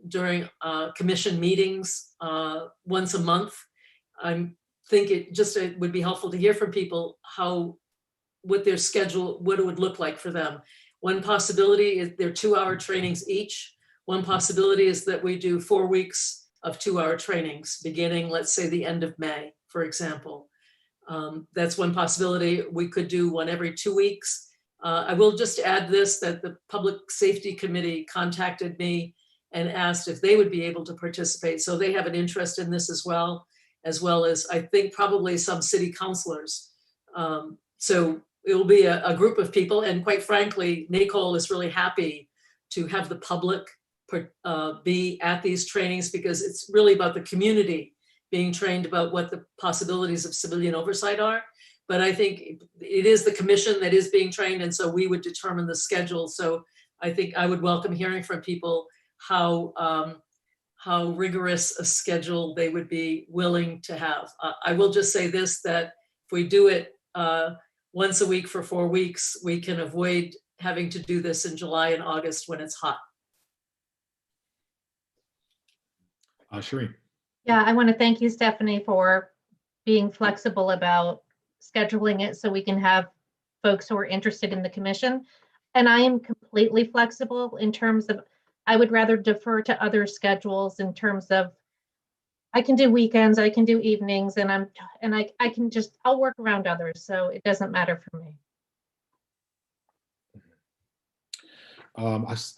during commission meetings once a month. I think it would be helpful to hear from people what their schedule, what it would look like for them. One possibility is they're 2-hour trainings each. One possibility is that we do 4 weeks of 2-hour trainings beginning, let's say, the end of May, for example. That's one possibility. We could do one every 2 weeks. I will just add this, that the Public Safety Committee contacted me and asked if they would be able to participate. So they have an interest in this as well as I think probably some city councilors. So it will be a group of people, and quite frankly, NACOLE is really happy to have the public be at these trainings, because it's really about the community being trained about what the possibilities of civilian oversight are. But I think it is the commission that is being trained, and so we would determine the schedule. So I think I would welcome hearing from people how rigorous a schedule they would be willing to have. I will just say this, that if we do it once a week for 4 weeks, we can avoid having to do this in July and August when it's hot. Shereen. Yeah, I want to thank you, Stephanie, for being flexible about scheduling it so we can have folks who are interested in the commission. And I am completely flexible in terms of, I would rather defer to other schedules in terms of, I can do weekends, I can do evenings, and I can just, I'll work around others. So it doesn't matter for me.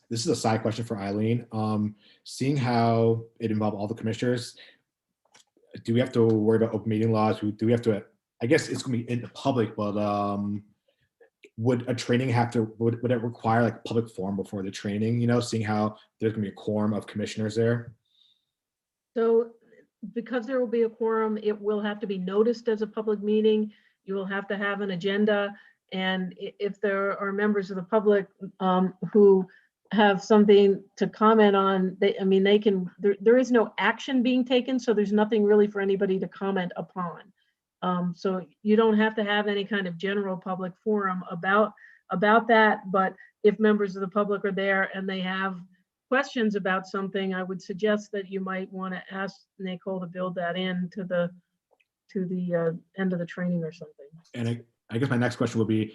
This is a side question for Eileen. Seeing how it involved all the commissioners, do we have to worry about open meeting laws? Do we have to, I guess it's going to be in the public, but would a training would it require like public forum before the training, seeing how there's going to be a quorum of commissioners there? So because there will be a quorum, it will have to be noticed as a public meeting. You will have to have an agenda. And if there are members of the public who have something to comment on, they can, there is no action being taken, so there's nothing really for anybody to comment upon. So you don't have to have any kind of general public forum about that, but if members of the public are there and they have questions about something, I would suggest that you might want to ask NACOLE to build that in to the end of the training or something. And I guess my next question would be,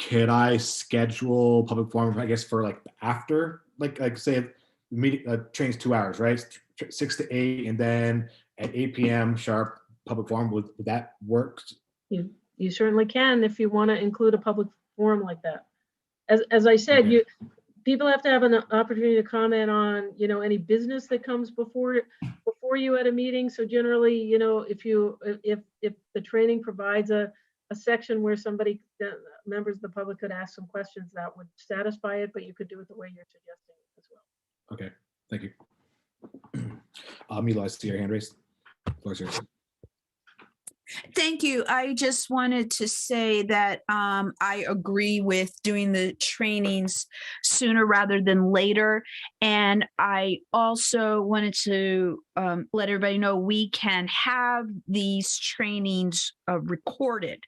could I schedule public forum, I guess, for like after, like say the meeting training's 2 hours, right? 6 to 8, and then at 8 p.m. sharp public forum, would that work? You certainly can if you want to include a public forum like that. As I said, Okay. People have to have an opportunity to comment on, any business that comes before you at a meeting. So generally, if the training provides a section where members of the public could ask some questions, that would satisfy it, but you could do it the way you're suggesting as well. Okay, thank you. Mila, I see your hand raised. Floor is yours. Thank you. I just wanted to say that I agree with doing the trainings sooner rather than later. And I also wanted to let everybody know we can have these trainings recorded,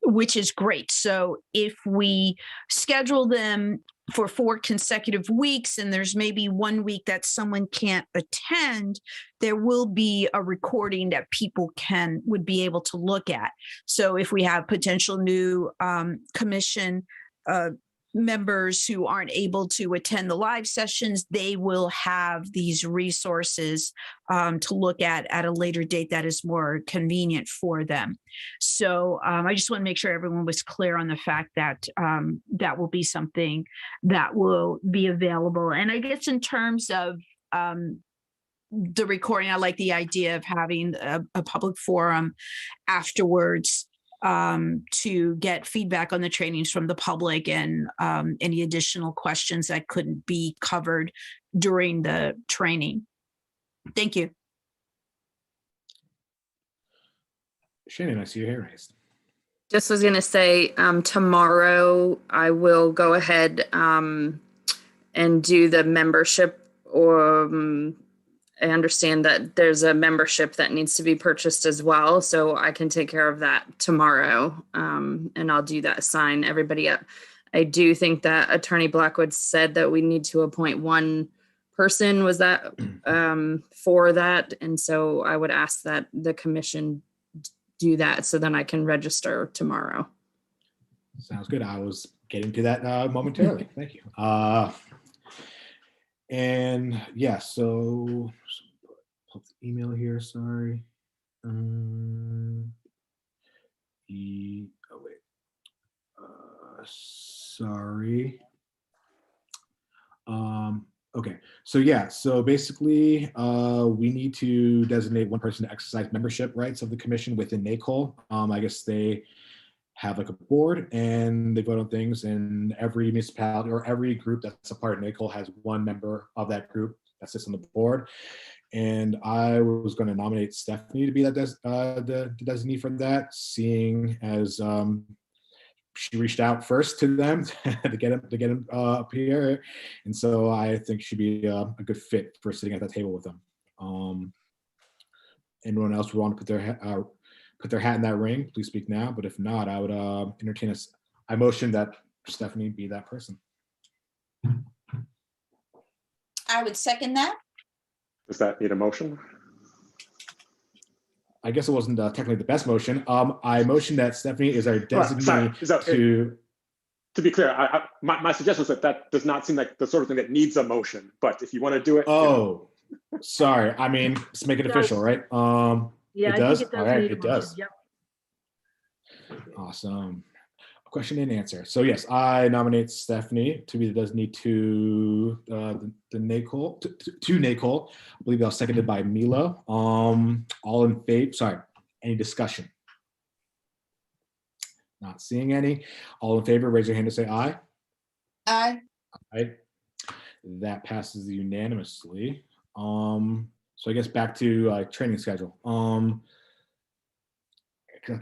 which is great. So if we schedule them for 4 consecutive weeks and there's maybe 1 week that someone can't attend, there will be a recording that people would be able to look at. So if we have potential new commission members who aren't able to attend the live sessions, they will have these resources to look at a later date that is more convenient for them. So I just want to make sure everyone was clear on the fact that that will be something that will be available. And I guess in terms of the recording, I like the idea of having a public forum afterwards to get feedback on the trainings from the public and any additional questions that couldn't be covered during the training. Thank you. Shannon, I see your hand raised. Just was going to say, tomorrow I will go ahead and do the membership, or I understand that there's a membership that needs to be purchased as well. So I can take care of that tomorrow. And I'll do that, sign everybody up. I do think that Attorney Blackwood said that we need to appoint one person, was that for that? And so I would ask that the commission do that so then I can register tomorrow. Sounds good. I was getting to that momentarily. Thank you. And yeah, so put the email here, sorry. Sorry. Okay, so yeah, so basically, we need to designate one person to exercise membership rights of the commission within NACOLE. I guess they have like a board and they vote on things, and every municipality or every group that's a part of NACOLE has one member of that group that sits on the board. And I was going to nominate Stephanie to be that the designee for that, seeing as she reached out first to them to get him up here, and so I think she'd be a good fit for sitting at that table with them. Anyone else would want to put their hat in that ring? Please speak now. But if not, I would entertain I motion that Stephanie be that person. I would second that. Does that need a motion? I guess it wasn't technically the best motion. I motioned that Stephanie is our designee to be clear, my suggestion was that does not seem like the sort of thing that needs a motion, but if you want to do it. Oh, sorry. I mean, let's make it official, right? Yeah, it does? I think it does. All right, need a it does. motion. Yep. Awesome. Question and answer. So yes, I nominate Stephanie to be the designee to the NACOLE, to NACOLE. I believe that was seconded by Milo. All in favor? Sorry, any discussion? Not seeing any. All in favor, raise your hand to say aye. Aye. Aye. That passes unanimously. So I guess back to training schedule. I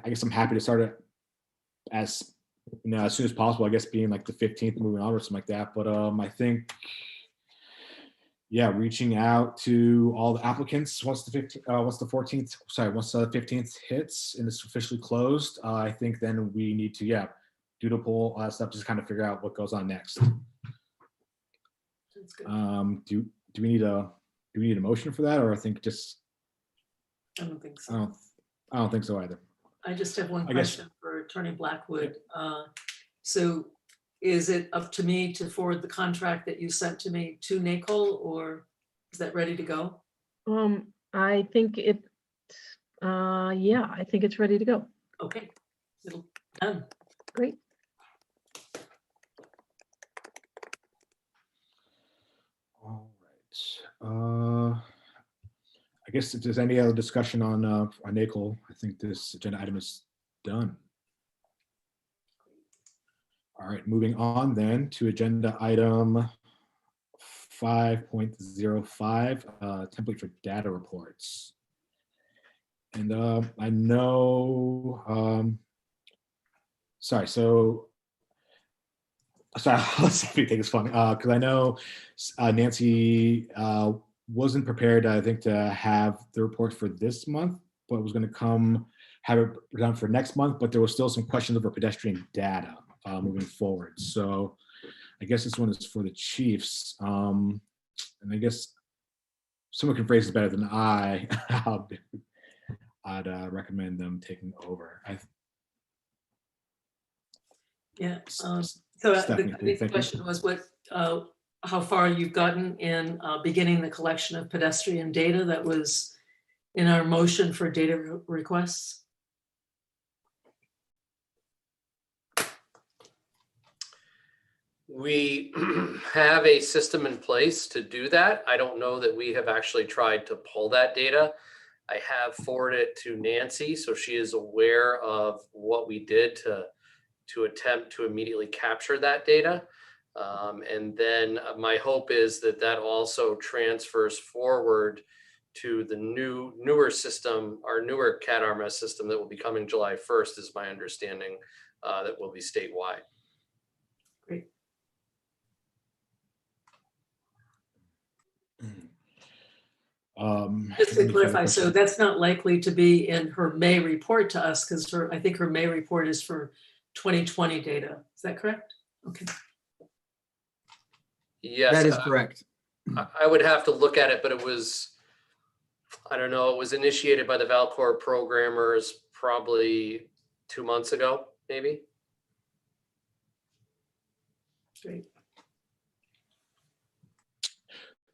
guess I'm happy to start it as soon as possible. I guess being like the 15th, moving on or something like that. But I think, yeah, reaching out to all the applicants once the 15th hits and it's officially closed. I think then we need to do the poll, all that stuff, just kind of figure out what goes on next. That's good. Do we need a motion for that, or I think just? I don't think so. I don't think so either. I just have one question for Attorney Blackwood. So is it up to me to forward the contract that you sent to me to NACOLE, or is that ready to go? I think it, yeah, I think it's ready to go. Okay, it'll done. Great. All right. I guess if there's any other discussion on NACOLE, I think this agenda item is done. All right, moving on then to agenda item 5.05, template for data reports. And I know, sorry, let's see if everything is fun, because I know Nancy wasn't prepared, I think, to have the report for this month, but was going to have it done for next month, but there was still some questions over pedestrian data moving forward. So I guess this one is for the chiefs. And I guess someone can phrase it better than I. I'd recommend them taking over. Yeah. So the question was how far you've gotten in beginning the collection of pedestrian data that was in our motion for data requests. We have a system in place to do that. I don't know that we have actually tried to pull that data. I have forwarded it to Nancy, so she is aware of what we did to attempt to immediately capture that data. And then my hope is that also transfers forward to the newer system, our newer CAD-RMS system that will be coming July 1st, is my understanding, that will be statewide. Great. Just to clarify, so that's not likely to be in her May report to us, because I think her May report is for 2020 data. Is that correct? Okay. Yes, that is correct. I would have to look at it, but it was, I don't know, it was initiated by the Valcor programmers probably 2 months ago, maybe. Great.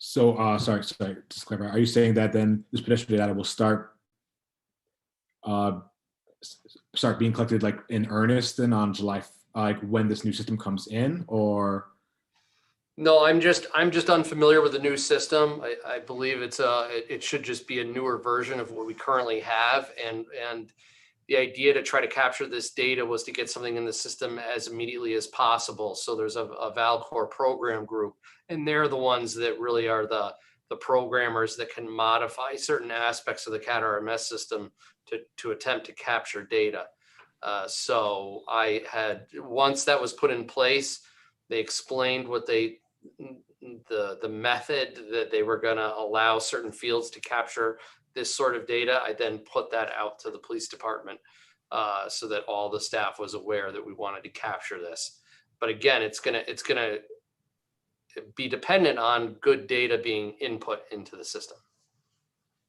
So, sorry, just clarify. Are you saying that then this pedestrian data will start being collected like in earnest then on July, like when this new system comes in, or? No, I'm just unfamiliar with the new system. I believe it should just be a newer version of what we currently have, and the idea to try to capture this data was to get something in the system as immediately as possible. So there's a Valcor program group, and they're the ones that really are the programmers that can modify certain aspects of the CAT RMS system to attempt to capture data. So once that was put in place, they explained what the method that they were going to allow certain fields to capture this sort of data. I then put that out to the police department so that all the staff was aware that we wanted to capture this. But again, it's gonna be dependent on good data being input into the system.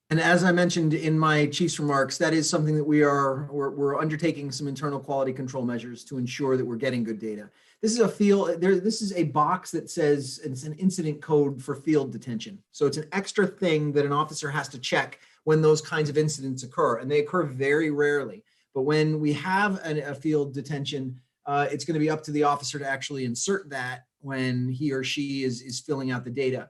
And as I mentioned in my chief's remarks, that is something that we're undertaking some internal quality control measures to ensure that we're getting good data. This is a this is a box that says it's an incident code for field detention. So it's an extra thing that an officer has to check when those kinds of incidents occur, and they occur very rarely. But when we have a field detention, it's going to be up to the officer to actually insert that when he or she is filling out the data.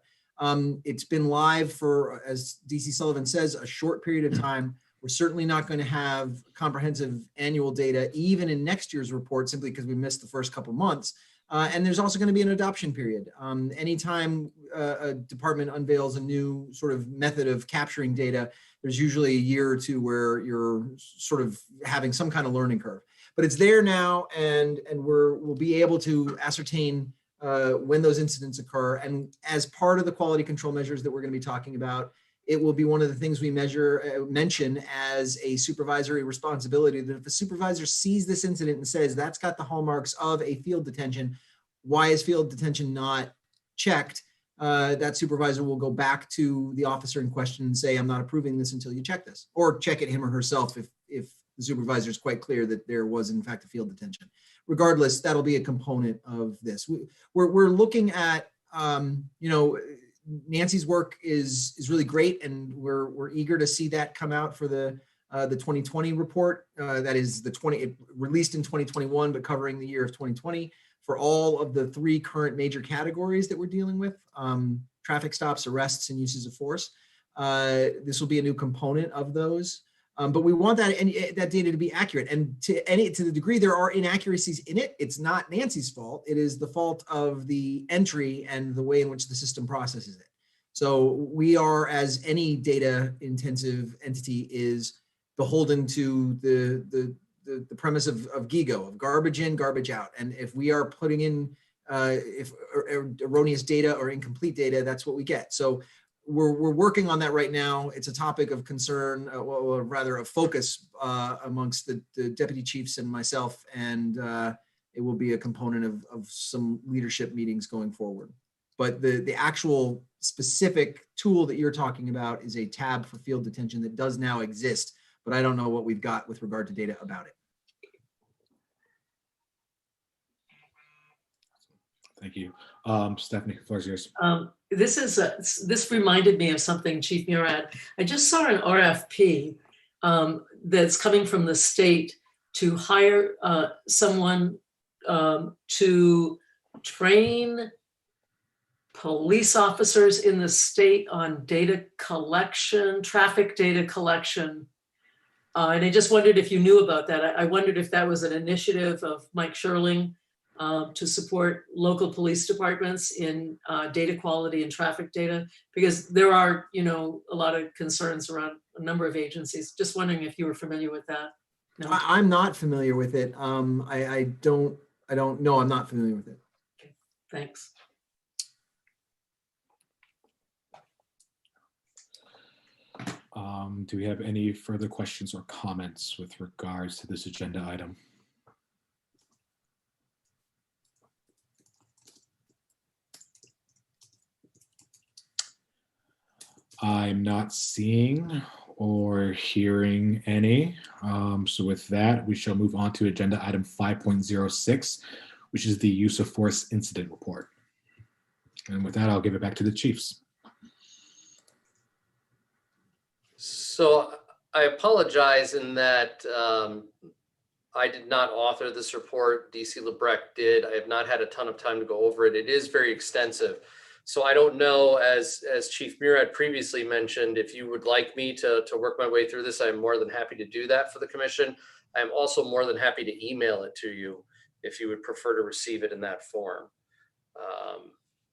It's been live for, as DC Sullivan says, a short period of time. We're certainly not going to have comprehensive annual data, even in next year's report, simply because we missed the first couple months. And there's also going to be an adoption period. Anytime a department unveils a new sort of method of capturing data, there's usually a year or two where you're sort of having some kind of learning curve. But it's there now, and we'll be able to ascertain when those incidents occur. And as part of the quality control measures that we're going to be talking about, it will be one of the things we mention as a supervisory responsibility, that if a supervisor sees this incident and says that's got the hallmarks of a field detention, why is field detention not checked? That supervisor will go back to the officer in question and say, I'm not approving this until you check this, or check it him or herself if the supervisor is quite clear that there was in fact a field detention. Regardless, that'll be a component of this. We're looking at, Nancy's work is really great, and we're eager to see that come out for the 2020 report. That is it released in 2021, but covering the year of 2020 for all of the 3 current major categories that we're dealing with: traffic stops, arrests, and uses of force. This will be a new component of those. But we want that data to be accurate, and to the degree there are inaccuracies in it, it's not Nancy's fault. It is the fault of the entry and the way in which the system processes it. So we are, as any data intensive entity, is beholden to the premise of GIGO, of garbage in, garbage out. And if we are putting in erroneous data or incomplete data, that's what we get. So we're working on that right now. It's a topic of concern, or rather of focus amongst the deputy chiefs and myself, and it will be a component of some leadership meetings going forward. But the actual specific tool that you're talking about is a tab for field detention that does now exist, but I don't know what we've got with regard to data about it. Thank you. Stephanie, the floor is yours. This reminded me of something, Chief Murad. I just saw an RFP that's coming from the state to hire someone to train police officers in the state on data collection, traffic data collection. And I just wondered if you knew about that. I wondered if that was an initiative of Mike Sherling to support local police departments in data quality and traffic data, because there are, a lot of concerns around a number of agencies. Just wondering if you were familiar with that. No? I'm not familiar with it. I don't know. I'm not familiar with it. Okay, thanks. Do we have any further questions or comments with regards to this agenda item? I'm not seeing or hearing any. So with that, we shall move on to agenda item 5.06, which is the use of force incident report. And with that, I'll give it back to the chiefs. So I apologize in that I did not author this report. DC Lebrecht did. I have not had a ton of time to go over it. It is very extensive. So I don't know, as Chief Murad previously mentioned, if you would like me to work my way through this, I'm more than happy to do that for the commission. I'm also more than happy to email it to you if you would prefer to receive it in that form.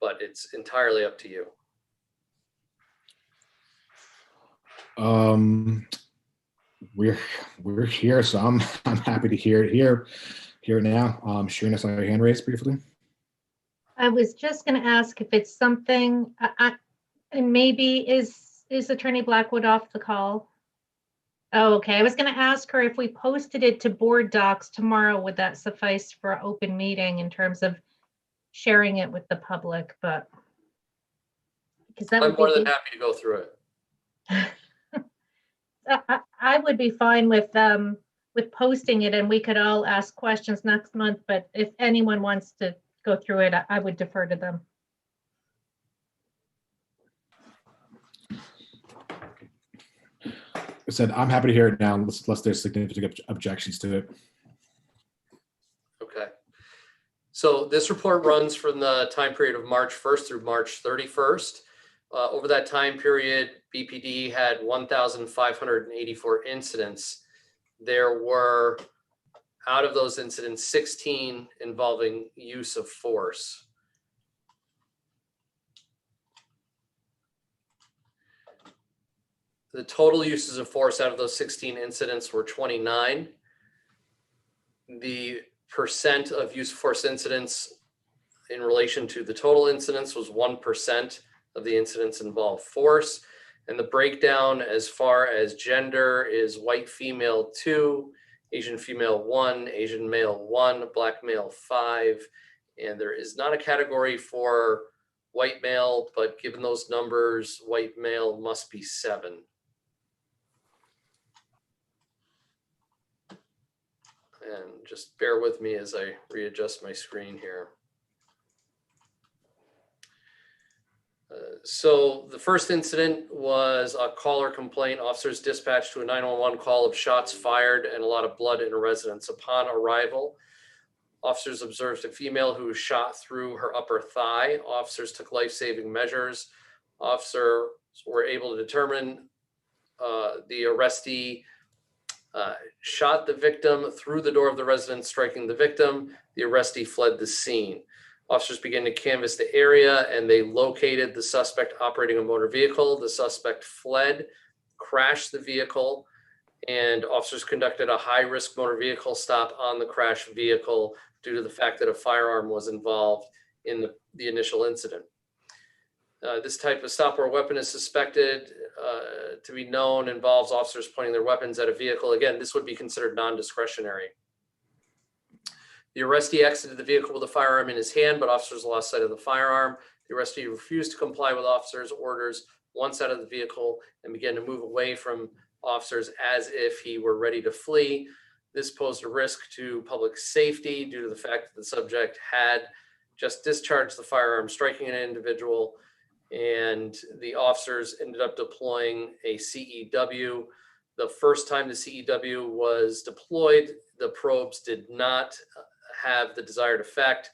But it's entirely up to you. We're here, so I'm happy to hear it now. Sharina, I saw your hand raised briefly. I was just going to ask if it's something, and maybe is Attorney Blackwood off the call? Oh, okay. I was going to ask her if we posted it to board docs tomorrow, would that suffice for an open meeting in terms of sharing it with the public? But because that I'm would more be than happy to go through it. I would be fine with posting it, and we could all ask questions next month. But if anyone wants to go through it, I would defer to them. I said I'm happy to hear it now, unless there's significant objections to it. Okay. So this report runs from the time period of March 1st through March 31st. Over that time period, BPD had 1,584 incidents. There were, out of those incidents, 16 involving use of force. The total uses of force out of those 16 incidents were 29. The percent of use of force incidents in relation to the total incidents was 1% of the incidents involved force. And the breakdown as far as gender is white female 2, Asian female 1, Asian male 1, black male 5. And there is not a category for white male, but given those numbers, white male must be 7. And just bear with me as I readjust my screen here. So the first incident was a caller complaint. Officers dispatched to a 911 call of shots fired and a lot of blood in a residence. Upon arrival, officers observed a female who was shot through her upper thigh. Officers took life-saving measures. Officers were able to determine the arrestee shot the victim through the door of the residence, striking the victim. The arrestee fled the scene. Officers began to canvass the area and they located the suspect operating a motor vehicle. The suspect fled, crashed the vehicle, and officers conducted a high-risk motor vehicle stop on the crashed vehicle due to the fact that a firearm was involved in the initial incident. This type of stop where a weapon is suspected to be known involves officers pointing their weapons at a vehicle. Again, this would be considered non-discretionary. The arrestee exited the vehicle with a firearm in his hand, but officers lost sight of the firearm. The arrestee refused to comply with officers' orders once out of the vehicle and began to move away from officers as if he were ready to flee. This posed a risk to public safety due to the fact that the subject had just discharged the firearm, striking an individual, and the officers ended up deploying a CEW. The first time the CEW was deployed, the probes did not have the desired effect,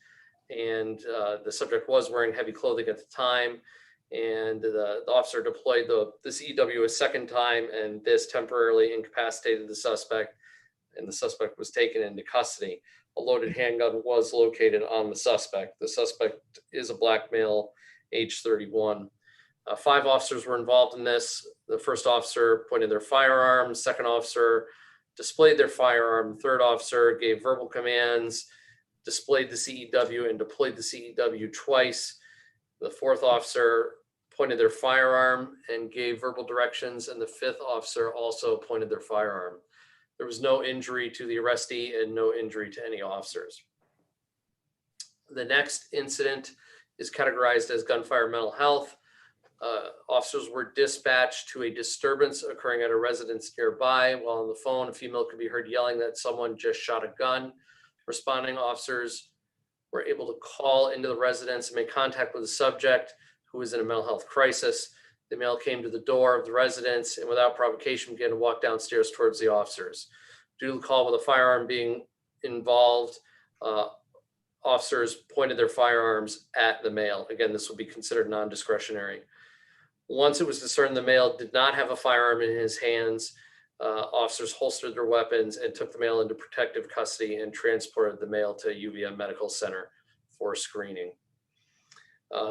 and the subject was wearing heavy clothing at the time, and the officer deployed the CEW a second time, and this temporarily incapacitated the suspect, and the suspect was taken into custody. A loaded handgun was located on the suspect. The suspect is a black male, age 31. 5 officers were involved in this. The first officer pointed their firearm. Second officer displayed their firearm. Third officer gave verbal commands, displayed the CEW, and deployed the CEW twice. The fourth officer pointed their firearm and gave verbal directions, and the fifth officer also pointed their firearm. There was no injury to the arrestee and no injury to any officers. The next incident is categorized as gunfire mental health. Officers were dispatched to a disturbance occurring at a residence nearby. While on the phone, a female could be heard yelling that someone just shot a gun. Responding officers were able to call into the residence and make contact with the subject who was in a mental health crisis. The male came to the door of the residence and without provocation began to walk downstairs towards the officers. Due to the call with a firearm being involved, officers pointed their firearms at the male. Again, this would be considered non-discretionary. Once it was discerned the male did not have a firearm in his hands, officers holstered their weapons and took the male into protective custody and transported the male to UVM Medical Center for screening.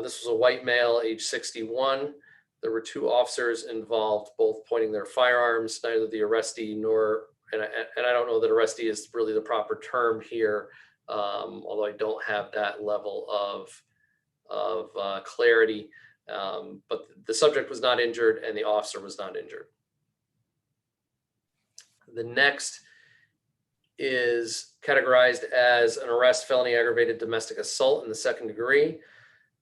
This was a white male, age 61. There were 2 officers involved, both pointing their firearms. Neither the arrestee nor, and I don't know that arrestee is really the proper term here, although I don't have that level of clarity. But the subject was not injured and the officer was not injured. The next is categorized as an arrest, felony, aggravated domestic assault in the 2nd degree.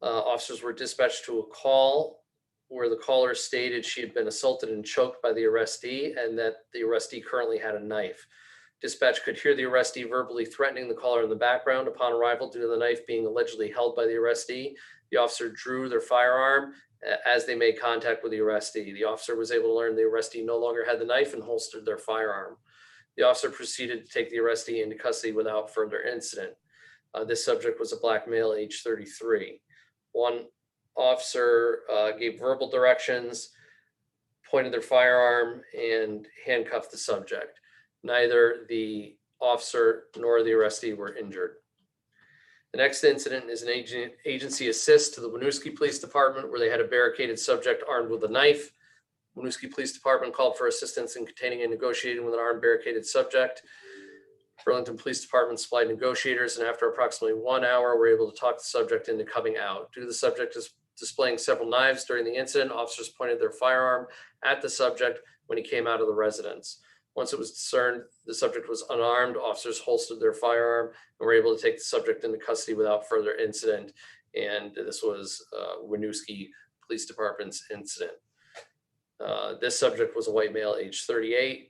Officers were dispatched to a call where the caller stated she had been assaulted and choked by the arrestee and that the arrestee currently had a knife. Dispatch could hear the arrestee verbally threatening the caller in the background. Upon arrival, due to the knife being allegedly held by the arrestee, the officer drew their firearm as they made contact with the arrestee. The officer was able to learn the arrestee no longer had the knife and holstered their firearm. The officer proceeded to take the arrestee into custody without further incident. This subject was a black male, age 33. One officer gave verbal directions, pointed their firearm, and handcuffed the subject. Neither the officer nor the arrestee were injured. The next incident is an agency assist to the Winooski Police Department where they had a barricaded subject armed with a knife. Winooski Police Department called for assistance in containing and negotiating with an armed barricaded subject. Burlington Police Department supplied negotiators, and after approximately 1 hour, were able to talk the subject into coming out. Due to the subject displaying several knives during the incident, officers pointed their firearm at the subject when he came out of the residence. Once it was discerned the subject was unarmed, officers holstered their firearm and were able to take the subject into custody without further incident. And this was Winooski Police Department's incident. This subject was a white male, age 38.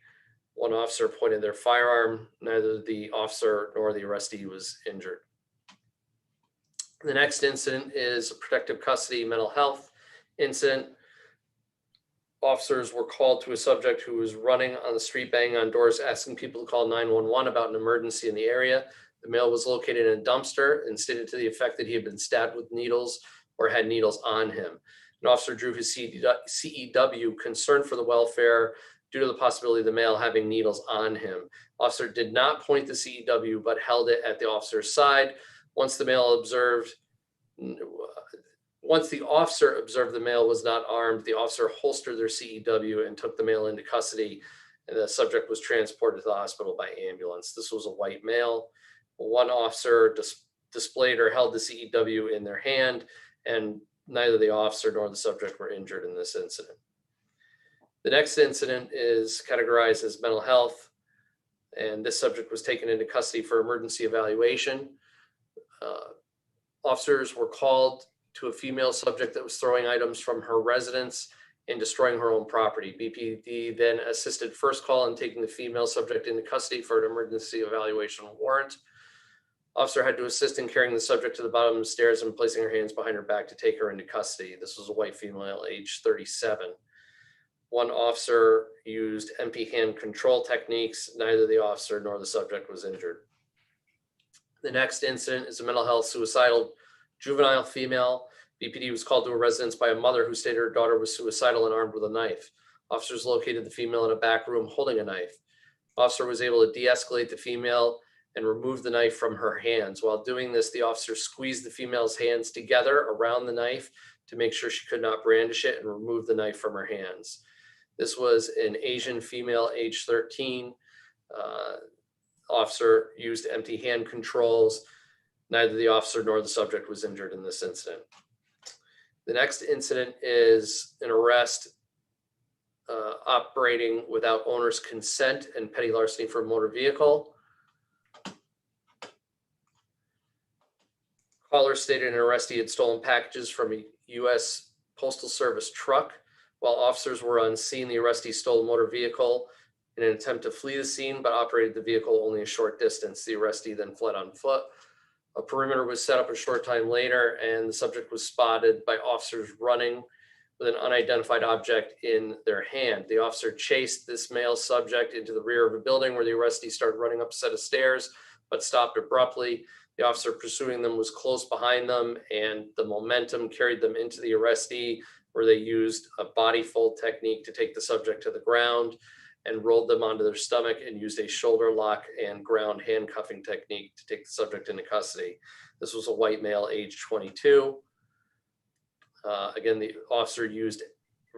One officer pointed their firearm. Neither the officer nor the arrestee was injured. The next incident is a protective custody mental health incident. Officers were called to a subject who was running on the street, banging on doors, asking people to call 911 about an emergency in the area. The male was located in a dumpster and stated to the effect that he had been stabbed with needles or had needles on him. An officer drew his CEW, concerned for the welfare due to the possibility of the male having needles on him. Officer did not point the CEW, but held it at the officer's side. Once the officer observed the male was not armed, the officer holstered their CEW and took the male into custody, and the subject was transported to the hospital by ambulance. This was a white male. One officer displayed or held the CEW in their hand, and neither the officer nor the subject were injured in this incident. The next incident is categorized as mental health, and this subject was taken into custody for emergency evaluation. Officers were called to a female subject that was throwing items from her residence and destroying her own property. BPD then assisted first call in taking the female subject into custody for an emergency evaluation warrant. Officer had to assist in carrying the subject to the bottom of the stairs and placing her hands behind her back to take her into custody. This was a white female, age 37. One officer used empty hand control techniques. Neither the officer nor the subject was injured. The next incident is a mental health suicidal juvenile female. BPD was called to a residence by a mother who stated her daughter was suicidal and armed with a knife. Officers located the female in a back room holding a knife. Officer was able to de-escalate the female and remove the knife from her hands. While doing this, the officer squeezed the female's hands together around the knife to make sure she could not brandish it and remove the knife from her hands. This was an Asian female, age 13. Officer used empty hand controls. Neither the officer nor the subject was injured in this incident. The next incident is an arrest operating without owner's consent and petty larceny for a motor vehicle. Caller stated an arrestee had stolen packages from a U.S. Postal Service truck. While officers were on scene, the arrestee stole a motor vehicle in an attempt to flee the scene, but operated the vehicle only a short distance. The arrestee then fled on foot. A perimeter was set up a short time later, and the subject was spotted by officers running with an unidentified object in their hand. The officer chased this male subject into the rear of a building where the arrestee started running up a set of stairs, but stopped abruptly. The officer pursuing them was close behind them, and the momentum carried them into the arrestee, where they used a body fold technique to take the subject to the ground and rolled them onto their stomach and used a shoulder lock and ground handcuffing technique to take the subject into custody. This was a white male, age 22. Again, the officer used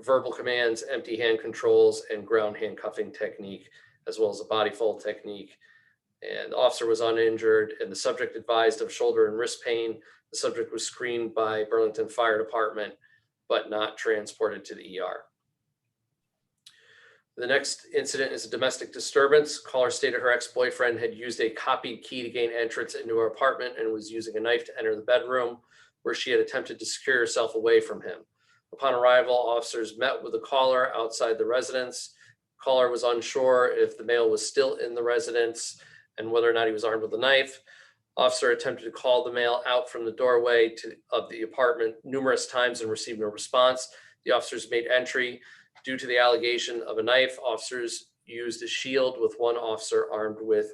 verbal commands, empty hand controls, and ground handcuffing technique, as well as a body fold technique. And the officer was uninjured, and the subject advised of shoulder and wrist pain. The subject was screened by Burlington Fire Department, but not transported to the ER. The next incident is a domestic disturbance. Caller stated her ex-boyfriend had used a copied key to gain entrance into her apartment and was using a knife to enter the bedroom, where she had attempted to secure herself away from him. Upon arrival, officers met with the caller outside the residence. Caller was unsure if the male was still in the residence and whether or not he was armed with a knife. Officer attempted to call the male out from the doorway of the apartment numerous times and received no response. The officers made entry. Due to the allegation of a knife, officers used a shield, with one officer armed with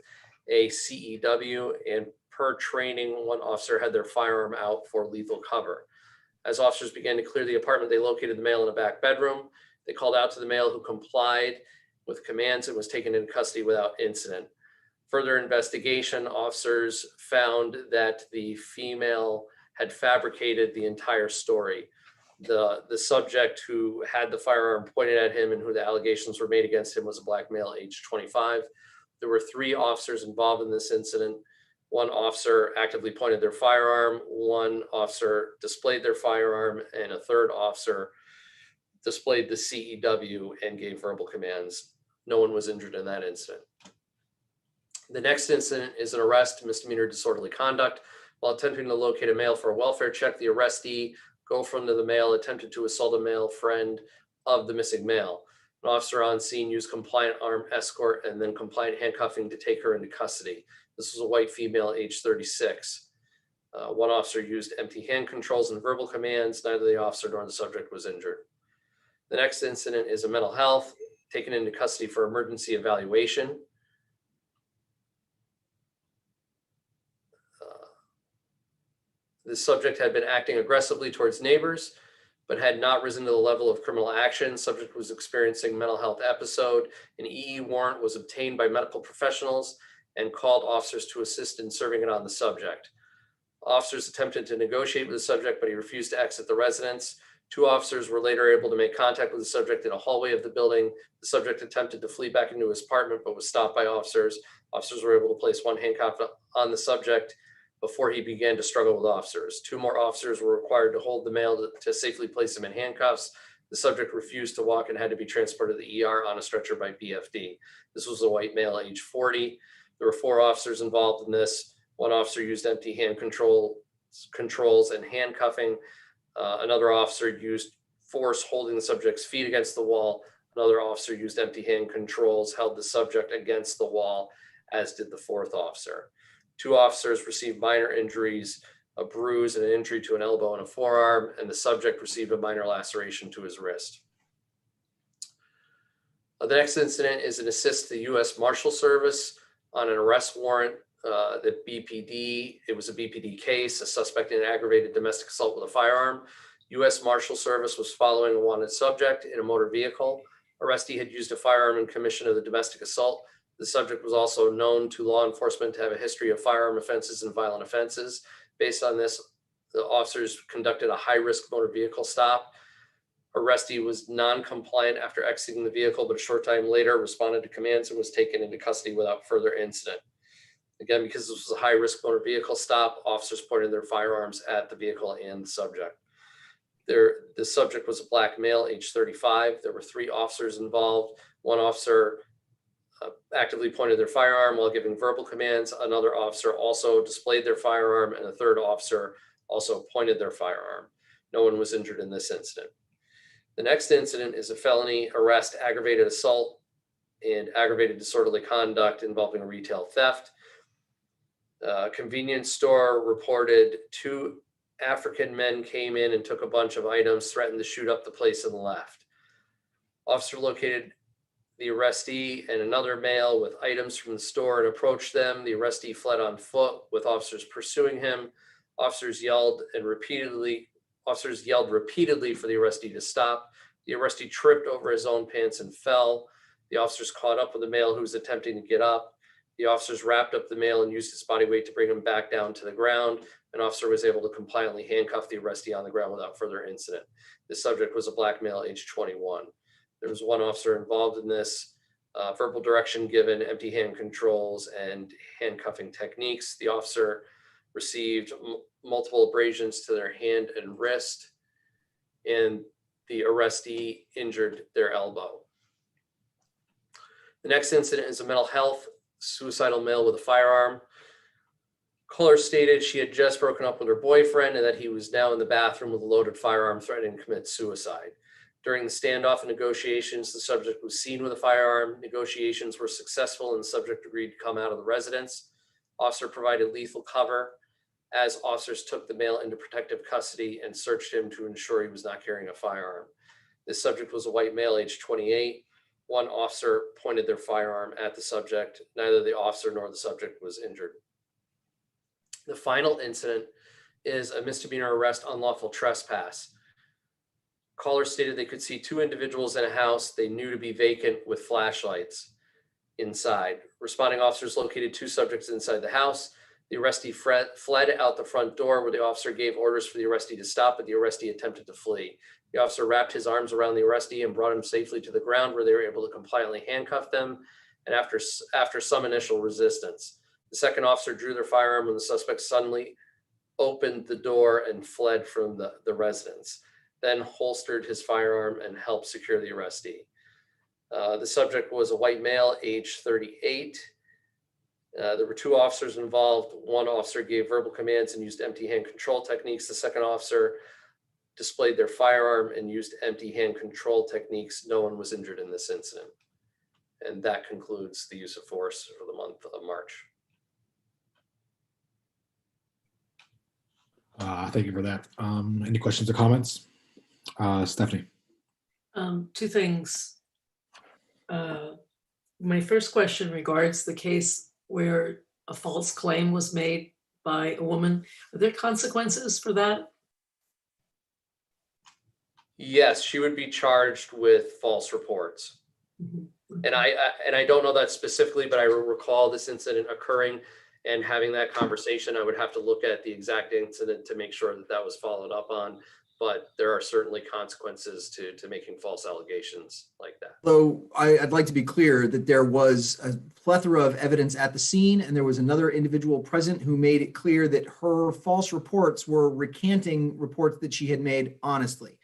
a CEW, and per training, one officer had their firearm out for lethal cover. As officers began to clear the apartment, they located the male in a back bedroom. They called out to the male, who complied with commands and was taken into custody without incident. Further investigation, officers found that the female had fabricated the entire story. The subject who had the firearm pointed at him and who the allegations were made against him was a black male, age 25. There were 3 officers involved in this incident. One officer actively pointed their firearm, one officer displayed their firearm, and a third officer displayed the CEW and gave verbal commands. No one was injured in that incident. The next incident is an arrest, misdemeanor disorderly conduct. While attempting to locate a male for a welfare check, the arrestee, girlfriend of the male, attempted to assault a male friend of the missing male. An officer on scene used compliant armed escort and then compliant handcuffing to take her into custody. This was a white female, age 36. One officer used empty hand controls and verbal commands. Neither the officer nor the subject was injured. The next incident is a mental health, taken into custody for emergency evaluation. The subject had been acting aggressively towards neighbors, but had not risen to the level of criminal action. Subject was experiencing mental health episode. An EE warrant was obtained by medical professionals and called officers to assist in serving it on the subject. Officers attempted to negotiate with the subject, but he refused to exit the residence. 2 officers were later able to make contact with the subject in a hallway of the building. The subject attempted to flee back into his apartment, but was stopped by officers. Officers were able to place one handcuff on the subject before he began to struggle with officers. 2 more officers were required to hold the male to safely place him in handcuffs. The subject refused to walk and had to be transported to the ER on a stretcher by BFD. This was a white male, age 40. There were 4 officers involved in this. One officer used empty hand controls and handcuffing. Another officer used force holding the subject's feet against the wall. Another officer used empty hand controls, held the subject against the wall, as did the 4th officer. 2 officers received minor injuries, a bruise and an injury to an elbow and a forearm, and the subject received a minor laceration to his wrist. The next incident is an assist to the U.S. Marshal Service on an arrest warrant. The BPD, it was a BPD case, a suspect in an aggravated domestic assault with a firearm. U.S. Marshal Service was following a wanted subject in a motor vehicle. Arrestee had used a firearm in commission of the domestic assault. The subject was also known to law enforcement to have a history of firearm offenses and violent offenses. Based on this, the officers conducted a high-risk motor vehicle stop. Arrestee was non-compliant after exiting the vehicle, but a short time later responded to commands and was taken into custody without further incident. Again, because this was a high-risk motor vehicle stop, officers pointed their firearms at the vehicle and the subject. The subject was a black male, age 35. There were 3 officers involved. One officer actively pointed their firearm while giving verbal commands. Another officer also displayed their firearm, and a 3rd officer also pointed their firearm. No one was injured in this incident. The next incident is a felony arrest, aggravated assault, and aggravated disorderly conduct involving a retail theft. Convenience store reported 2 African men came in and took a bunch of items, threatened to shoot up the place and left. Officer located the arrestee and another male with items from the store and approached them. The arrestee fled on foot with officers pursuing him. Officers yelled repeatedly for the arrestee to stop. The arrestee tripped over his own pants and fell. The officers caught up with the male who was attempting to get up. The officers wrapped up the male and used his body weight to bring him back down to the ground. An officer was able to compliantly handcuff the arrestee on the ground without further incident. The subject was a black male, aged 21. There was one officer involved in this. Verbal direction given, empty hand controls, and handcuffing techniques. The officer received multiple abrasions to their hand and wrist, and the arrestee injured their elbow. The next incident is a mental health suicidal male with a firearm. Caller stated she had just broken up with her boyfriend and that he was now in the bathroom with a loaded firearm threatening to commit suicide. During the standoff and negotiations, the subject was seen with a firearm. Negotiations were successful and the subject agreed to come out of the residence. Officer provided lethal cover as officers took the male into protective custody and searched him to ensure he was not carrying a firearm. This subject was a white male, aged 28. One officer pointed their firearm at the subject. Neither the officer nor the subject was injured. The final incident is a misdemeanor arrest, unlawful trespass. Caller stated they could see two individuals in a house they knew to be vacant with flashlights inside. Responding officers located two subjects inside the house. The arrestee fled out the front door where the officer gave orders for the arrestee to stop, but the arrestee attempted to flee. The officer wrapped his arms around the arrestee and brought him safely to the ground where they were able to compliantly handcuff them, and after some initial resistance. The second officer drew their firearm when the suspect suddenly opened the door and fled from the residence, then holstered his firearm and helped secure the arrestee. The subject was a white male, age 38. There were two officers involved. One officer gave verbal commands and used empty hand control techniques. The second officer displayed their firearm and used empty hand control techniques. No one was injured in this incident. And that concludes the use of force for the month of March. Thank you for that. Any questions or comments? Stephanie. Two things. My first question regards the case where a false claim was made by a woman. Are there consequences for that? Yes, she would be charged with false reports. Mm-hmm. And I don't know that specifically, but I recall this incident occurring and having that conversation. I would have to look at the exact incident to make sure that that was followed up on. But there are certainly consequences to making false allegations like that. So I'd like to be clear that there was a plethora of evidence at the scene, and there was another individual present who made it clear that her false reports were recanting reports that she had made honestly.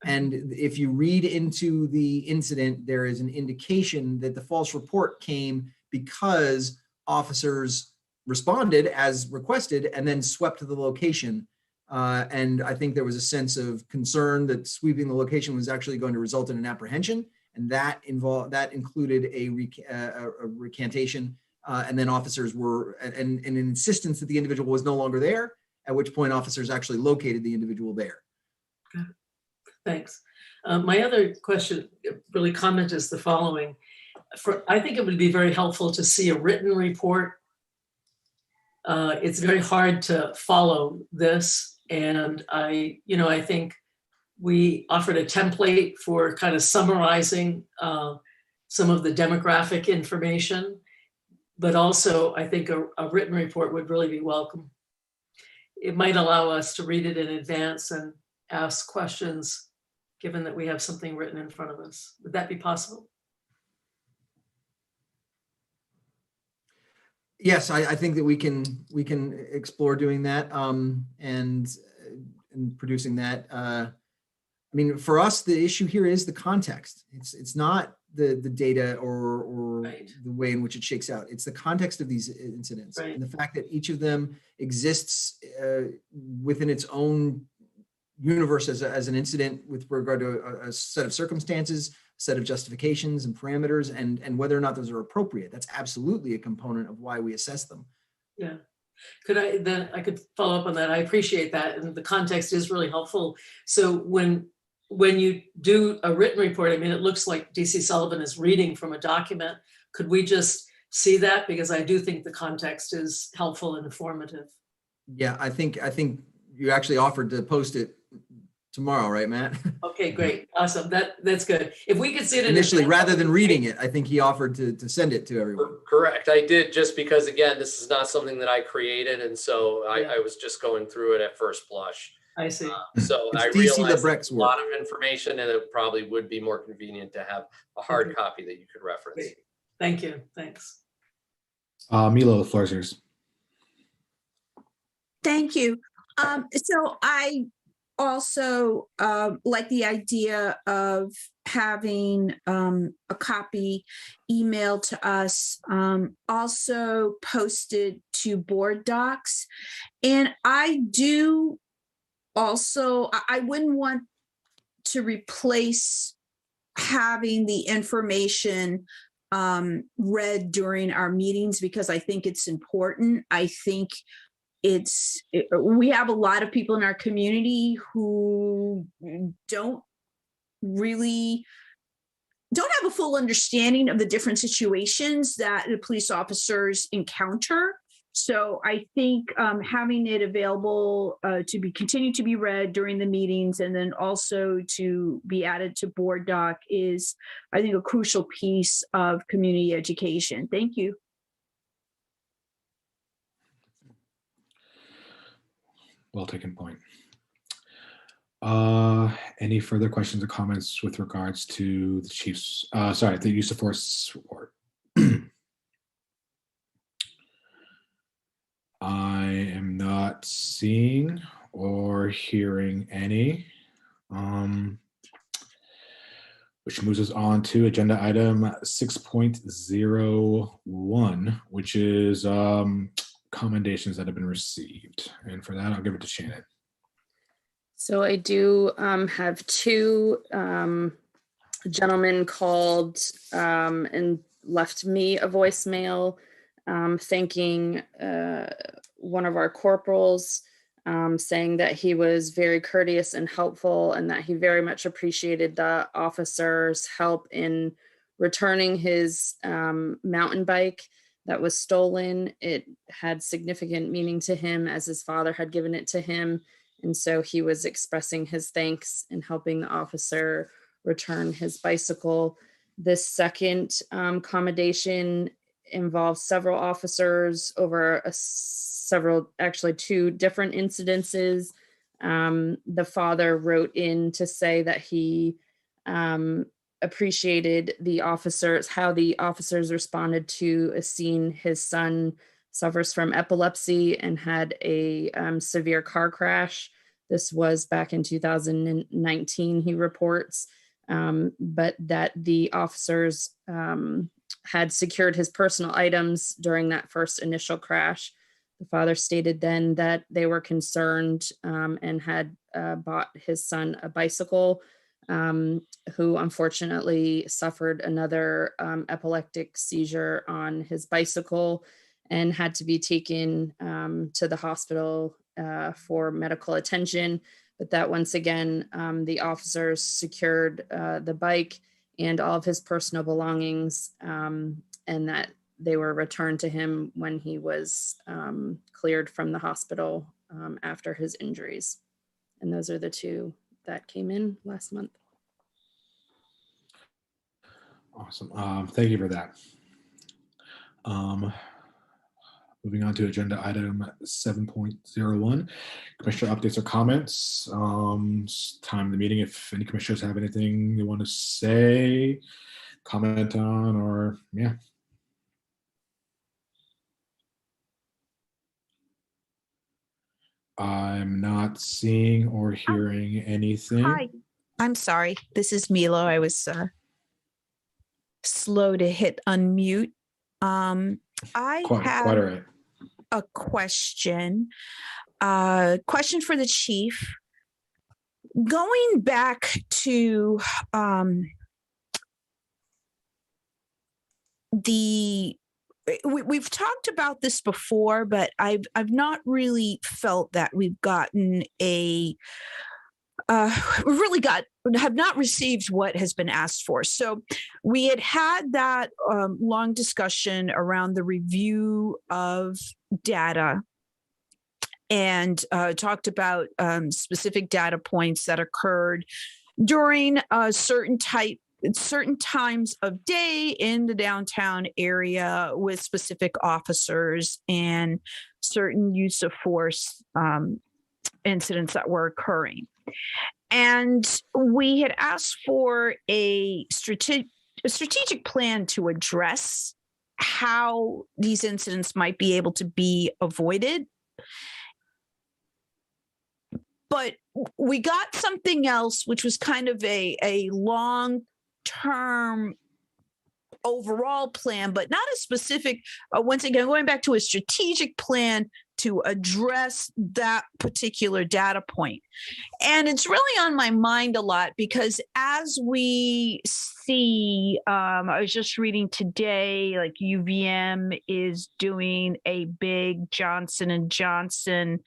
And if you read into the incident, there is an indication that the false report came because officers responded as requested and then swept to the location. And I think there was a sense of concern that sweeping the location was actually going to result in an apprehension, and that included a recantation, and then officers were and an insistence that the individual was no longer there. At which point, officers actually located the individual there. Got it. Thanks. My other question, really comment, is the following. I think it would be very helpful to see a written report. It's very hard to follow this. And I think we offered a template for kind of summarizing some of the demographic information, but also I think a written report would really be welcome. It might allow us to read it in advance and ask questions, given that we have something written in front of us. Would that be possible? Yes, I think that we can explore doing that and producing that. I mean, for us, the issue here is the context. It's not the data or right. the way in which it shakes out. It's the context of these incidents, right. And the fact that each of them exists within its own universe as an incident with regard to a set of circumstances, set of justifications and parameters, and whether or not those are appropriate. That's absolutely a component of why we assess them. Yeah. I could follow up on that. I appreciate that. And the context is really helpful. So when you do a written report, I mean, it looks like DC Sullivan is reading from a document. Could we just see that? Because I do think the context is helpful and informative. Yeah, I think you actually offered to post it tomorrow, right, Matt? Okay, great. Awesome. That's good. If we could see it Initially, rather than reading it, I think he offered to send it to everyone. Correct. I did, just because, again, this is not something that I created. And so I was just going through it at first blush. I see. So It's I DC realized Lebrecht's a lot of information, and it probably would be more convenient to have a hard copy that you could reference. Great. Thank you. Thanks. Milo, the floor is yours. Thank you. So I also like the idea of having a copy emailed to us, also posted to board docs. And I do also, I wouldn't want to replace having the information read during our meetings, because I think it's important. I think we have a lot of people in our community who don't have a full understanding of the different situations that the police officers encounter. So I think having it available to continue to be read during the meetings, and then also to be added to board doc, is, I think, a crucial piece of community education. Thank you. Well taken point. Any further questions or comments with regards to the chief's, the use of force report? I am not seeing or hearing any, which moves us on to agenda item 6.01, which is commendations that have been received. And for that, I'll give it to Shannon. So I do have two gentlemen called and left me a voicemail thanking one of our corporals, saying that he was very courteous and helpful, and that he very much appreciated the officer's help in returning his mountain bike that was stolen. It had significant meaning to him, as his father had given it to him. And so he was expressing his thanks in helping the officer return his bicycle. This second commendation involves several officers over two different incidences. The father wrote in to say that he appreciated how the officers responded to a scene. His son suffers from epilepsy and had a severe car crash. This was back in 2019, he reports, but that the officers had secured his personal items during that first initial crash. The father stated then that they were concerned and had bought his son a bicycle, who unfortunately suffered another epileptic seizure on his bicycle and had to be taken to the hospital for medical attention. But that once again, the officers secured the bike and all of his personal belongings, and that they were returned to him when he was cleared from the hospital after his injuries. And those are the two that came in last month. Awesome. Thank you for that. Moving on to agenda item 7.01, commissioner updates or comments. Time of the meeting, if any commissioners have anything they want to say, comment on, or yeah. I'm not seeing or hearing anything. Hi, I'm sorry. This is Milo. I was slow to hit unmute. I have quite all right. a question. Question for the chief. Going back to the we've talked about this before, but I've not really felt that we've gotten have not received what has been asked for. So we had that long discussion around the review of data and talked about specific data points that occurred during certain times of day in the downtown area with specific officers and certain use of force incidents that were occurring. And we had asked for a strategic plan to address how these incidents might be able to be avoided. But we got something else, which was kind of a long-term overall plan, but not a specific, once again, going back to a strategic plan to address that particular data point. And it's really on my mind a lot because as we see, I was just reading today, like UVM is doing a big Johnson & Johnson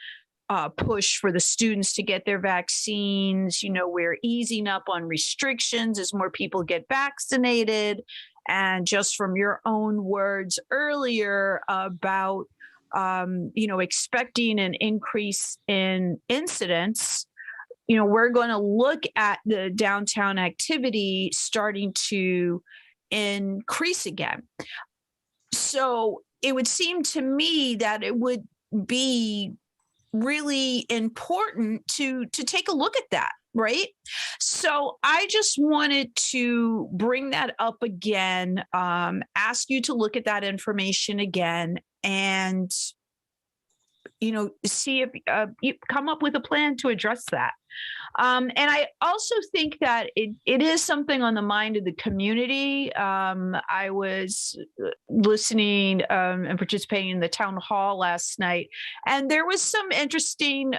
push for the students to get their vaccines. You know, we're easing up on restrictions as more people get vaccinated. And just from your own words earlier about, expecting an increase in incidents, we're going to look at the downtown activity starting to increase again. So it would seem to me that it would be really important to take a look at that, right? So I just wanted to bring that up again, ask you to look at that information again and, see if you come up with a plan to address that. And I also think that it is something on the mind of the community. I was listening and participating in the town hall last night, and there was some interesting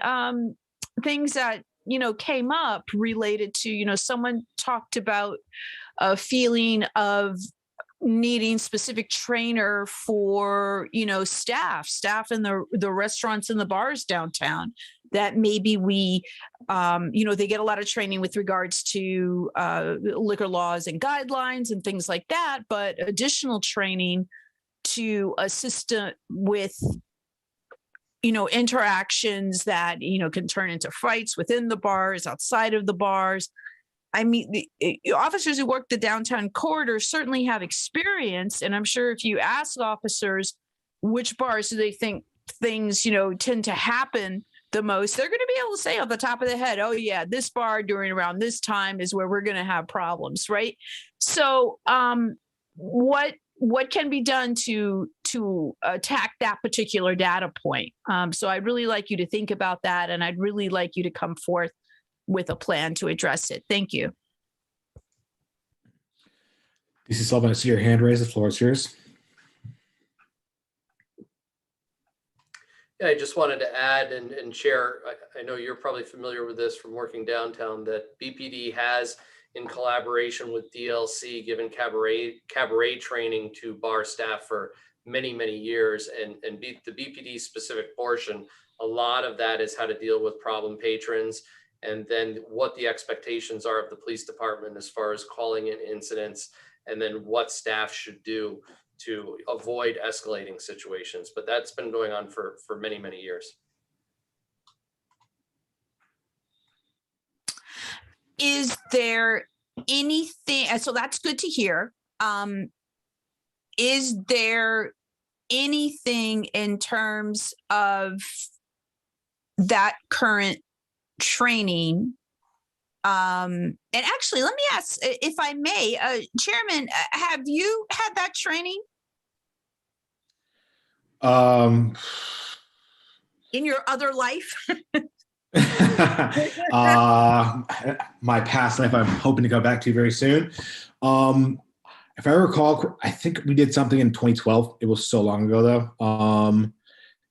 things that came up related to, someone talked about a feeling of needing specific trainer for, staff in the restaurants and the bars downtown, that maybe we, they get a lot of training with regards to liquor laws and guidelines and things like that, but additional training to assist with interactions that, can turn into fights within the bars, outside of the bars. I mean, the officers who work the downtown corridor certainly have experience. And I'm sure if you ask officers which bars do they think things, tend to happen the most, they're going to be able to say off the top of their head, oh yeah, this bar during around this time is where we're going to have problems, right? So what can be done to attack that particular data point? So I'd really like you to think about that, and I'd really like you to come forth with a plan to address it. Thank you. DC Sullivan, I see your hand raised. The floor is yours. Yeah, I just wanted to add and share, I know you're probably familiar with this from working downtown, that BPD has, in collaboration with DLC, given cabaret training to bar staff for many, many years. And the BPD specific portion, a lot of that is how to deal with problem patrons, and then what the expectations are of the police department as far as calling in incidents, and then what staff should do to avoid escalating situations. But that's been going on for many, many years. Is there anything, so that's good to hear. Is there anything in terms of that current training? And actually, let me ask, if I may, Chairman, have you had that training? In your other life? My past life, I'm hoping to go back to very soon. If I recall, I think we did something in 2012. It was so long ago though,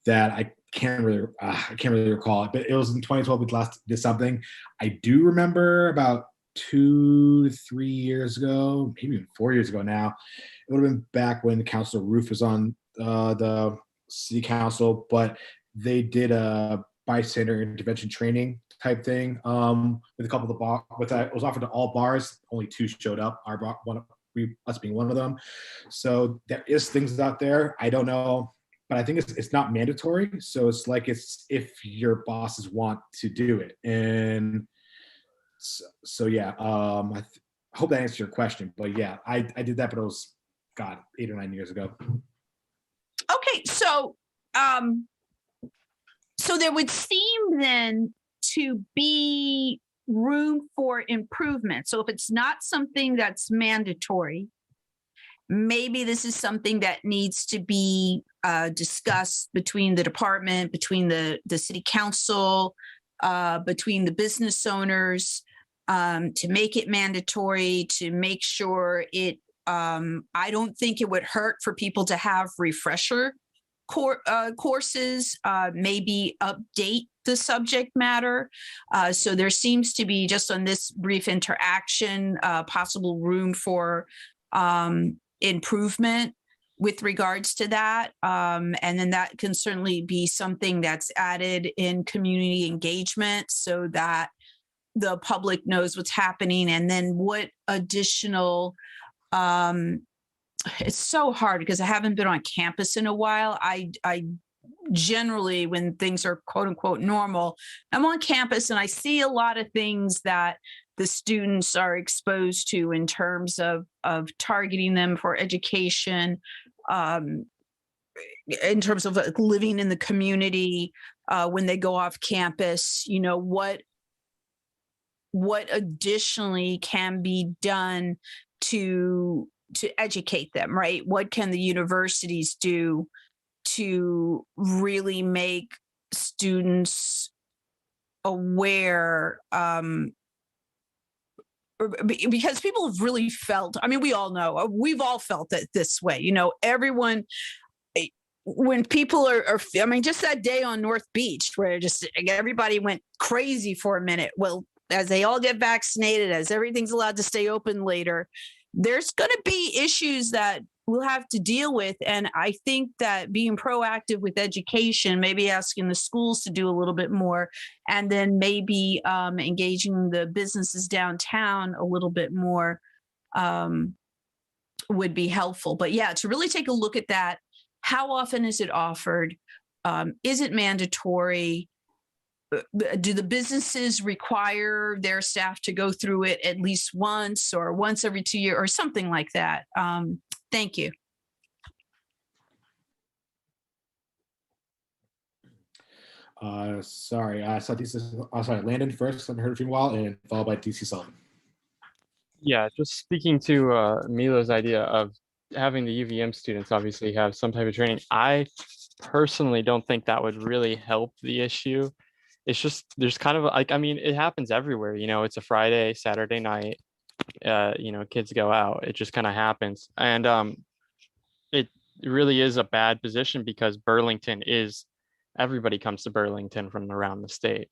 that I can't really recall it, but it was in 2012 we last did something. I do remember about 2 to 3 years ago, maybe even 4 years ago now. It would have been back when Councilor Roof was on the city council, but they did a bystander intervention training type thing with a couple of the bar with that. It was offered to all bars. Only 2 showed up. Our bar, us being one of them. So there is things out there. I don't know, but I think it's not mandatory. So it's like it's if your bosses want to do it. And so yeah, I hope that answers your question. But yeah, I did that, but it was, God, 8 or 9 years ago. Okay, so so there would seem then to be room for improvement. So if it's not something that's mandatory, maybe this is something that needs to be discussed between the department, between the city council, between the business owners, to make it mandatory, to make sure it, I don't think it would hurt for people to have refresher courses, maybe update the subject matter. So there seems to be, just on this brief interaction, possible room for improvement with regards to that. And then that can certainly be something that's added in community engagement so that the public knows what's happening. And then what additional, it's so hard because I haven't been on campus in a while. I generally, when things are quote unquote normal, I'm on campus and I see a lot of things that the students are exposed to in terms of targeting them for education, in terms of living in the community, when they go off campus, you know, what additionally can be done to educate them, right? What can the universities do to really make students aware? Because people have really felt, I mean, we all know, we've all felt it this way, you know, everyone, when people are, I mean, just that day on North Beach where just everybody went crazy for a minute. Well, as they all get vaccinated, as everything's allowed to stay open later, there's going to be issues that we'll have to deal with. And I think that being proactive with education, maybe asking the schools to do a little bit more, and then maybe engaging the businesses downtown a little bit more would be helpful. But yeah, to really take a look at that. How often is it offered? Is it mandatory? Do the businesses require their staff to go through it at least once or once every 2 years or something like that? Thank you. Sorry, I saw Landon first. I haven't heard from you in a while, and followed by DC Sullivan. Yeah, just speaking to Milo's idea of having the UVM students obviously have some type of training. I personally don't think that would really help the issue. It's just, there's kind of like, I mean, it happens everywhere, you know, it's a Friday, Saturday night, you know, kids go out, it just kind of happens. And it really is a bad position because Burlington is, everybody comes to Burlington from around the state.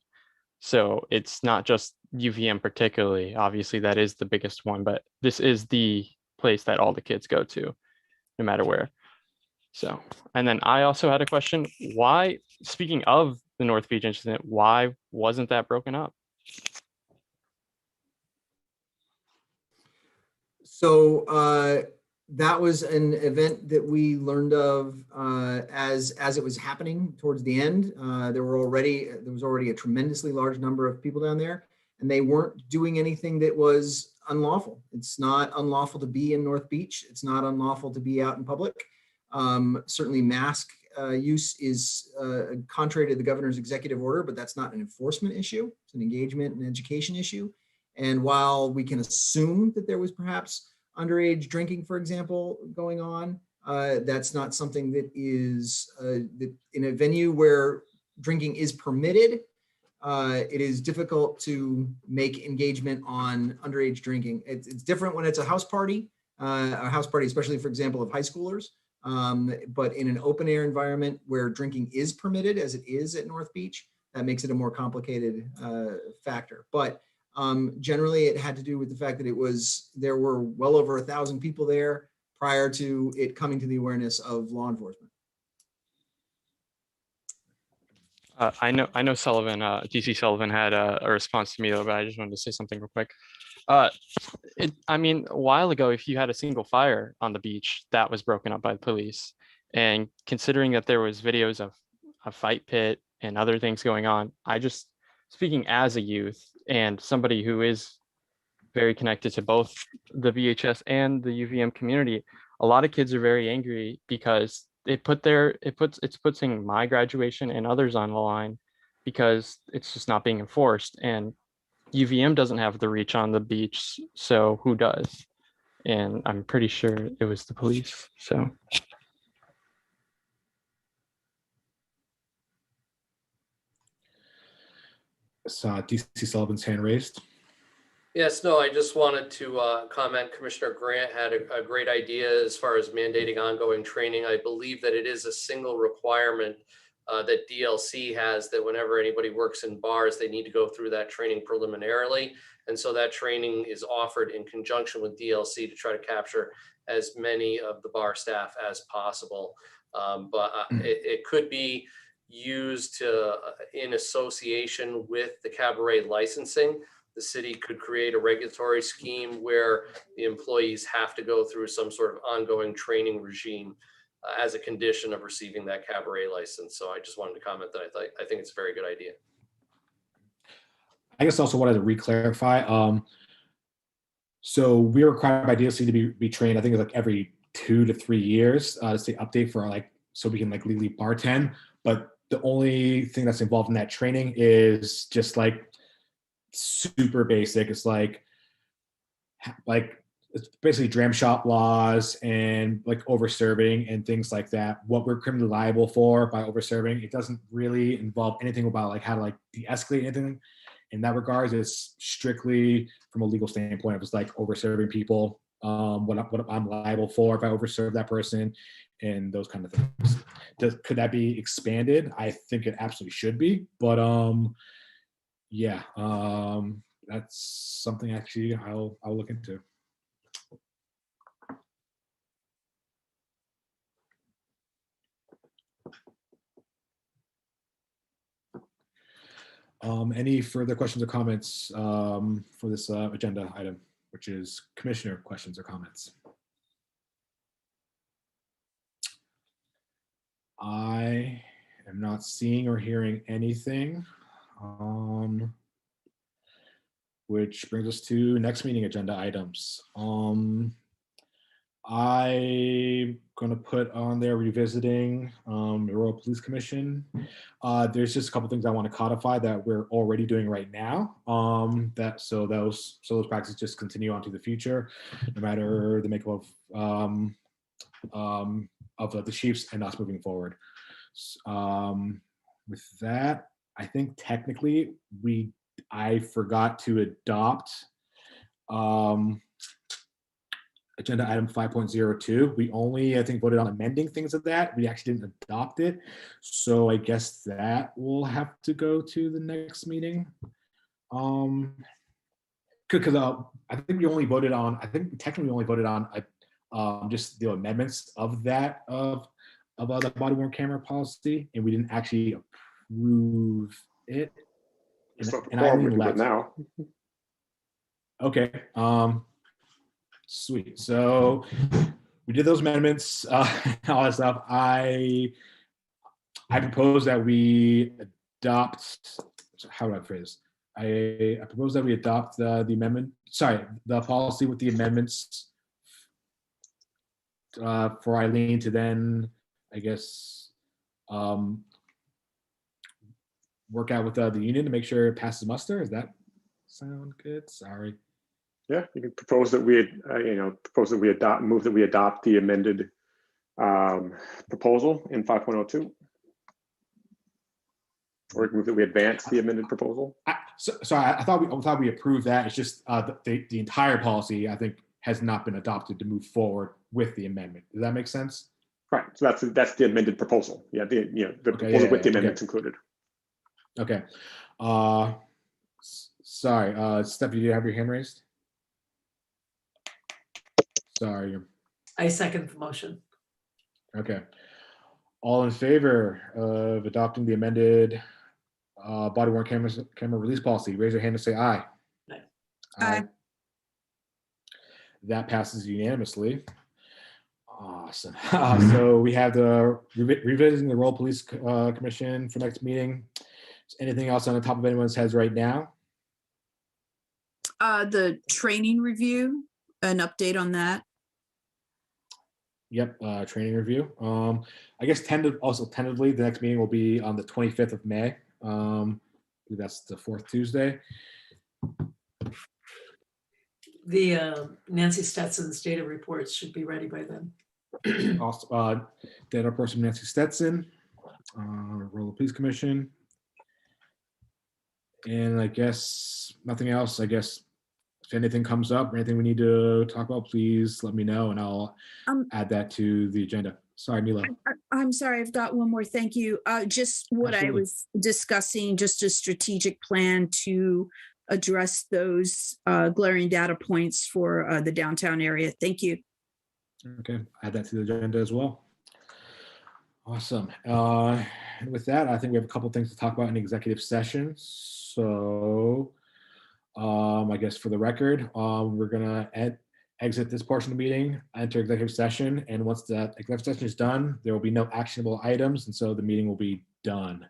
So it's not just UVM particularly, obviously that is the biggest one, but this is the place that all the kids go to, no matter where. So, and then I also had a question, why, speaking of the North Beach incident, why wasn't that broken up? So that was an event that we learned of as it was happening towards the end. There was already a tremendously large number of people down there, and they weren't doing anything that was unlawful. It's not unlawful to be in North Beach. It's not unlawful to be out in public. Certainly mask use is contrary to the governor's executive order, but that's not an enforcement issue. It's an engagement and education issue. And while we can assume that there was perhaps underage drinking, for example, going on, that's not something that is that in a venue where drinking is permitted. It is difficult to make engagement on underage drinking. It's different when it's a house party, especially, for example, of high schoolers. But in an open air environment where drinking is permitted, as it is at North Beach, that makes it a more complicated factor. But generally, it had to do with the fact that there were well over 1,000 people there prior to it coming to the awareness of law enforcement. I know Sullivan, DC Sullivan had a response to me though, but I just wanted to say something real quick. I mean, a while ago, if you had a single fire on the beach, that was broken up by the police. And considering that there was videos of a fight pit and other things going on, speaking as a youth and somebody who is very connected to both the VHS and the UVM community, a lot of kids are very angry because it's putting my graduation and others on the line because it's just not being enforced. And UVM doesn't have the reach on the beach, so who does? And I'm pretty sure it was the police. So DC Sullivan's hand raised. Yes, no, I just wanted to comment. Commissioner Grant had a great idea as far as mandating ongoing training. I believe that it is a single requirement that DLC has, that whenever anybody works in bars, they need to go through that training preliminarily. And so that training is offered in conjunction with DLC to try to capture as many of the bar staff as possible. But it could be used to, in association with the cabaret licensing. The city could create a regulatory scheme where the employees have to go through some sort of ongoing training regime as a condition of receiving that cabaret license. So I just wanted to comment that I think it's a very good idea. I guess also wanted to re-clarify. So we're required by DLC to be trained, I think it's like every 2 to 3 years to say update for so we can legally bartend. But the only thing that's involved in that training is just super basic. It's like it's basically dram shop laws and over serving and things like that, what we're criminally liable for by over serving. It doesn't really involve anything about how to de-escalate anything in that regards. It's strictly from a legal standpoint. It was over serving people, what I'm liable for if I overserve that person and those kind of things. Could that be expanded? I think it absolutely should be, but yeah, that's something actually I'll look into. Any further questions or comments for this agenda item, which is commissioner questions or comments? I am not seeing or hearing anything. Which brings us to next meeting agenda items. I'm going to put on there revisiting the Royal Police Commission. There's just a couple things I want to codify that we're already doing right now. So those practices just continue on to the future, no matter the makeup of the chiefs and us moving forward. With that, I think technically I forgot to adopt agenda item 5.02. We only, I think, voted on amending things of that. We actually didn't adopt it. So I guess that will have to go to the next meeting. Because I think we only voted on, just the amendments of that, of the body worn camera policy, and we didn't actually approve it. And I only left now. Okay. Sweet. So we did those amendments, all that stuff. I propose that we adopt. How do I phrase? I propose that we adopt the amendment. Sorry, the policy with the amendments for Eileen to then, I guess, work out with the union to make sure it passes muster. Does that sound good? Sorry. Yeah, you can propose that we, move that we adopt the amended proposal in 5.02, or move that we advance the amended proposal. Sorry, I thought we approved that. It's just the entire policy, I think, has not been adopted to move forward with the amendment. Does that make sense? Right. So that's the amended proposal. Yeah. The proposal with the amendments included. Okay. Sorry, Steph, did you have your hand raised? Sorry. I second the motion. Okay. All in favor of adopting the amended body worn camera release policy. Raise your hand and say aye. Aye. Aye. That passes unanimously. Awesome. So we have the revisiting the role police commission for next meeting. Is anything else on the top of anyone's heads right now? The training review, an update on that. Yep, training review. I guess tentatively, the next meeting will be on the 25th of May. That's the fourth Tuesday. The Nancy Stetson's data reports should be ready by then. Also, data person Nancy Stetson, role of police commission. And I guess nothing else. I guess if anything comes up or anything we need to talk about, please let me know and I'll add that to the agenda. Sorry, Mila. I'm sorry, I've got one more. Thank you. Just what Absolutely. I was discussing, just a strategic plan to address those glaring data points for the downtown area. Thank you. Okay, add that to the agenda as well. Awesome. And with that, I think we have a couple things to talk about in executive session. So I guess for the record, we're gonna exit this portion of the meeting, enter executive session, and once that executive session is done, there will be no actionable items, and so the meeting will be done.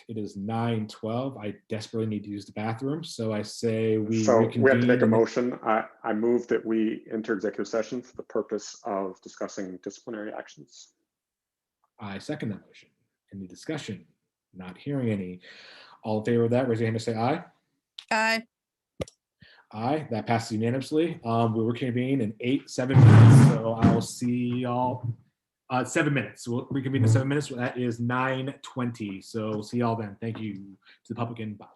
It is 9:12. I desperately need to use the bathroom, so I say we reconvene. We have to make a motion. I move that we enter executive session for the purpose of discussing disciplinary actions. I second that motion. Any discussion? Not hearing any. All in favor of that, raise your hand and say aye. Aye. Aye, that passes unanimously. We'll reconvene in 7 minutes. So I'll see y'all 7 minutes. We'll reconvene in 7 minutes. That is 9:20. So we'll see y'all then. Thank you to the public and bye.